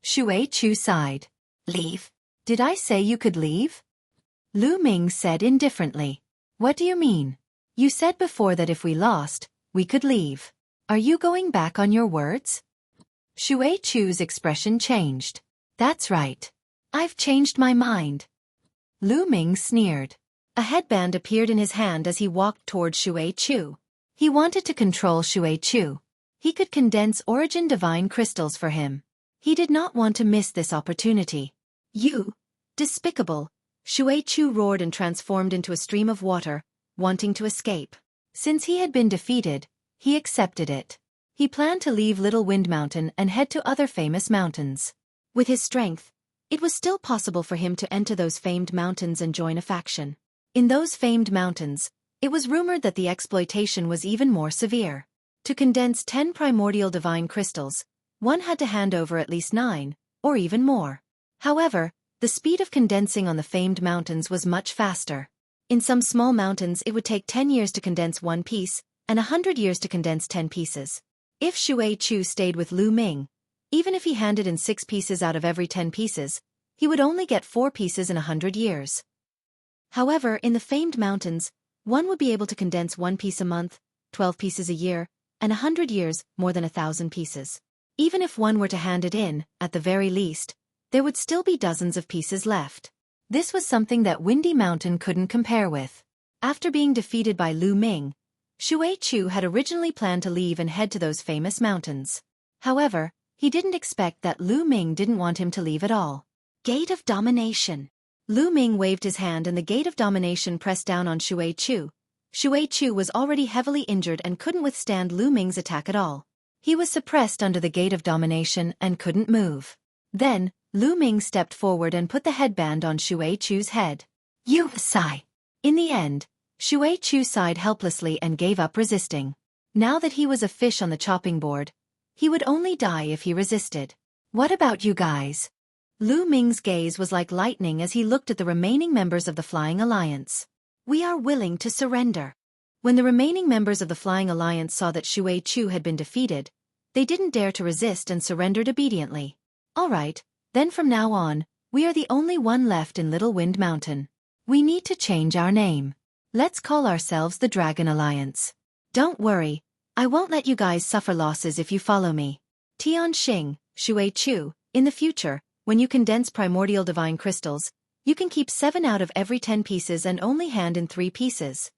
Xueqi sighed. Leave? Did I say you could leave? Lu Ming said indifferently. What do you mean? You said before that if we lost, we could leave. Are you going back on your words? Xueqi's expression changed. That's right. I've changed my mind. Lu Ming sneered. A headband appeared in his hand as he walked toward Xueqi. He wanted to control Xueqi. He could condense origin divine crystals for him. He did not want to miss this opportunity. You! Despicable! Xueqi roared and transformed into a stream of water, wanting to escape. Since he had been defeated, he accepted it. He planned to leave Little Wind Mountain and head to other famous mountains. With his strength, it was still possible for him to enter those famed mountains and join a faction. In those famed mountains, it was rumored that the exploitation was even more severe. To condense 10 primordial divine crystals, one had to hand over at least 9, or even more. However, the speed of condensing on the famed mountains was much faster. In some small mountains it would take 10 years to condense 1 piece, and 100 years to condense 10 pieces. If Xueqi stayed with Lu Ming, even if he handed in 6 pieces out of every 10 pieces, he would only get 4 pieces in 100 years. However, in the famed mountains, one would be able to condense 1 piece a month, 12 pieces a year, and 100 years, more than 1,000 pieces. Even if one were to hand it in, at the very least, there would still be dozens of pieces left. This was something that Windy Mountain couldn't compare with. After being defeated by Lu Ming, Xueqi had originally planned to leave and head to those famous mountains. However, he didn't expect that Lu Ming didn't want him to leave at all. Gate of Domination. Lu Ming waved his hand and the Gate of Domination pressed down on Xueqi. Xueqi was already heavily injured and couldn't withstand Lu Ming's attack at all. He was suppressed under the Gate of Domination and couldn't move. Then, Lu Ming stepped forward and put the headband on Xueqi's head. You sigh. In the end, Xueqi sighed helplessly and gave up resisting. Now that he was a fish on the chopping board, he would only die if he resisted. What about you guys? Lu Ming's gaze was like lightning as he looked at the remaining members of the Flying Alliance. We are willing to surrender. When the remaining members of the Flying Alliance saw that Xueqi had been defeated, they didn't dare to resist and surrendered obediently. All right, then from now on, we are the only one left in Little Wind Mountain. We need to change our name. Let's call ourselves the Dragon Alliance. Don't worry, I won't let you guys suffer losses if you follow me. Tianxing, Xueqi, in the future, when you condense primordial divine crystals, you can keep 7 out of every 10 pieces and only hand in 3 pieces.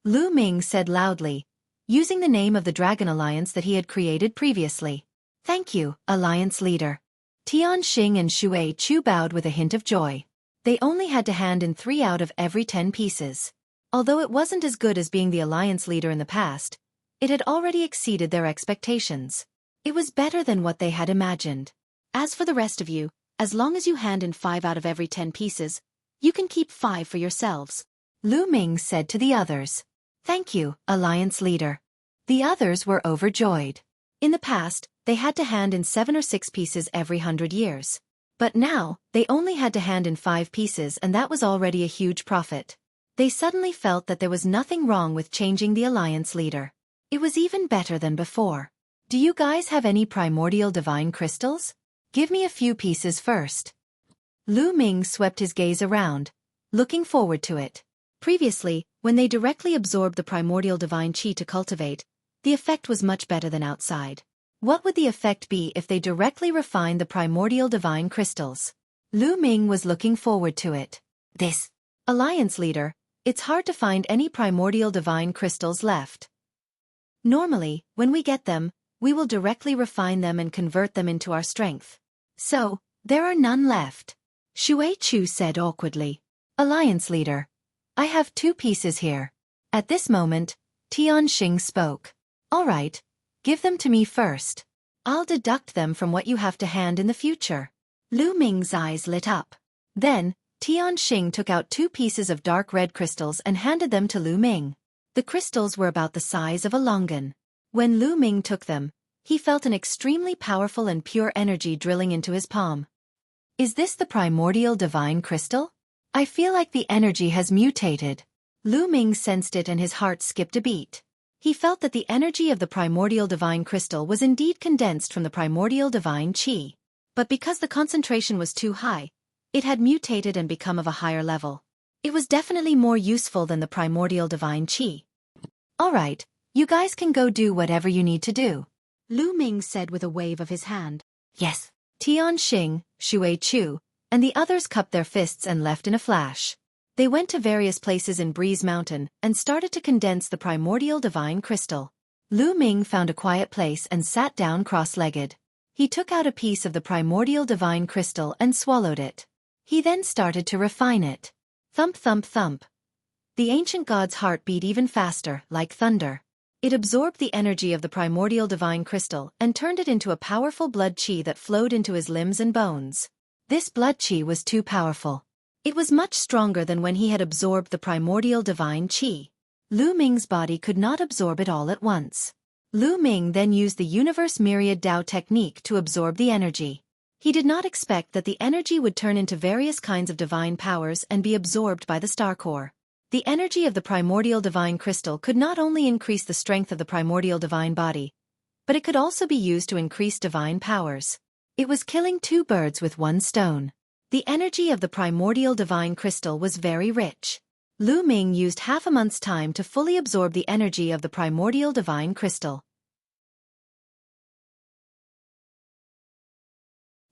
Lu Ming said loudly, using the name of the Dragon Alliance that he had created previously. Thank you, Alliance Leader. Tianxing and Xueqi bowed with a hint of joy. They only had to hand in 3 out of every 10 pieces. Although it wasn't as good as being the Alliance Leader in the past, it had already exceeded their expectations. It was better than what they had imagined. As for the rest of you, as long as you hand in 5 out of every 10 pieces, you can keep 5 for yourselves. Lu Ming said to the others. Thank you, Alliance Leader. The others were overjoyed. In the past, they had to hand in 7 or 6 pieces every 100 years. But now, they only had to hand in 5 pieces, and that was already a huge profit. They suddenly felt that there was nothing wrong with changing the Alliance Leader. It was even better than before. Do you guys have any primordial divine crystals? Give me a few pieces first. Lu Ming swept his gaze around, looking forward to it. Previously, when they directly absorbed the primordial divine qi to cultivate, the effect was much better than outside. What would the effect be if they directly refined the primordial divine crystals? Lu Ming was looking forward to it. This Alliance Leader, it's hard to find any primordial divine crystals left. Normally, when we get them, we will directly refine them and convert them into our strength. So, there are none left. Xueqi said awkwardly. Alliance Leader, I have 2 pieces here. At this moment, Tianxing spoke. All right, give them to me first. I'll deduct them from what you have to hand in the future. Lu Ming's eyes lit up. Then, Tianxing took out 2 pieces of dark red crystals and handed them to Lu Ming. The crystals were about the size of a longan. When Lu Ming took them, he felt an extremely powerful and pure energy drilling into his palm. Is this the primordial divine crystal? I feel like the energy has mutated. Lu Ming sensed it and his heart skipped a beat. He felt that the energy of the primordial divine crystal was indeed condensed from the primordial divine qi. But because the concentration was too high, it had mutated and become of a higher level. It was definitely more useful than the primordial divine qi. All right, you guys can go do whatever you need to do. Lu Ming said with a wave of his hand. Yes. Tianxing, Xueqi, and the others cupped their fists and left in a flash. They went to various places in Breeze Mountain and started to condense the primordial divine crystal. Lu Ming found a quiet place and sat down cross-legged. He took out a piece of the primordial divine crystal and swallowed it. He then started to refine it. Thump thump thump. The ancient god's heart beat even faster, like thunder. It absorbed the energy of the primordial divine crystal and turned it into a powerful blood qi that flowed into his limbs and bones. This blood qi was too powerful. It was much stronger than when he had absorbed the primordial divine qi. Lu Ming's body could not absorb it all at once. Lu Ming then used the Universe Myriad Dao technique to absorb the energy. He did not expect that the energy would turn into various kinds of divine powers and be absorbed by the star core. The energy of the primordial divine crystal could not only increase the strength of the primordial divine body, but it could also be used to increase divine powers. It was killing 2 birds with 1 stone. The energy of the primordial divine crystal was very rich. Lu Ming used half a month's time to fully absorb the energy of the primordial divine crystal.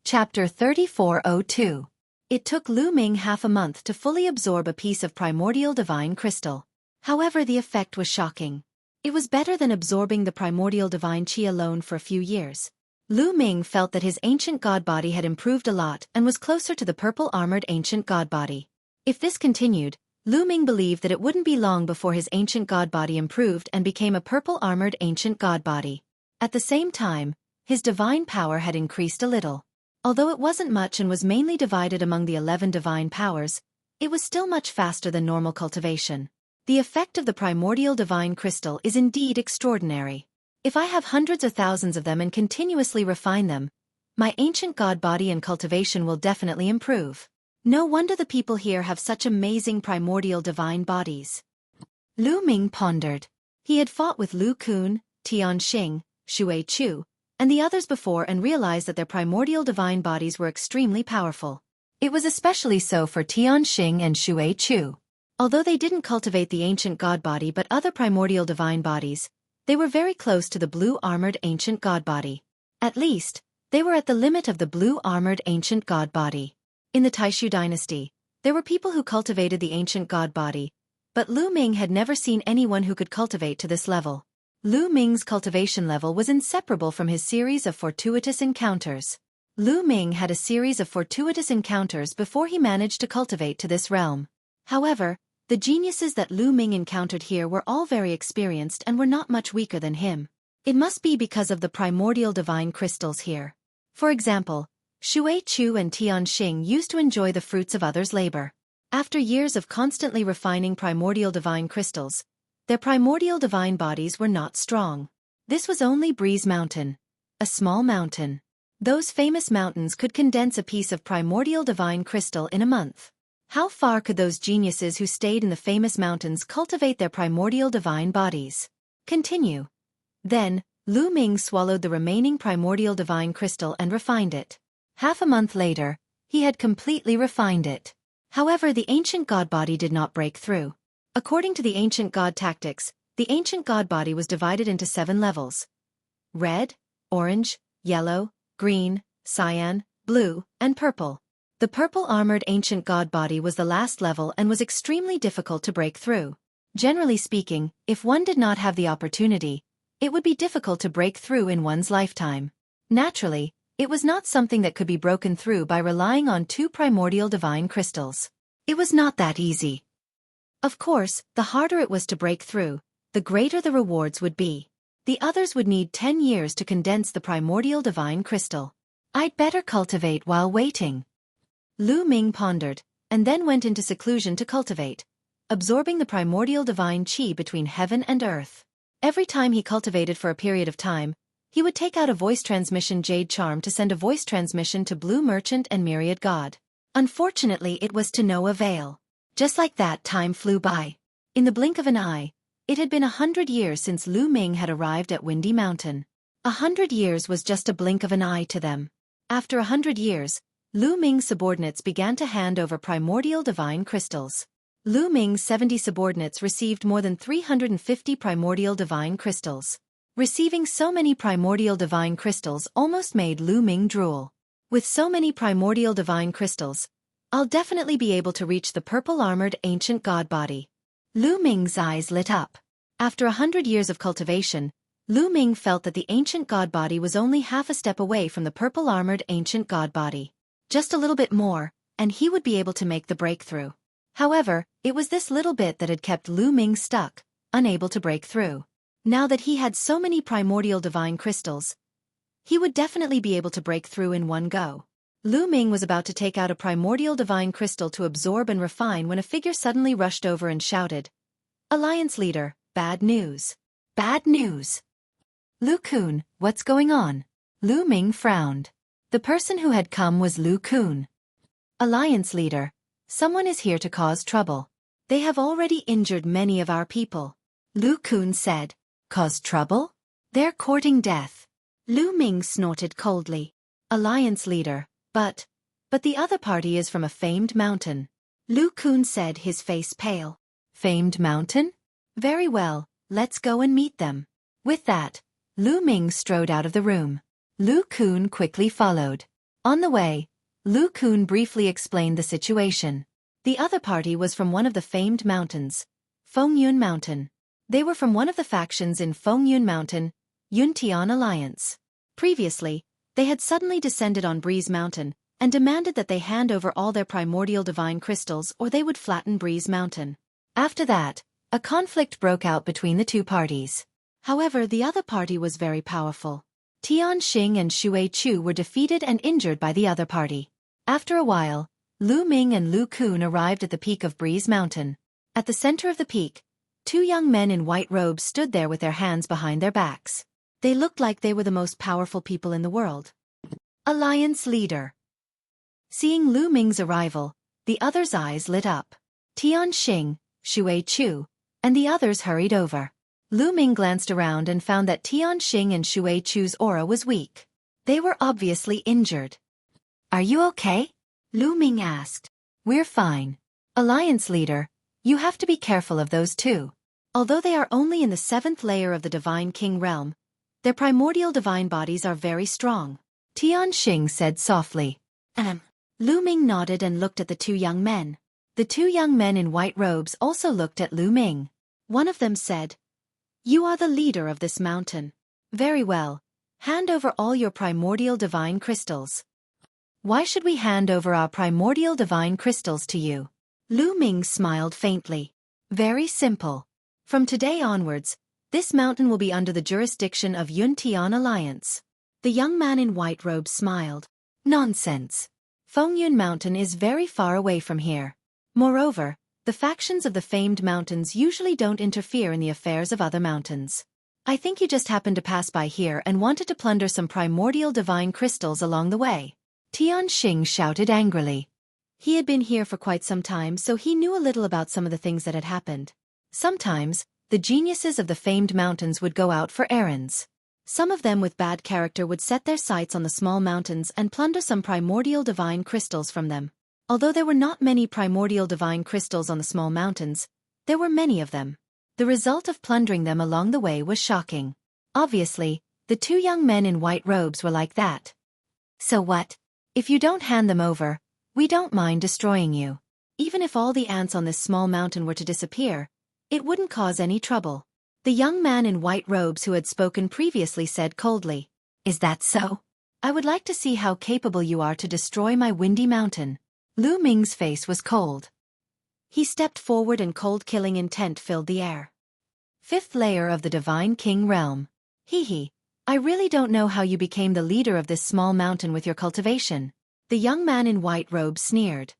Chapter 3402. It took Lu Ming half a month to fully absorb a piece of primordial divine crystal. However, the effect was shocking. It was better than absorbing the primordial divine qi alone for a few years. Lu Ming felt that his ancient god body had improved a lot and was closer to the purple-armored ancient god body. If this continued, Lu Ming believed that it wouldn't be long before his ancient god body improved and became a purple-armored ancient god body. At the same time, his divine power had increased a little. Although it wasn't much and was mainly divided among the 11 divine powers, it was still much faster than normal cultivation. The effect of the primordial divine crystal is indeed extraordinary. If I have hundreds or thousands of them and continuously refine them, My ancient god body and cultivation will definitely improve. No wonder the people here have such amazing primordial divine bodies. Lu Ming pondered. He had fought with Lu Kun, Tianxing, Xueqi, and the others before and realized that their primordial divine bodies were extremely powerful. It was especially so for Tianxing and Xueqi. Although they didn't cultivate the ancient god body but other primordial divine bodies, they were very close to the blue-armored ancient god body. At least, they were at the limit of the blue-armored ancient god body. In the Taishu dynasty, there were people who cultivated the ancient god body, but Lu Ming had never seen anyone who could cultivate to this level. Lu Ming's cultivation level was inseparable from his series of fortuitous encounters. Lu Ming had a series of fortuitous encounters before he managed to cultivate to this realm. However, the geniuses that Lu Ming encountered here were all very experienced and were not much weaker than him. It must be because of the primordial divine crystals here. For example, Xueqi and Tianxing used to enjoy the fruits of others' labor. After years of constantly refining primordial divine crystals, their primordial divine bodies were not strong. This was only Breeze Mountain, a small mountain. Those famous mountains could condense a piece of primordial divine crystal in a month. How far could those geniuses who stayed in the famous mountains cultivate their primordial divine bodies? Continue. Then, Lu Ming swallowed the remaining primordial divine crystal and refined it. Half a month later, he had completely refined it. However, the ancient god body did not break through. According to the ancient god tactics, the ancient god body was divided into 7 levels: red, orange, yellow, green, cyan, blue, and purple. The purple-armored ancient god body was the last level and was extremely difficult to break through. Generally speaking, if one did not have the opportunity, it would be difficult to break through in one's lifetime. Naturally, it was not something that could be broken through by relying on 2 primordial divine crystals. It was not that easy. Of course, the harder it was to break through, the greater the rewards would be. The others would need 10 years to condense the primordial divine crystal. I'd better cultivate while waiting. Lu Ming pondered, and then went into seclusion to cultivate, absorbing the primordial divine qi between heaven and earth. Every time he cultivated for a period of time, he would take out a voice transmission jade charm to send a voice transmission to Blue Merchant and Myriad God. Unfortunately, it was to no avail. Just like that, time flew by. In the blink of an eye, it had been 100 years since Lu Ming had arrived at Windy Mountain. 100 years was just a blink of an eye to them. After 100 years, Lu Ming's subordinates began to hand over primordial divine crystals. Lu Ming's 70 subordinates received more than 350 primordial divine crystals. Receiving so many primordial divine crystals almost made Lu Ming drool. With so many primordial divine crystals, I'll definitely be able to reach the purple-armored ancient god body. Lu Ming's eyes lit up. After 100 years of cultivation, Lu Ming felt that the ancient god body was only half a step away from the purple-armored ancient god body. Just a little bit more, and he would be able to make the breakthrough. However, it was this little bit that had kept Lu Ming stuck, unable to break through. Now that he had so many primordial divine crystals, he would definitely be able to break through in one go. Lu Ming was about to take out a primordial divine crystal to absorb and refine when a figure suddenly rushed over and shouted, "Alliance leader, bad news. Bad news." Lu Kun, what's going on? Lu Ming frowned. The person who had come was Lu Kun. Alliance leader, someone is here to cause trouble. They have already injured many of our people. Lu Kun said. Cause trouble? They're courting death. Lu Ming snorted coldly. Alliance leader, but the other party is from a famed mountain. Lu Kun said, his face pale. Famed mountain? Very well, let's go and meet them. With that, Lu Ming strode out of the room. Lu Kun quickly followed. On the way, Lu Kun briefly explained the situation. The other party was from one of the famed mountains, Fengyun Mountain. They were from one of the factions in Fengyun Mountain, Yuntian Alliance. Previously, they had suddenly descended on Breeze Mountain and demanded that they hand over all their primordial divine crystals or they would flatten Breeze Mountain. After that, a conflict broke out between the two parties. However, the other party was very powerful. Tianxing and Xueqi were defeated and injured by the other party. After a while, Lu Ming and Lu Kun arrived at the peak of Breeze Mountain. At the center of the peak, 2 young men in white robes stood there with their hands behind their backs. They looked like they were the most powerful people in the world. Alliance leader. Seeing Lu Ming's arrival, the others' eyes lit up. Tianxing, Xueqi, and the others hurried over. Lu Ming glanced around and found that Tianxing and Xueqi's aura was weak. They were obviously injured. Are you okay? Lu Ming asked. We're fine. Alliance leader, you have to be careful of those two. Although they are only in the 7th layer of the Divine King realm, their primordial divine bodies are very strong. Tianxing said softly. Lu Ming nodded and looked at the two young men. The two young men in white robes also looked at Lu Ming. One of them said, "You are the leader of this mountain. Very well. Hand over all your primordial divine crystals." Why should we hand over our primordial divine crystals to you? Lu Ming smiled faintly. Very simple. From today onwards, this mountain will be under the jurisdiction of Yuntian Alliance. The young man in white robes smiled. Nonsense. Fengyun Mountain is very far away from here. Moreover, the factions of the famed mountains usually don't interfere in the affairs of other mountains. I think you just happened to pass by here and wanted to plunder some primordial divine crystals along the way. Tianxing shouted angrily. He had been here for quite some time, so he knew a little about some of the things that had happened. Sometimes, the geniuses of the famed mountains would go out for errands. Some of them with bad character would set their sights on the small mountains and plunder some primordial divine crystals from them. Although there were not many primordial divine crystals on the small mountains, there were many of them. The result of plundering them along the way was shocking. Obviously, the two young men in white robes were like that. So what? If you don't hand them over, we don't mind destroying you. Even if all the ants on this small mountain were to disappear, it wouldn't cause any trouble. The young man in white robes who had spoken previously said coldly. Is that so? I would like to see how capable you are to destroy my windy mountain. Lu Ming's face was cold. He stepped forward and cold-killing intent filled the air. 5th layer of the Divine King realm. Hee. I really don't know how you became the leader of this small mountain with your cultivation. The young man in white robes sneered.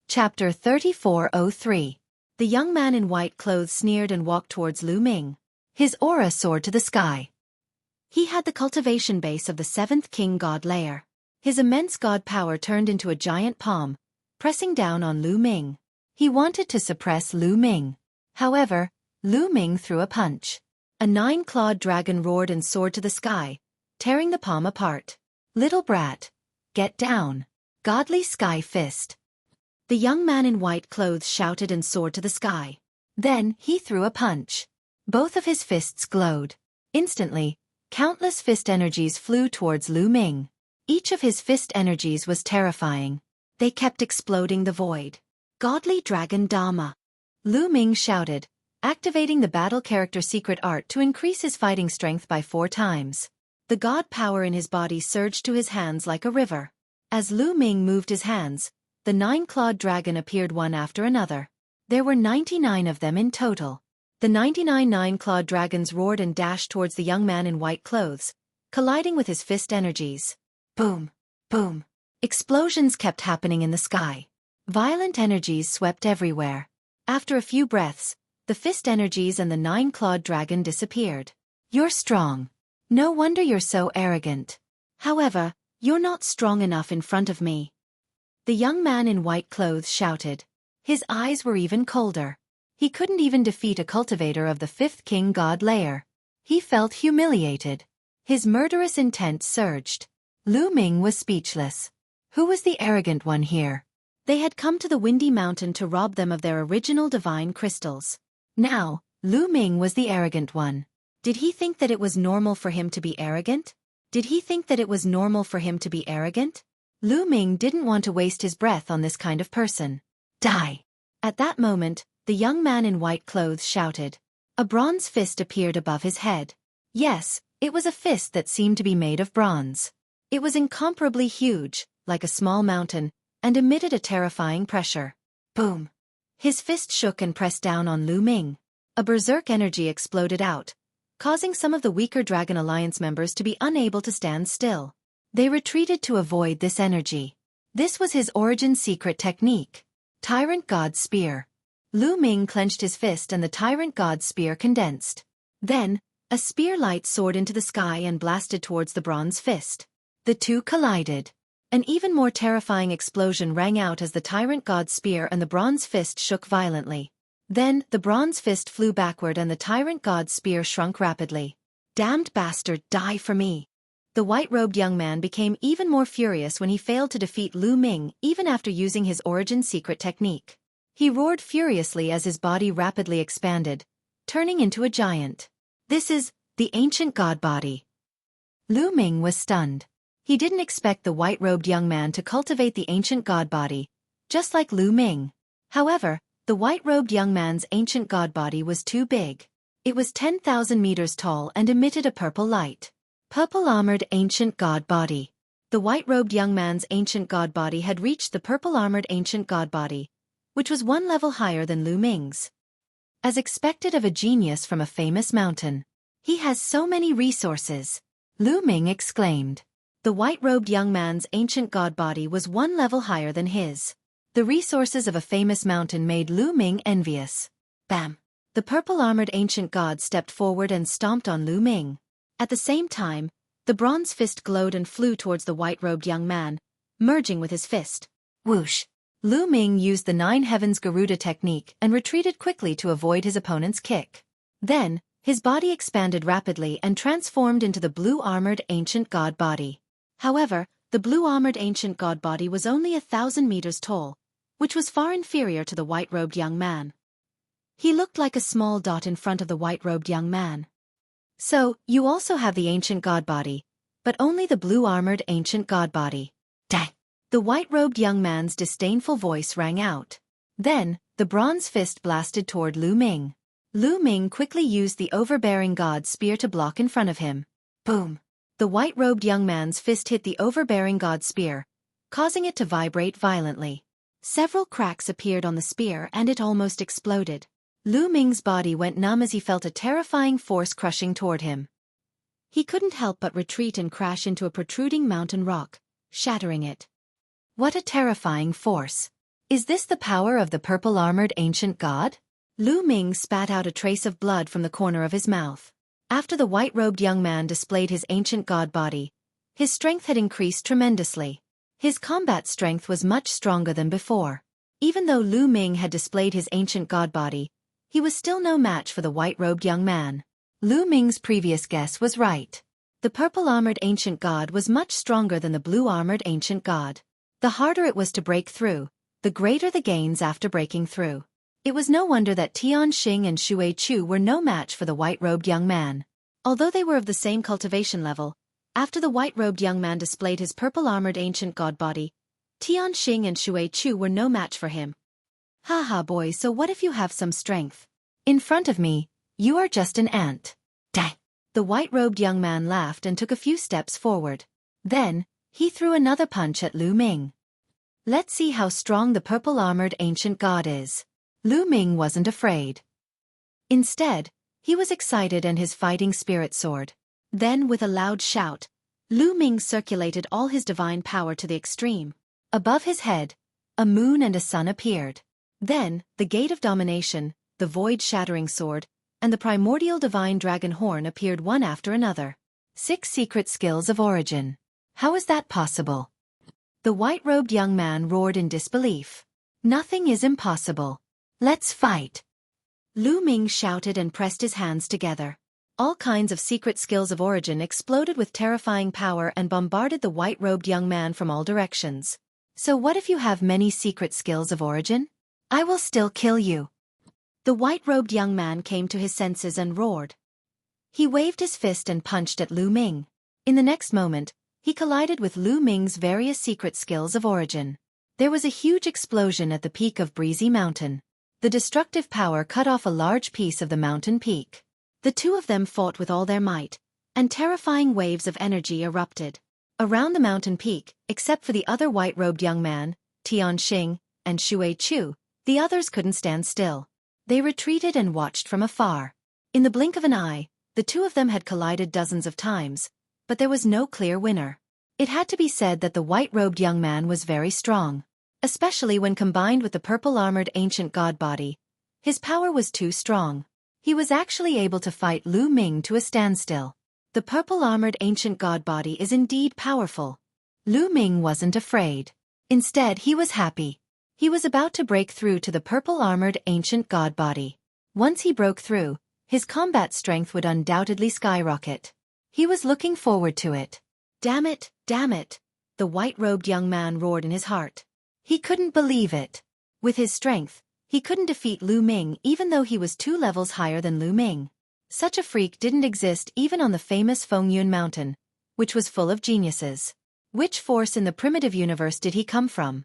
Chapter 3403. The young man in white clothes sneered and walked towards Lu Ming. His aura soared to the sky. He had the cultivation base of the 7th King God layer. His immense god power turned into a giant palm, pressing down on Lu Ming. He wanted to suppress Lu Ming. However, Lu Ming threw a punch. A 9-clawed dragon roared and soared to the sky, tearing the palm apart. Little brat, get down. Godly sky fist. The young man in white clothes shouted and soared to the sky. Then, he threw a punch. Both of his fists glowed. Instantly, countless fist energies flew towards Lu Ming. Each of his fist energies was terrifying. They kept exploding the void. Godly Dragon Dama. Lu Ming shouted, activating the battle character secret art to increase his fighting strength by 4 times. The god power in his body surged to his hands like a river. As Lu Ming moved his hands, the 9-clawed dragon appeared one after another. There were 99 of them in total. The 99 9-clawed dragons roared and dashed towards the young man in white clothes, colliding with his fist energies. Boom! Boom! Explosions kept happening in the sky. Violent energies swept everywhere. After a few breaths, the fist energies and the 9-clawed dragon disappeared. You're strong. No wonder you're so arrogant. However, you're not strong enough in front of me. The young man in white clothes shouted. His eyes were even colder. He couldn't even defeat a cultivator of the 5th King God layer. He felt humiliated. His murderous intent surged. Lu Ming was speechless. Who was the arrogant one here? They had come to the Windy Mountain to rob them of their original divine crystals. Now, Lu Ming was the arrogant one. Did he think that it was normal for him to be arrogant? Lu Ming didn't want to waste his breath on this kind of person. Die! At that moment, the young man in white clothes shouted. A bronze fist appeared above his head. Yes, it was a fist that seemed to be made of bronze. It was incomparably huge, like a small mountain, and emitted a terrifying pressure. Boom! His fist shook and pressed down on Lu Ming. A berserk energy exploded out, causing some of the weaker Dragon Alliance members to be unable to stand still. They retreated to avoid this energy. This was his origin secret technique. Tyrant God Spear. Lu Ming clenched his fist and the Tyrant God Spear condensed. Then, A spear light soared into the sky and blasted towards the bronze fist. The two collided. An even more terrifying explosion rang out as the tyrant god's spear and the bronze fist shook violently. Then, the bronze fist flew backward and the tyrant god's spear shrunk rapidly. Damned bastard, die for me. The white-robed young man became even more furious when he failed to defeat Lu Ming even after using his origin secret technique. He roared furiously as his body rapidly expanded, turning into a giant. This is the ancient god body. Lu Ming was stunned. He didn't expect the white-robed young man to cultivate the ancient god body, just like Lu Ming. However, the white-robed young man's ancient god body was too big. It was 10,000 meters tall and emitted a purple light. Purple-armored ancient god body. The white-robed young man's ancient god body had reached the purple-armored ancient god body, which was one level higher than Lu Ming's. As expected of a genius from a famous mountain. He has so many resources. Lu Ming exclaimed. The white-robed young man's ancient god body was one level higher than his. The resources of a famous mountain made Lu Ming envious. Bam! The purple-armored ancient god stepped forward and stomped on Lu Ming. At the same time, the bronze fist glowed and flew towards the white-robed young man, merging with his fist. Whoosh! Lu Ming used the Nine Heavens Garuda technique and retreated quickly to avoid his opponent's kick. Then, his body expanded rapidly and transformed into the blue-armored ancient god body. However, the blue-armored ancient god body was only 1,000 meters tall, which was far inferior to the white-robed young man. He looked like a small dot in front of the white-robed young man. So, you also have the ancient god body, but only the blue-armored ancient god body. Dang! The white-robed young man's disdainful voice rang out. Then, the bronze fist blasted toward Lu Ming. Lu Ming quickly used the overbearing god spear to block in front of him. Boom! The white-robed young man's fist hit the overbearing god spear, causing it to vibrate violently. Several cracks appeared on the spear and it almost exploded. Lu Ming's body went numb as he felt a terrifying force crushing toward him. He couldn't help but retreat and crash into a protruding mountain rock, shattering it. What a terrifying force! Is this the power of the purple-armored ancient god? Lu Ming spat out a trace of blood from the corner of his mouth. After the white-robed young man displayed his ancient god body, his strength had increased tremendously. His combat strength was much stronger than before. Even though Lu Ming had displayed his ancient god body, he was still no match for the white-robed young man. Lu Ming's previous guess was right. The purple-armored ancient god was much stronger than the blue-armored ancient god. The harder it was to break through, the greater the gains after breaking through. It was no wonder that Tianxing and Xueqi were no match for the white-robed young man. Although they were of the same cultivation level, after the white-robed young man displayed his purple-armored ancient god body, Tianxing and Xueqi were no match for him. Haha boy, so what if you have some strength? In front of me, you are just an ant. Dang! The white-robed young man laughed and took a few steps forward. Then, he threw another punch at Lu Ming. Let's see how strong the purple-armored ancient god is. Lu Ming wasn't afraid. Instead, he was excited and his fighting spirit soared. Then with a loud shout, Lu Ming circulated all his divine power to the extreme. Above his head, a moon and a sun appeared. Then, the Gate of Domination, the void-shattering sword, and the primordial divine dragon horn appeared one after another. 6 secret skills of origin. How is that possible? The white-robed young man roared in disbelief. Nothing is impossible. Let's fight! Lu Ming shouted and pressed his hands together. All kinds of secret skills of origin exploded with terrifying power and bombarded the white-robed young man from all directions. So what if you have many secret skills of origin? I will still kill you. The white-robed young man came to his senses and roared. He waved his fist and punched at Lu Ming. In the next moment, he collided with Lu Ming's various secret skills of origin. There was a huge explosion at the peak of Breezy Mountain. The destructive power cut off a large piece of the mountain peak. The two of them fought with all their might, and terrifying waves of energy erupted. Around the mountain peak, except for the other white-robed young man, Tianxing, and Xueqi, the others couldn't stand still. They retreated and watched from afar. In the blink of an eye, the two of them had collided dozens of times, but there was no clear winner. It had to be said that the white-robed young man was very strong. Especially when combined with the purple-armored ancient god body. His power was too strong. He was actually able to fight Lu Ming to a standstill. The purple-armored ancient god body is indeed powerful. Lu Ming wasn't afraid. Instead, he was happy. He was about to break through to the purple-armored ancient god body. Once he broke through, his combat strength would undoubtedly skyrocket. He was looking forward to it. Damn it, the white-robed young man roared in his heart. He couldn't believe it. With his strength, he couldn't defeat Lu Ming even though he was 2 levels higher than Lu Ming. Such a freak didn't exist even on the famous Fengyun Mountain, which was full of geniuses. Which force in the primitive universe did he come from?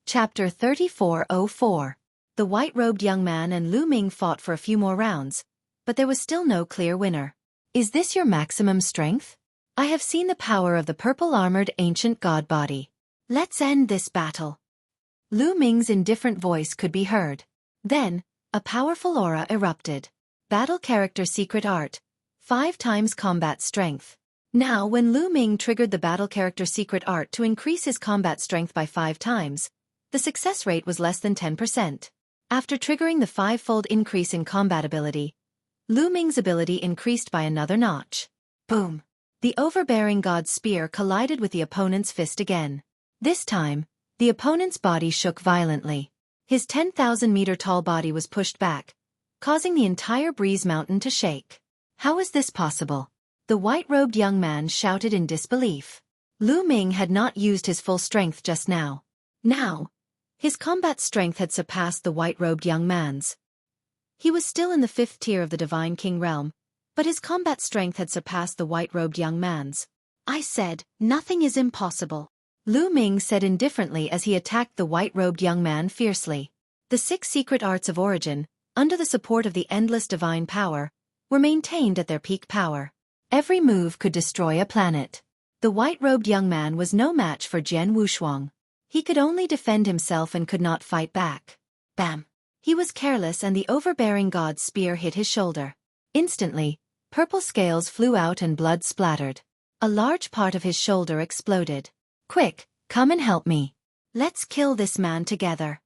Chapter 3404. The white-robed young man and Lu Ming fought for a few more rounds, but there was still no clear winner. Is this your maximum strength? I have seen the power of the purple-armored ancient god body. Let's end this battle. Lu Ming's indifferent voice could be heard. Then, a powerful aura erupted. Battle character secret art. 5 times combat strength. Now when Lu Ming triggered the battle character secret art to increase his combat strength by 5 times, the success rate was less than 10%. After triggering the 5-fold increase in combat ability, Lu Ming's ability increased by another notch. Boom! The overbearing god's spear collided with the opponent's fist again. This time, the opponent's body shook violently. His 10,000-meter-tall body was pushed back, causing the entire Breeze Mountain to shake. How is this possible? The white-robed young man shouted in disbelief. Lu Ming had not used his full strength just now. Now, his combat strength had surpassed the white-robed young man's. He was still in the 5th tier of the Divine King realm, but his combat strength had surpassed the white-robed young man's. I said, nothing is impossible. Lu Ming said indifferently as he attacked the white-robed young man fiercely. The 6 secret arts of origin, under the support of the endless divine power, were maintained at their peak power. Every move could destroy a planet. The white-robed young man was no match for Jian Wushuang. He could only defend himself and could not fight back. Bam! He was careless and the overbearing god's spear hit his shoulder. Instantly, purple scales flew out and blood splattered. A large part of his shoulder exploded. Quick, come and help me. Let's kill this man together.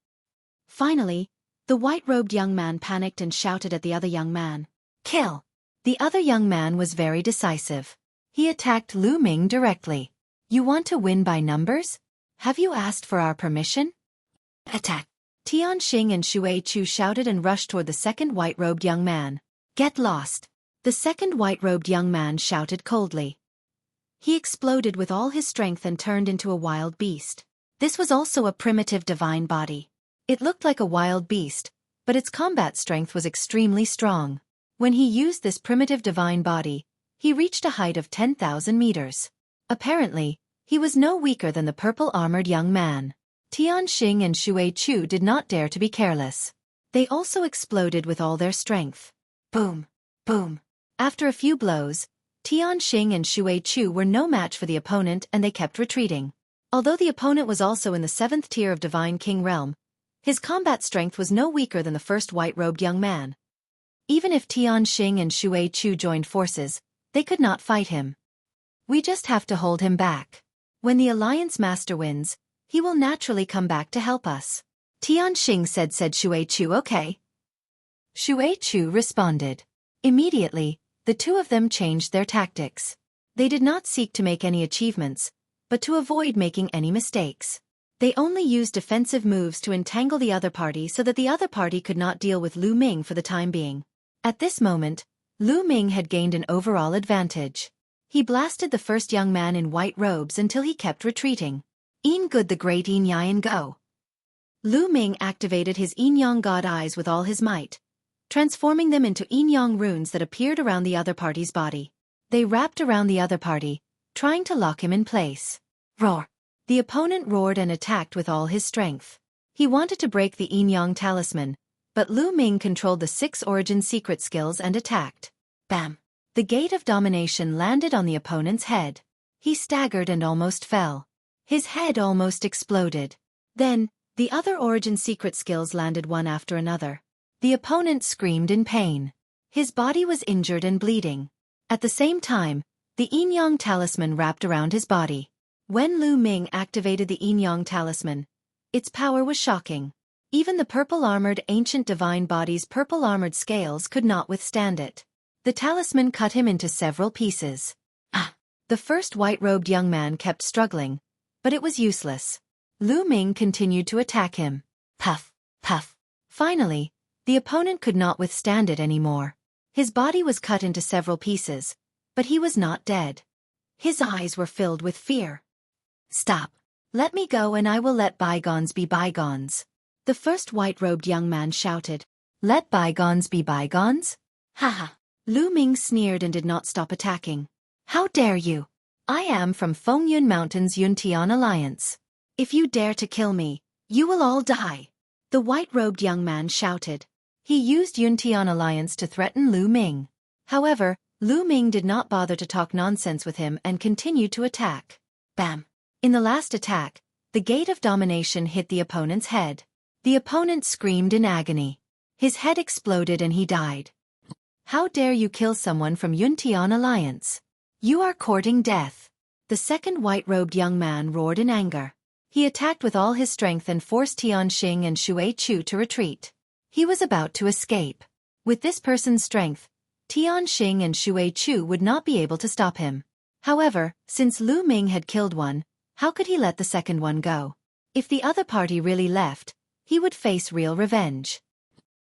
Finally, the white-robed young man panicked and shouted at the other young man. Kill! The other young man was very decisive. He attacked Lu Ming directly. You want to win by numbers? Have you asked for our permission? Attack! Tianxing and Xueqi shouted and rushed toward the second white-robed young man. Get lost! The second white-robed young man shouted coldly. He exploded with all his strength and turned into a wild beast. This was also a primitive divine body. It looked like a wild beast, but its combat strength was extremely strong. When he used this primitive divine body, he reached a height of 10,000 meters. Apparently, he was no weaker than the purple-armored young man. Tianxing and Xueqi did not dare to be careless. They also exploded with all their strength. Boom! Boom! After a few blows, Tianxing and Xueqi were no match for the opponent and they kept retreating. Although the opponent was also in the 7th tier of Divine King realm, his combat strength was no weaker than the first white-robed young man. Even if Tianxing and Xueqi joined forces, they could not fight him. We just have to hold him back. When the Alliance Master wins, he will naturally come back to help us. Tianxing said Xueqi okay. Xueqi responded. Immediately, the two of them changed their tactics. They did not seek to make any achievements, but to avoid making any mistakes. They only used defensive moves to entangle the other party so that the other party could not deal with Lu Ming for the time being. At this moment, Lu Ming had gained an overall advantage. He blasted the first young man in white robes until he kept retreating. Yin Good the Great Yin Yang Go. Lu Ming activated his Yin Yang God Eyes with all his might, transforming them into Yin Yang runes that appeared around the other party's body. They wrapped around the other party, trying to lock him in place. Roar! The opponent roared and attacked with all his strength. He wanted to break the Yin Yang talisman, but Lu Ming controlled the 6 origin secret skills and attacked. Bam! The gate of domination landed on the opponent's head. He staggered and almost fell. His head almost exploded. Then, the other origin secret skills landed one after another. The opponent screamed in pain. His body was injured and bleeding. At the same time, the Yin Yang talisman wrapped around his body. When Lu Ming activated the Yin Yang talisman, its power was shocking. Even the purple-armored ancient divine body's purple-armored scales could not withstand it. The talisman cut him into several pieces. The first white-robed young man kept struggling, but it was useless. Lu Ming continued to attack him. Puff, puff. Finally, the opponent could not withstand it anymore. His body was cut into several pieces, but he was not dead. His eyes were filled with fear. Stop. Let me go and I will let bygones be bygones. The first white-robed young man shouted. Let bygones be bygones? Haha. Lu Ming sneered and did not stop attacking. How dare you? I am from Fengyun Mountain's Yuntian Alliance. If you dare to kill me, you will all die. The white-robed young man shouted. He used Yuntian Alliance to threaten Lu Ming. However, Lu Ming did not bother to talk nonsense with him and continued to attack. Bam! In the last attack, the gate of domination hit the opponent's head. The opponent screamed in agony. His head exploded and he died. How dare you kill someone from Yuntian Alliance? You are courting death. The second white-robed young man roared in anger. He attacked with all his strength and forced Tianxing and Xueqi to retreat. He was about to escape. With this person's strength, Tianxing and Xueqi would not be able to stop him. However, since Lu Ming had killed one, how could he let the second one go? If the other party really left, he would face real revenge.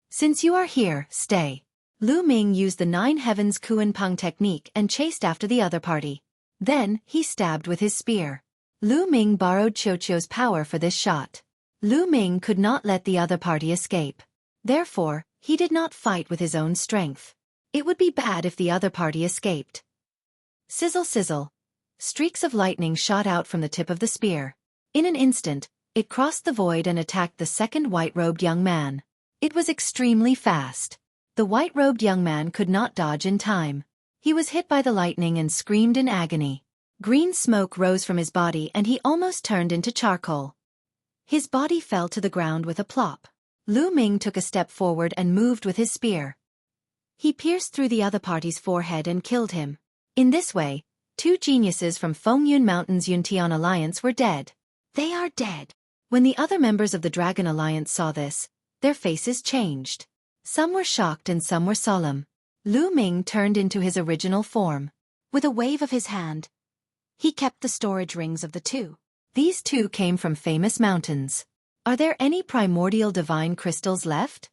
Since you are here, stay. Lu Ming used the Nine Heavens Kuan Peng technique and chased after the other party. Then, he stabbed with his spear. Lu Ming borrowed Xueqi's power for this shot. Lu Ming could not let the other party escape. Therefore, he did not fight with his own strength. It would be bad if the other party escaped. Sizzle sizzle. Streaks of lightning shot out from the tip of the spear. In an instant, it crossed the void and attacked the second white-robed young man. It was extremely fast. The white-robed young man could not dodge in time. He was hit by the lightning and screamed in agony. Green smoke rose from his body and he almost turned into charcoal. His body fell to the ground with a plop. Lu Ming took a step forward and moved with his spear. He pierced through the other party's forehead and killed him. In this way, two geniuses from Fengyun Mountain's Yuntian Alliance were dead. They are dead. When the other members of the Dragon Alliance saw this, their faces changed. Some were shocked and some were solemn. Lu Ming turned into his original form. With a wave of his hand, he kept the storage rings of the two. These two came from famous mountains. Are there any primordial divine crystals left?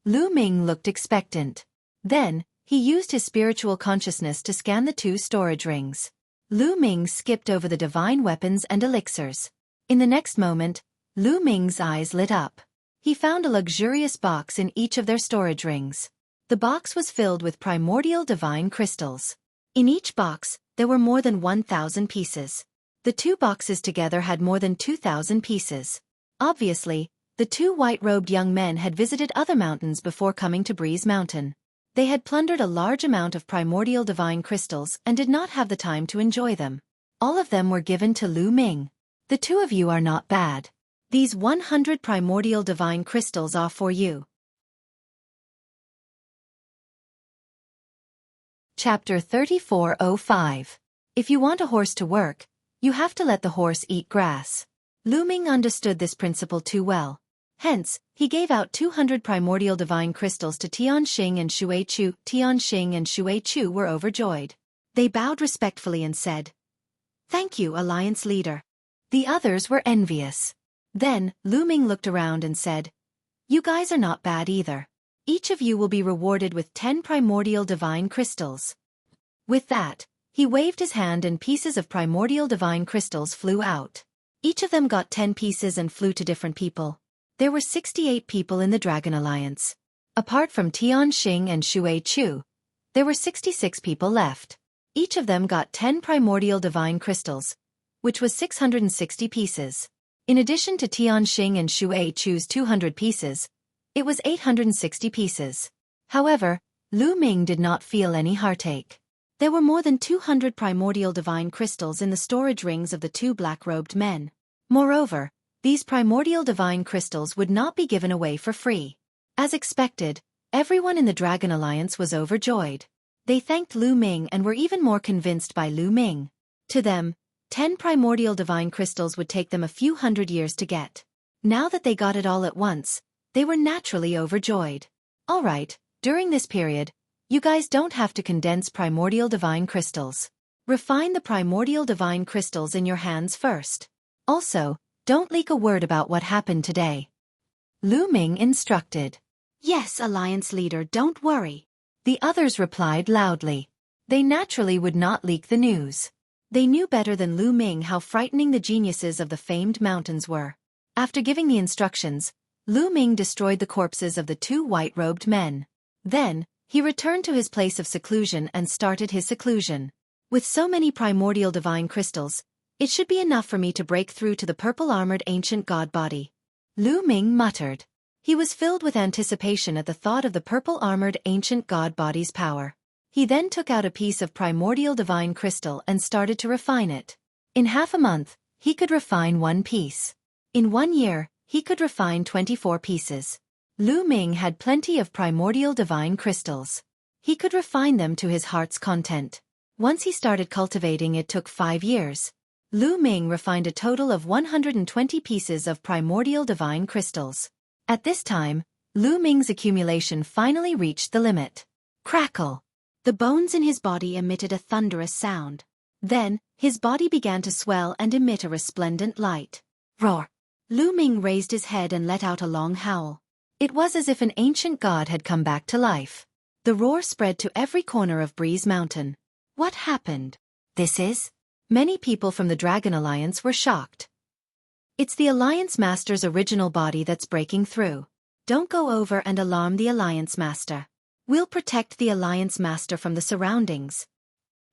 Lu Ming looked expectant. Then, he used his spiritual consciousness to scan the two storage rings. Lu Ming skipped over the divine weapons and elixirs. In the next moment, Lu Ming's eyes lit up. He found a luxurious box in each of their storage rings. The box was filled with primordial divine crystals. In each box, there were more than 1,000 pieces. The two boxes together had more than 2,000 pieces. Obviously, the two white-robed young men had visited other mountains before coming to Breeze Mountain. They had plundered a large amount of primordial divine crystals and did not have the time to enjoy them. All of them were given to Lu Ming. The two of you are not bad. These 100 primordial divine crystals are for you. Chapter 3405. If you want a horse to work, you have to let the horse eat grass. Lu Ming understood this principle too well. Hence, he gave out 200 primordial divine crystals to Tianxing and Xueqi. Tianxing and Xueqi were overjoyed. They bowed respectfully and said, "Thank you, Alliance Leader." The others were envious. Then, Lu Ming looked around and said, "You guys are not bad either. Each of you will be rewarded with 10 primordial divine crystals." With that, he waved his hand and pieces of primordial divine crystals flew out. Each of them got 10 pieces and flew to different people. There were 68 people in the Dragon Alliance. Apart from Tianxing and Xueqi, there were 66 people left. Each of them got 10 primordial divine crystals, which was 660 pieces. In addition to Tianxing and Xueqi's 200 pieces, it was 860 pieces. However, Lu Ming did not feel any heartache. There were more than 200 primordial divine crystals in the storage rings of the two black-robed men. Moreover, these primordial divine crystals would not be given away for free. As expected, everyone in the Dragon Alliance was overjoyed. They thanked Lu Ming and were even more convinced by Lu Ming. To them, 10 primordial divine crystals would take them a few hundred years to get. Now that they got it all at once, they were naturally overjoyed. Alright, during this period, you guys don't have to condense primordial divine crystals. Refine the primordial divine crystals in your hands first. Also, don't leak a word about what happened today. Lu Ming instructed. Yes, Alliance leader, don't worry. The others replied loudly. They naturally would not leak the news. They knew better than Lu Ming how frightening the geniuses of the famed mountains were. After giving the instructions, Lu Ming destroyed the corpses of the two white-robed men. Then, he returned to his place of seclusion and started his seclusion. With so many primordial divine crystals, it should be enough for me to break through to the purple-armored ancient god body. Lu Ming muttered. He was filled with anticipation at the thought of the purple-armored ancient god body's power. He then took out a piece of primordial divine crystal and started to refine it. In half a month, he could refine one piece. In 1 year, he could refine 24 pieces. Lu Ming had plenty of primordial divine crystals. He could refine them to his heart's content. Once he started cultivating, it took 5 years. Lu Ming refined a total of 120 pieces of primordial divine crystals. At this time, Lu Ming's accumulation finally reached the limit. Crackle! The bones in his body emitted a thunderous sound. Then, his body began to swell and emit a resplendent light. Roar! Lu Ming raised his head and let out a long howl. It was as if an ancient god had come back to life. The roar spread to every corner of Breeze Mountain. What happened? This is? Many people from the Dragon Alliance were shocked. It's the Alliance Master's original body that's breaking through. Don't go over and alarm the Alliance Master. We'll protect the Alliance Master from the surroundings.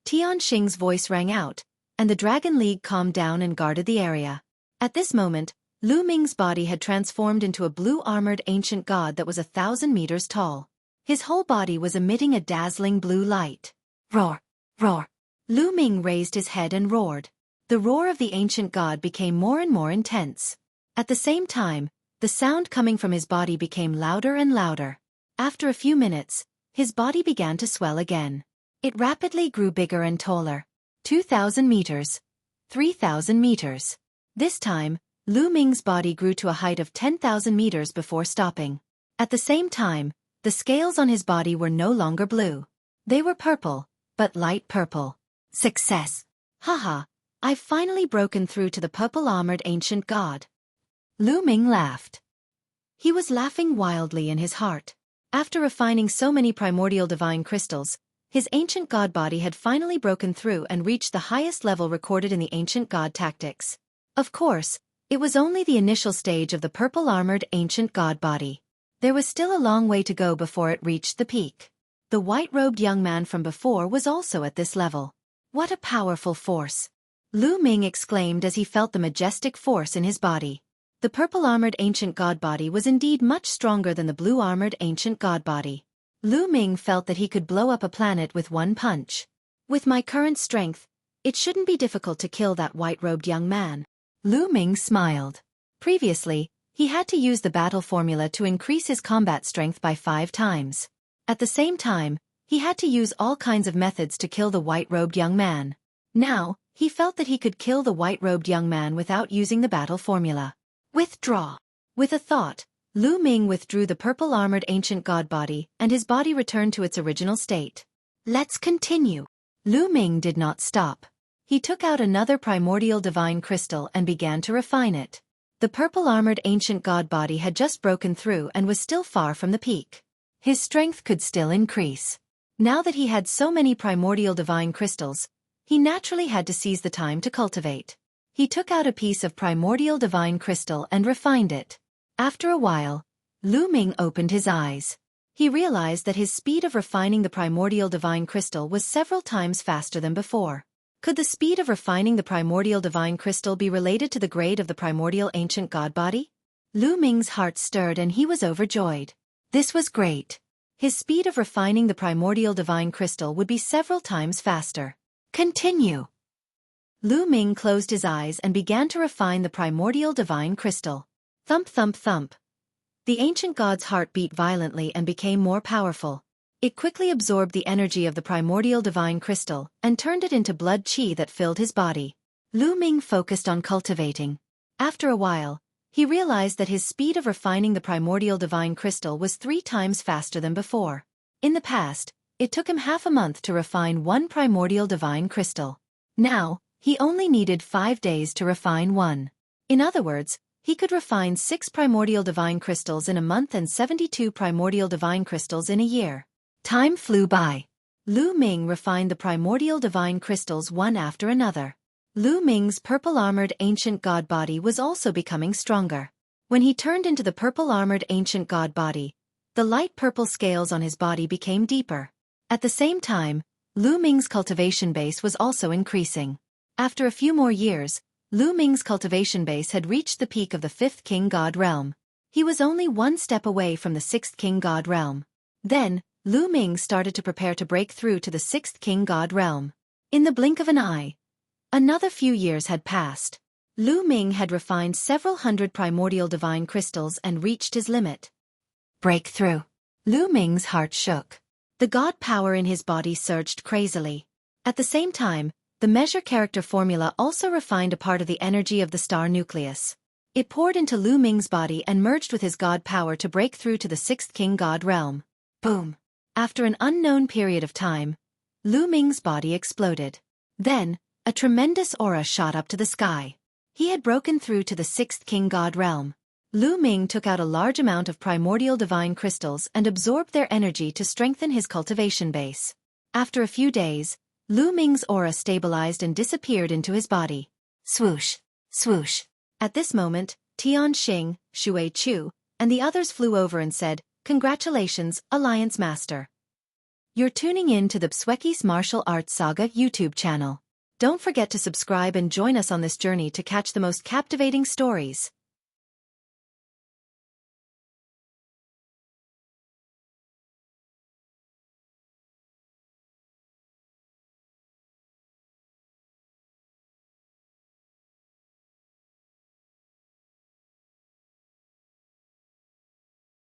Tian Xing's voice rang out, and the Dragon League calmed down and guarded the area. At this moment, Lu Ming's body had transformed into a blue-armored ancient god that was 1,000 meters tall. His whole body was emitting a dazzling blue light. Roar! Roar! Lu Ming raised his head and roared. The roar of the ancient god became more and more intense. At the same time, the sound coming from his body became louder and louder. After a few minutes, his body began to swell again. It rapidly grew bigger and taller. 2,000 meters. 3,000 meters. This time, Lu Ming's body grew to a height of 10,000 meters before stopping. At the same time, the scales on his body were no longer blue. They were purple, but light purple. Success! Haha, I've finally broken through to the purple-armored ancient god. Lu Ming laughed. He was laughing wildly in his heart. After refining so many primordial divine crystals, his ancient god body had finally broken through and reached the highest level recorded in the ancient god tactics. Of course, it was only the initial stage of the purple-armored ancient god body. There was still a long way to go before it reached the peak. The white-robed young man from before was also at this level. What a powerful force! Lu Ming exclaimed as he felt the majestic force in his body. The purple-armored ancient god body was indeed much stronger than the blue-armored ancient god body. Lu Ming felt that he could blow up a planet with one punch. With my current strength, it shouldn't be difficult to kill that white-robed young man. Lu Ming smiled. Previously, he had to use the battle formula to increase his combat strength by 5 times. At the same time, he had to use all kinds of methods to kill the white-robed young man. Now, he felt that he could kill the white-robed young man without using the battle formula. Withdraw. With a thought, Lu Ming withdrew the purple-armored ancient god body and his body returned to its original state. Let's continue. Lu Ming did not stop. He took out another primordial divine crystal and began to refine it. The purple-armored ancient god body had just broken through and was still far from the peak. His strength could still increase. Now that he had so many primordial divine crystals, he naturally had to seize the time to cultivate. He took out a piece of primordial divine crystal and refined it. After a while, Lu Ming opened his eyes. He realized that his speed of refining the primordial divine crystal was several times faster than before. Could the speed of refining the primordial divine crystal be related to the grade of the primordial ancient god body? Lu Ming's heart stirred and he was overjoyed. This was great. His speed of refining the primordial divine crystal would be several times faster. Continue. Lu Ming closed his eyes and began to refine the primordial divine crystal. Thump thump thump. The ancient god's heart beat violently and became more powerful. It quickly absorbed the energy of the primordial divine crystal and turned it into blood qi that filled his body. Lu Ming focused on cultivating. After a while, he realized that his speed of refining the primordial divine crystal was 3 times faster than before. In the past, it took him half a month to refine one primordial divine crystal. Now, he only needed 5 days to refine one. In other words, he could refine 6 primordial divine crystals in a month and 72 primordial divine crystals in a year. Time flew by. Lu Ming refined the primordial divine crystals one after another. Lu Ming's purple-armored ancient god body was also becoming stronger. When he turned into the purple-armored ancient god body, the light purple scales on his body became deeper. At the same time, Lu Ming's cultivation base was also increasing. After a few more years, Lu Ming's cultivation base had reached the peak of the 5th king god realm. He was only 1 step away from the 6th king god realm. Then, Lu Ming started to prepare to break through to the 6th king god realm. In the blink of an eye, another few years had passed. Lu Ming had refined several hundred primordial divine crystals and reached his limit. Breakthrough. Lu Ming's heart shook. The god power in his body surged crazily. At the same time, the measure character formula also refined a part of the energy of the star nucleus. It poured into Lu Ming's body and merged with his god power to break through to the 6th king god realm. Boom. After an unknown period of time, Lu Ming's body exploded. Then, a tremendous aura shot up to the sky. He had broken through to the 6th king god realm. Lu Ming took out a large amount of primordial divine crystals and absorbed their energy to strengthen his cultivation base. After a few days, Lu Ming's aura stabilized and disappeared into his body. Swoosh, swoosh. At this moment, Tian Xing, Xueqi, and the others flew over and said, "Congratulations, Alliance Master. You're tuning in to the Xueqi's Martial Arts Saga YouTube channel. Don't forget to subscribe and join us on this journey to catch the most captivating stories."